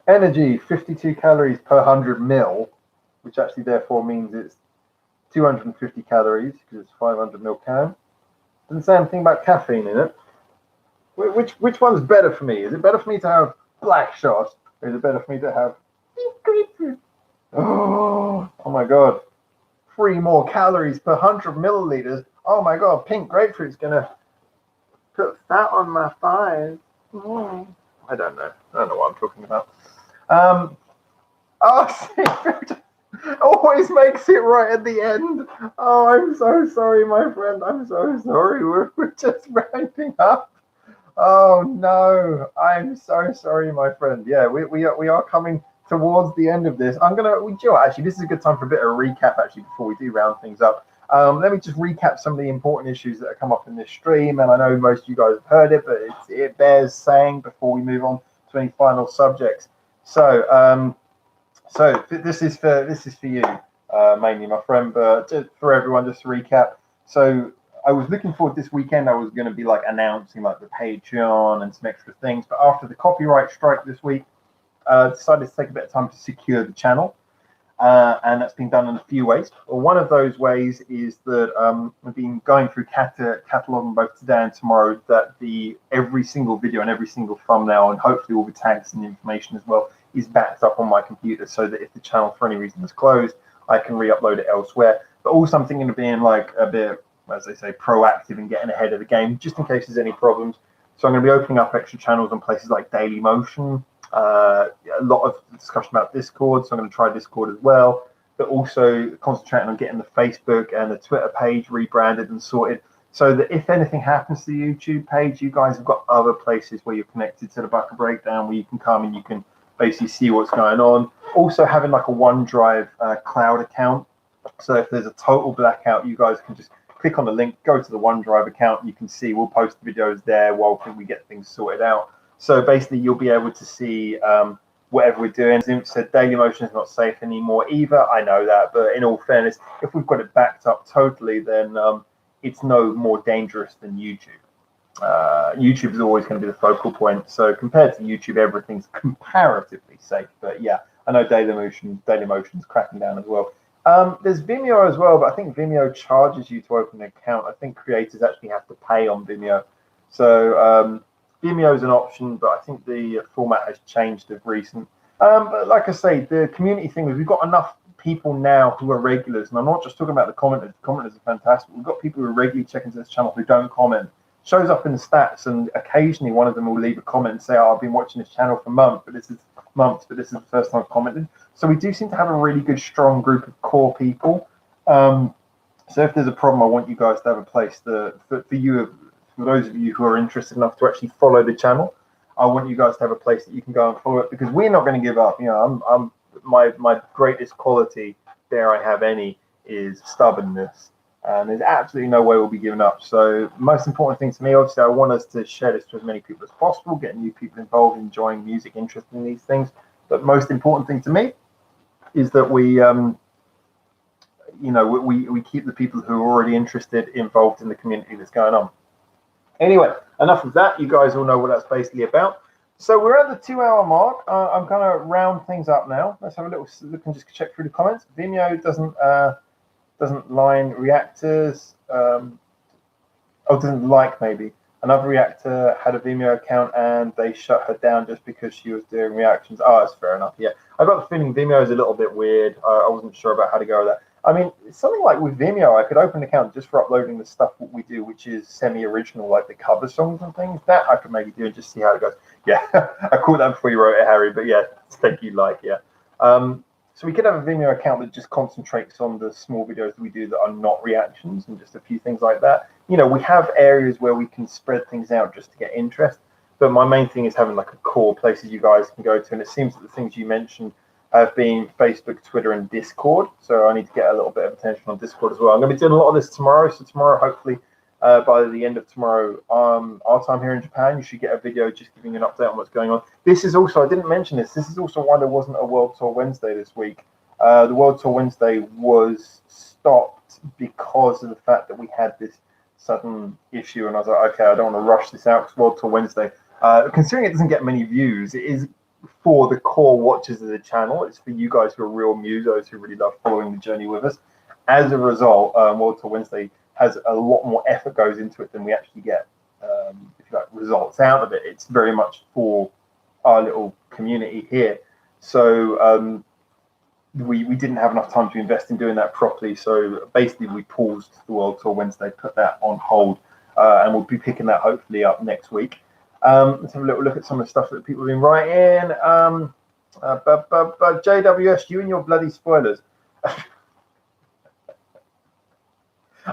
Energy, 52 calories per 100 ml, which actually therefore means it's 250 calories because it's 500 ml can. Doesn't say anything about caffeine in it. Which one's better for me? Is it better for me to have Black Shot, or is it better for me to have grapefruit? Oh my god. 3 more calories per 100 milliliters. Oh my god, pink grapefruit's gonna put fat on my thighs. I don't know what I'm talking about. Seafood always makes it right at the end. Oh, I'm so sorry, my friend. I'm so sorry. We're just ramping up. Oh no, I'm so sorry, my friend. Yeah, we are coming towards the end of this. Actually, this is a good time for a bit of a recap actually before we do round things up. Let me just recap some of the important issues that have come up in this stream, and I know most of you guys have heard it, but it bears saying before we move on to any final subjects. So this is for you mainly, my friend, but just for everyone, just to recap. So I was looking forward this weekend. I was going to be announcing the Patreon and some extra things, but after the copyright strike this week, decided to take a bit of time to secure the channel. And that's been done in a few ways. Well, one of those ways is that I've been going through cataloging both today and tomorrow that every single video and every single thumbnail and hopefully all the tags and the information as well is backed up on my computer, so that if the channel for any reason is closed, I can re-upload it elsewhere. But also I'm thinking of being like a bit, as they say, proactive and getting ahead of the game, just in case there's any problems. So I'm going to be opening up extra channels on places like Dailymotion, a lot of discussion about Discord, so I'm going to try Discord as well, but also concentrating on getting the Facebook and the Twitter page rebranded and sorted, so that if anything happens to the YouTube page, you guys have got other places where you're connected to the Bucket Breakdown, where you can come and you can basically see what's going on. Also having like a OneDrive cloud account, so if there's a total blackout, you guys can just click on the link, go to the OneDrive account, and you can see we'll post videos there while we get things sorted out. So basically you'll be able to see whatever we're doing. Zoom said Dailymotion is not safe anymore either. I know that, but in all fairness, if we've got it backed up totally, then it's no more dangerous than YouTube. YouTube is always going to be the focal point. So compared to YouTube, everything's comparatively safe. But yeah, I know Dailymotion's cracking down as well. There's Vimeo as well, but I think Vimeo charges you to open an account. I think creators actually have to pay on Vimeo. So Vimeo is an option, but I think the format has changed of recent. But like I say, the community thing is we've got enough people now who are regulars, and I'm not just talking about the commenters. The commenters are fantastic. We've got people who are regularly checking this channel who don't comment. Shows up in the stats, and occasionally one of them will leave a comment and say, "Oh, I've been watching this channel for months, but this is the first time I've commented." So we do seem to have a really good, strong group of core people. So if there's a problem, I want you guys to have a place for those of you who are interested enough to actually follow the channel. I want you guys to have a place that you can go and follow it, because we're not going to give up. You know, my greatest quality, dare I have any, is stubbornness. And there's absolutely no way we'll be giving up. So most important thing to me, obviously, I want us to share this to as many people as possible, get new people involved, enjoying music, interested in these things. But most important thing to me is that we keep the people who are already interested involved in the community that's going on. Anyway, enough of that. You guys all know what that's basically about. So we're at the 2-hour mark. I'm going to round things up now. Let's have a little look and just check through the comments. Vimeo doesn't line reactors. Doesn't like, maybe. Another reactor had a Vimeo account and they shut her down just because she was doing reactions. Oh, that's fair enough. Yeah, I got the feeling Vimeo is a little bit weird. I wasn't sure about how to go with that. I mean, something like with Vimeo, I could open an account just for uploading the stuff that we do, which is semi-original, like the cover songs and things. That I could maybe do and just see how it goes. Yeah, I caught that before you wrote it, Harry. But yeah, thank you, yeah. So we could have a Vimeo account that just concentrates on the small videos that we do that are not reactions and just a few things like that. You know, we have areas where we can spread things out just to get interest. But my main thing is having like a core places you guys can go to. And it seems that the things you mentioned have been Facebook, Twitter, and Discord. So I need to get a little bit of attention on Discord as well. I'm going to be doing a lot of this tomorrow. So tomorrow, hopefully, by the end of tomorrow, our time here in Japan, you should get a video just giving an update on what's going on. This is also, I didn't mention this, this is also why there wasn't a World Tour Wednesday this week. The World Tour Wednesday was stopped because of the fact that we had this sudden issue. And I was like, okay, I don't want to rush this out because World Tour Wednesday, considering it doesn't get many views, it is for the core watchers of the channel. It's for you guys who are real musos who really love following the journey with us. As a result, World Tour Wednesday has a lot more effort goes into it than we actually get, if you like, results out of it. It's very much for our little community here. So we didn't have enough time to invest in doing that properly. So basically we paused the World Tour Wednesday, put that on hold, and we'll be picking that hopefully up next week. Let's have a little look at some of the stuff that people have been writing. But JWS, you and your bloody spoilers.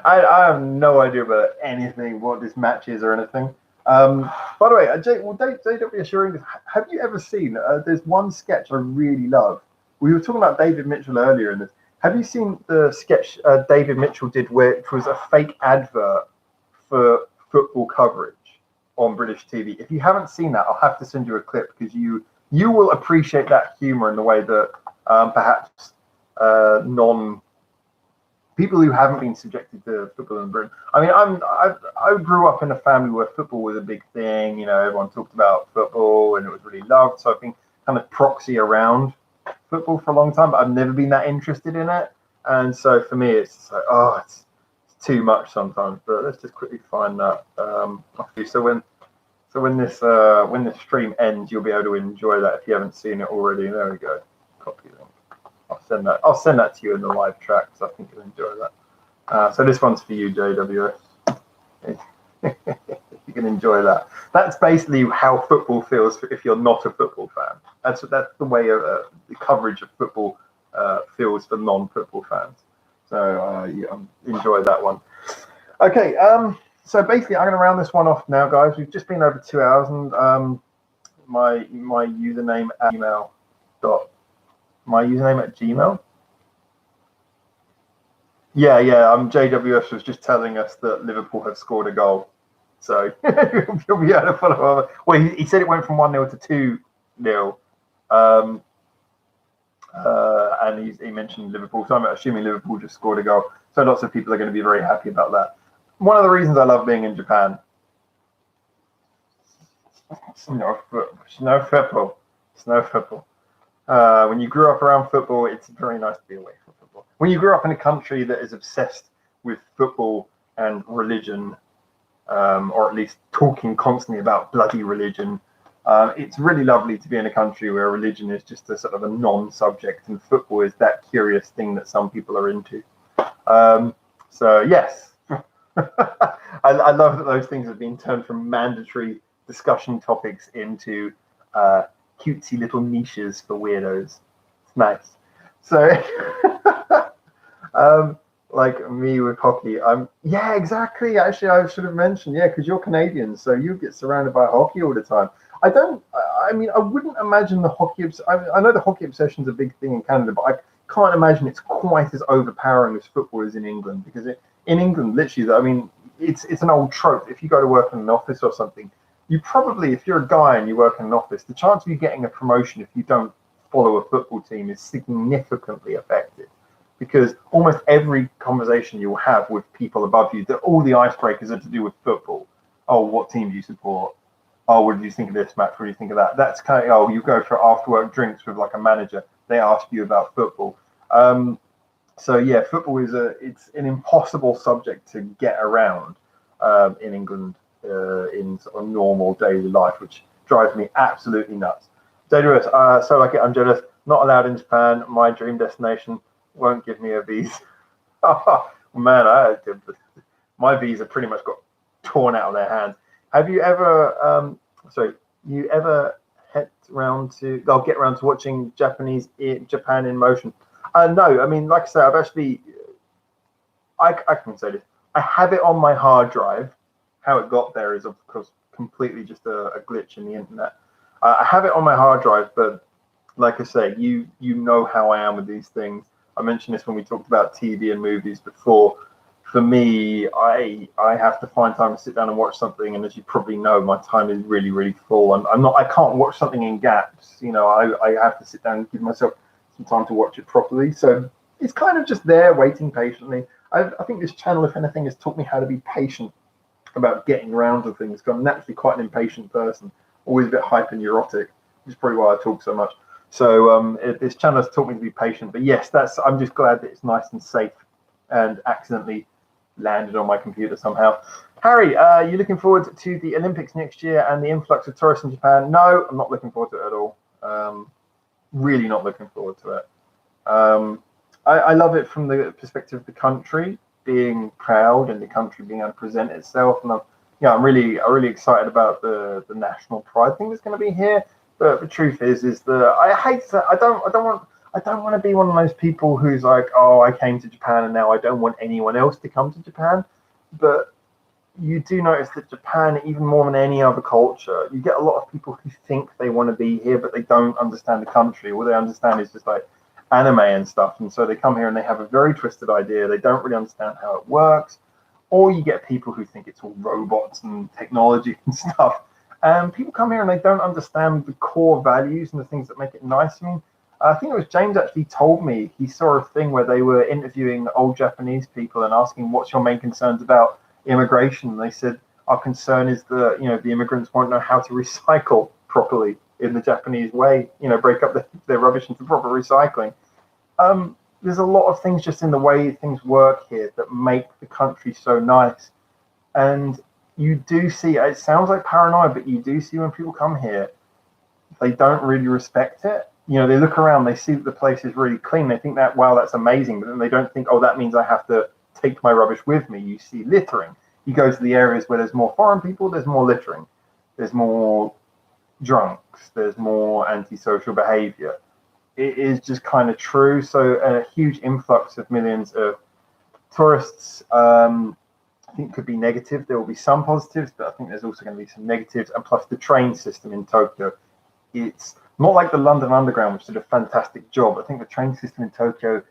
I have no idea about anything, what this match is or anything. By the way, JWS, have you ever seen, there's one sketch I really love. We were talking about David Mitchell earlier in this. Have you seen the sketch David Mitchell did where it was a fake advert for football coverage on British TV? If you haven't seen that, I'll have to send you a clip because you will appreciate that humor in the way that perhaps people who haven't been subjected to football in Britain. I mean, I grew up in a family where football was a big thing. You know, everyone talked about football and it was really loved. So I've been kind of proxy around football for a long time, but I've never been that interested in it. And so for me, it's just like, oh, it's too much sometimes. But let's just quickly find that. So So when this stream ends, you'll be able to enjoy that if you haven't seen it already. There we go. Copy link. I'll send that to you in the live track, because I think you'll enjoy that. So this one's for you, JWS. You can enjoy that. That's basically how football feels if you're not a football fan. That's the way the coverage of football feels for non-football fans. So enjoy that one. Okay. So basically, I'm going to round this one off now, guys. We've just been over 2 hours, and my username at Gmail. Yeah. JWS was just telling us that Liverpool have scored a goal, so you'll be able to follow over. Well, he said it went from 1-0 to 2-0, and he mentioned Liverpool. So I'm assuming Liverpool just scored a goal. So lots of people are going to be very happy about that. One of the reasons I love being in Japan. Snow football. When you grew up around football, it's very nice to be away from football. When you grew up in a country that is obsessed with football and religion, or at least talking constantly about bloody religion, it's really lovely to be in a country where religion is just a sort of a non-subject, and football is that curious thing that some people are into. So yes. I love that those things have been turned from mandatory discussion topics into cutesy little niches for weirdos. It's nice. So, like me with hockey, yeah, exactly. Actually, I should have mentioned, yeah, because you're Canadian, so you get surrounded by hockey all the time. I wouldn't imagine the hockey. I know the hockey obsession is a big thing in Canada, but I can't imagine it's quite as overpowering as football is in England, because in England, literally, it's an old trope. If you go to work in an office or something, you probably, if you're a guy and you work in an office, the chance of you getting a promotion if you don't follow a football team is significantly affected, because almost every conversation you'll have with people above you, that all the icebreakers are to do with football. Oh, what team do you support? Oh, what did you think of this match? What do you think of that? That's kind of, you go for after work drinks with like a manager, they ask you about football. So yeah, football it's an impossible subject to get around in England in sort of normal daily life, which drives me absolutely nuts. JWS, I'm jealous. Not allowed in Japan. My dream destination won't give me a visa. Man, my visa pretty much got torn out of their hands. Have you ever? Get around to watching Japan in motion? No, like I say, I've actually, I can say this. I have it on my hard drive. How it got there is, of course, completely just a glitch in the internet. I have it on my hard drive, but like I say, you know how I am with these things. I mentioned this when we talked about TV and movies before. For me, I have to find time to sit down and watch something, and as you probably know, my time is really, really full. I can't watch something in gaps. I have to sit down and give myself some time to watch it properly. So it's kind of just there waiting patiently. I think this channel, if anything, has taught me how to be patient about getting around to things. I'm naturally quite an impatient person, always a bit hyper-neurotic, which is probably why I talk so much. So this channel has taught me to be patient. But yes, I'm just glad that it's nice and safe, and accidentally landed on my computer somehow. Harry, you looking forward to the Olympics next year and the influx of tourists in Japan? No, I'm not looking forward to it at all. Really not looking forward to it. I love it from the perspective of the country being proud and the country being able to present itself, and I'm really excited about the national pride thing that's going to be here. But the truth is that I hate that. I don't want to be one of those people who's like, oh, I came to Japan and now I don't want anyone else to come to Japan. But you do notice that Japan, even more than any other culture, you get a lot of people who think they want to be here, but they don't understand the country. All they understand is just like anime and stuff. And so they come here and they have a very twisted idea. They don't really understand how it works. Or you get people who think it's all robots and technology and stuff. And people come here and they don't understand the core values and the things that make it nice. I think it was James actually told me he saw a thing where they were interviewing old Japanese people and asking, what's your main concerns about immigration? And they said, our concern is that, the immigrants won't know how to recycle properly in the Japanese way, break up their rubbish into proper recycling. There's a lot of things just in the way things work here that make the country so nice. And you do see, it sounds like paranoia, but you do see when people come here, they don't really respect it. You know, they look around, they see that the place is really clean. They think that, wow, that's amazing. But then they don't think, oh, that means I have to take my rubbish with me. You see littering. You go to the areas where there's more foreign people, there's more littering. There's more drunks. There's more antisocial behavior. It is just kind of true. So a huge influx of millions of tourists, I think could be negative. There will be some positives, but I think there's also going to be some negatives. And plus the train system in Tokyo, it's not like the London Underground, which did a fantastic job. I think the train system in Tokyo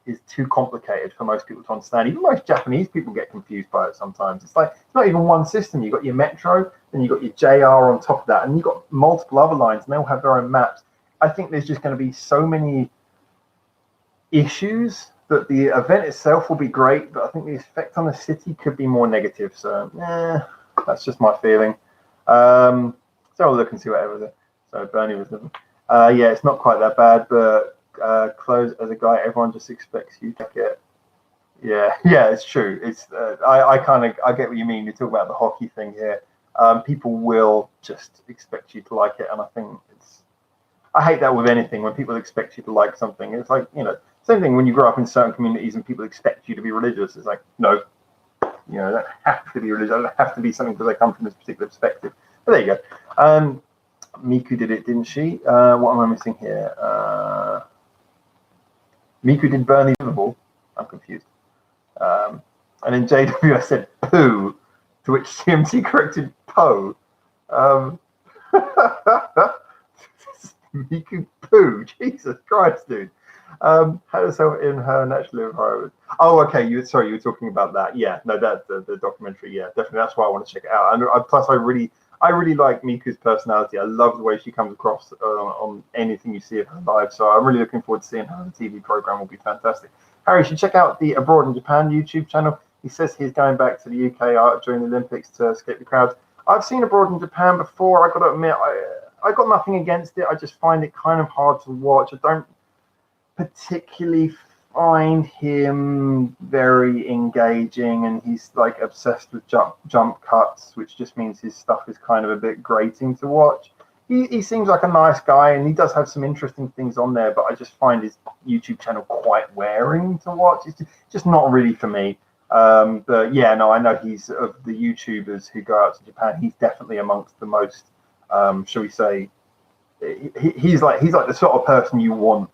is too complicated for most people to understand. Even most Japanese people get confused by it sometimes. It's like, it's not even one system. You've got your metro, then you've got your JR on top of that, and you've got multiple other lines, and they all have their own maps. I think there's just going to be so many issues that the event itself will be great, but I think the effect on the city could be more negative. So, that's just my feeling. So I'll look and see whatever the. So Bernie was living. Yeah, it's not quite that bad, but clothes as a guy, everyone just expects you to get. Yeah, it's true. It's I get what you mean. You talk about the hockey thing here. People will just expect you to like it, and I think I hate that with anything. When people expect you to like something, it's like, you know, same thing when you grow up in certain communities and people expect you to be religious. It's like, no, you know, don't have to be religious. I don't have to be something because I come from this particular perspective. But there you go. Miku did it, didn't she? What am I missing here? Miku did Bernie Liverpool. I'm confused. And then JW, I said poo, to which CMT corrected Poe. Miku poo. Jesus Christ, dude. Had herself in her natural environment. Oh, okay. You were talking about that. Yeah, no, that the documentary. Yeah, definitely. That's why I want to check it out. And plus, I really like Miku's personality. I love the way she comes across on anything you see of her live. So I'm really looking forward to seeing her on the TV program. Will be fantastic. Harry, you should check out the Abroad in Japan YouTube channel. He says he's going back to the UK during the Olympics to escape the crowds. I've seen Abroad in Japan before. I got to admit, I got nothing against it. I just find it kind of hard to watch. I don't particularly find him very engaging, and he's like obsessed with jump cuts, which just means his stuff is kind of a bit grating to watch. He seems like a nice guy, and he does have some interesting things on there, but I just find his YouTube channel quite wearing to watch. It's just not really for me. But yeah, no, I know he's of the YouTubers who go out to Japan. He's definitely amongst the most, shall we say, he's like the sort of person you want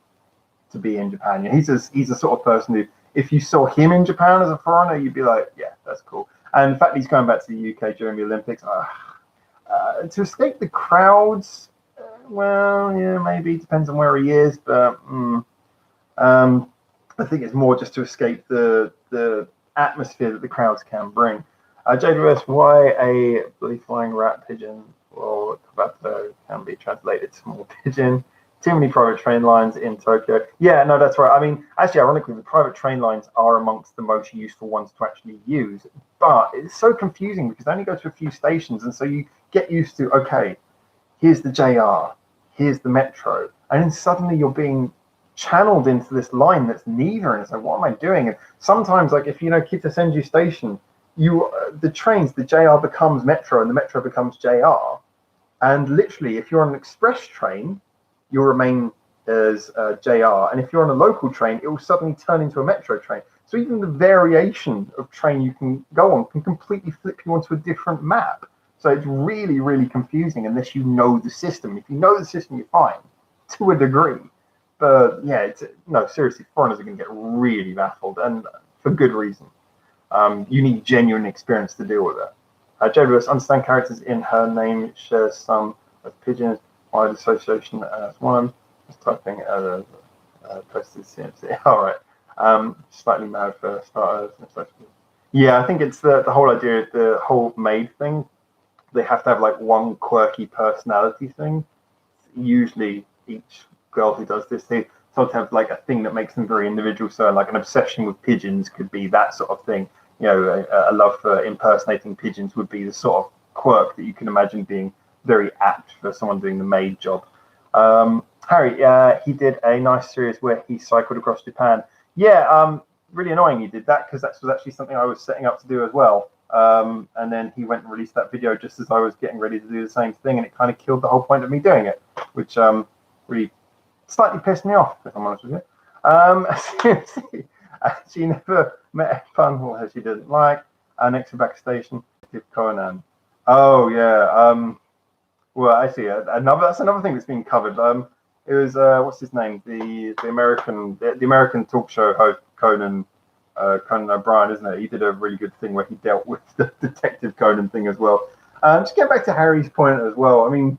to be in Japan. He's the sort of person who, if you saw him in Japan as a foreigner, you'd be like, yeah, that's cool. And in fact, he's going back to the UK during the Olympics. To escape the crowds, well, yeah, maybe depends on where he is, but I think it's more just to escape the atmosphere that the crowds can bring. JWS, why a bloody flying rat pigeon or kabato can be translated to small pigeon? Too many private train lines in Tokyo. Yeah, no, that's right. I mean, actually, ironically, the private train lines are amongst the most useful ones to actually use. But it's so confusing because they only go to a few stations. And so you get used to, okay, here's the JR, here's the metro. And then suddenly you're being channeled into this line that's neither. And it's like, what am I doing? And sometimes, like, if you know Kitasenju Station, the trains, the JR becomes metro and the metro becomes JR. And literally, if you're on an express train, you'll remain as JR. And if you're on a local train, it will suddenly turn into a metro train. So even the variation of train you can go on can completely flip you onto a different map. So it's really, really confusing unless you know the system. If you know the system, you're fine, to a degree. But yeah, no, seriously, foreigners are going to get really baffled, and for good reason. You need genuine experience to deal with it. JWS, understand characters in her name shares some of pigeons. Wide association as one. Just typing posted CMC. All right. Slightly mad for starters. Yeah, I think it's the whole idea, the whole maid thing. They have to have like one quirky personality thing. Usually, each girl who does this, they sort of have like a thing that makes them very individual. So, like an obsession with pigeons could be that sort of thing. You know, a love for impersonating pigeons would be the sort of quirk that you can imagine being very apt for someone doing the maid job. Harry, he did a nice series where he cycled across Japan. Yeah, really annoying he did that because that was actually something I was setting up to do as well. And then he went and released that video just as I was getting ready to do the same thing, and it kind of killed the whole point of me doing it, which really slightly pissed me off, if I'm honest with you. She never met fun, or she didn't like. Next to Backstation, Conan. Oh yeah. Well, actually, that's another thing that's been covered. It was what's his name? The American talk show host Conan O'Brien, isn't it? He did a really good thing where he dealt with the Detective Conan thing as well. Just get back to Harry's point as well. I mean,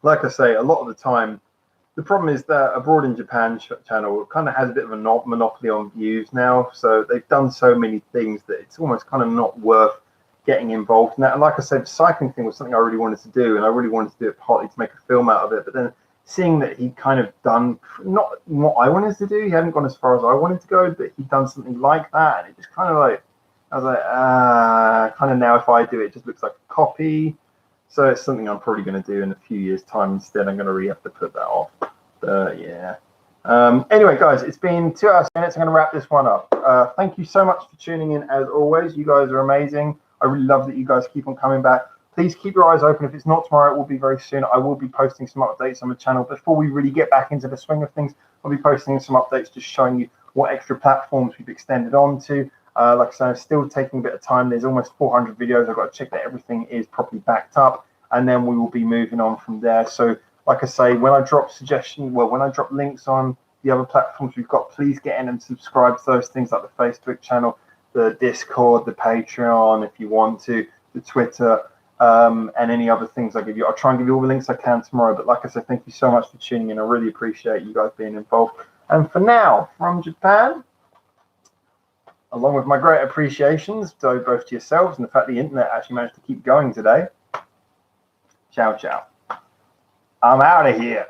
like I say, a lot of the time, the problem is that Abroad in Japan channel kind of has a bit of a monopoly on views now. So they've done so many things that it's almost kind of not worth getting involved in that. And like I said, the cycling thing was something I really wanted to do, and I really wanted to do it partly to make a film out of it. But then seeing that he'd kind of done not what I wanted to do, he hadn't gone as far as I wanted to go, but he'd done something like that, and it just kind of like, I was like, kind of now if I do it, it just looks like a copy. So it's something I'm probably going to do in a few years' time instead. I'm going to really have to put that off. But yeah. Anyway, guys, it's been 2 hours minutes. I'm going to wrap this one up. Thank you so much for tuning in. As always, you guys are amazing. I really love that you guys keep on coming back. Please keep your eyes open. If it's not tomorrow, it will be very soon. I will be posting some updates on the channel. Before we really get back into the swing of things, I'll be posting some updates just showing you what extra platforms we've extended onto. Like I said, I'm still taking a bit of time. There's almost 400 videos. I've got to check that everything is properly backed up, and then we will be moving on from there. So like I say, when I drop when I drop links on the other platforms we've got, please get in and subscribe to those things like the Facebook channel, the Discord, the Patreon, if you want to, the Twitter, and any other things I give you. I'll try and give you all the links I can tomorrow. But like I said, thank you so much for tuning in. I really appreciate you guys being involved. And for now, from Japan, along with my great appreciations to both to yourselves and the fact the internet actually managed to keep going today. Ciao, ciao. I'm out of here.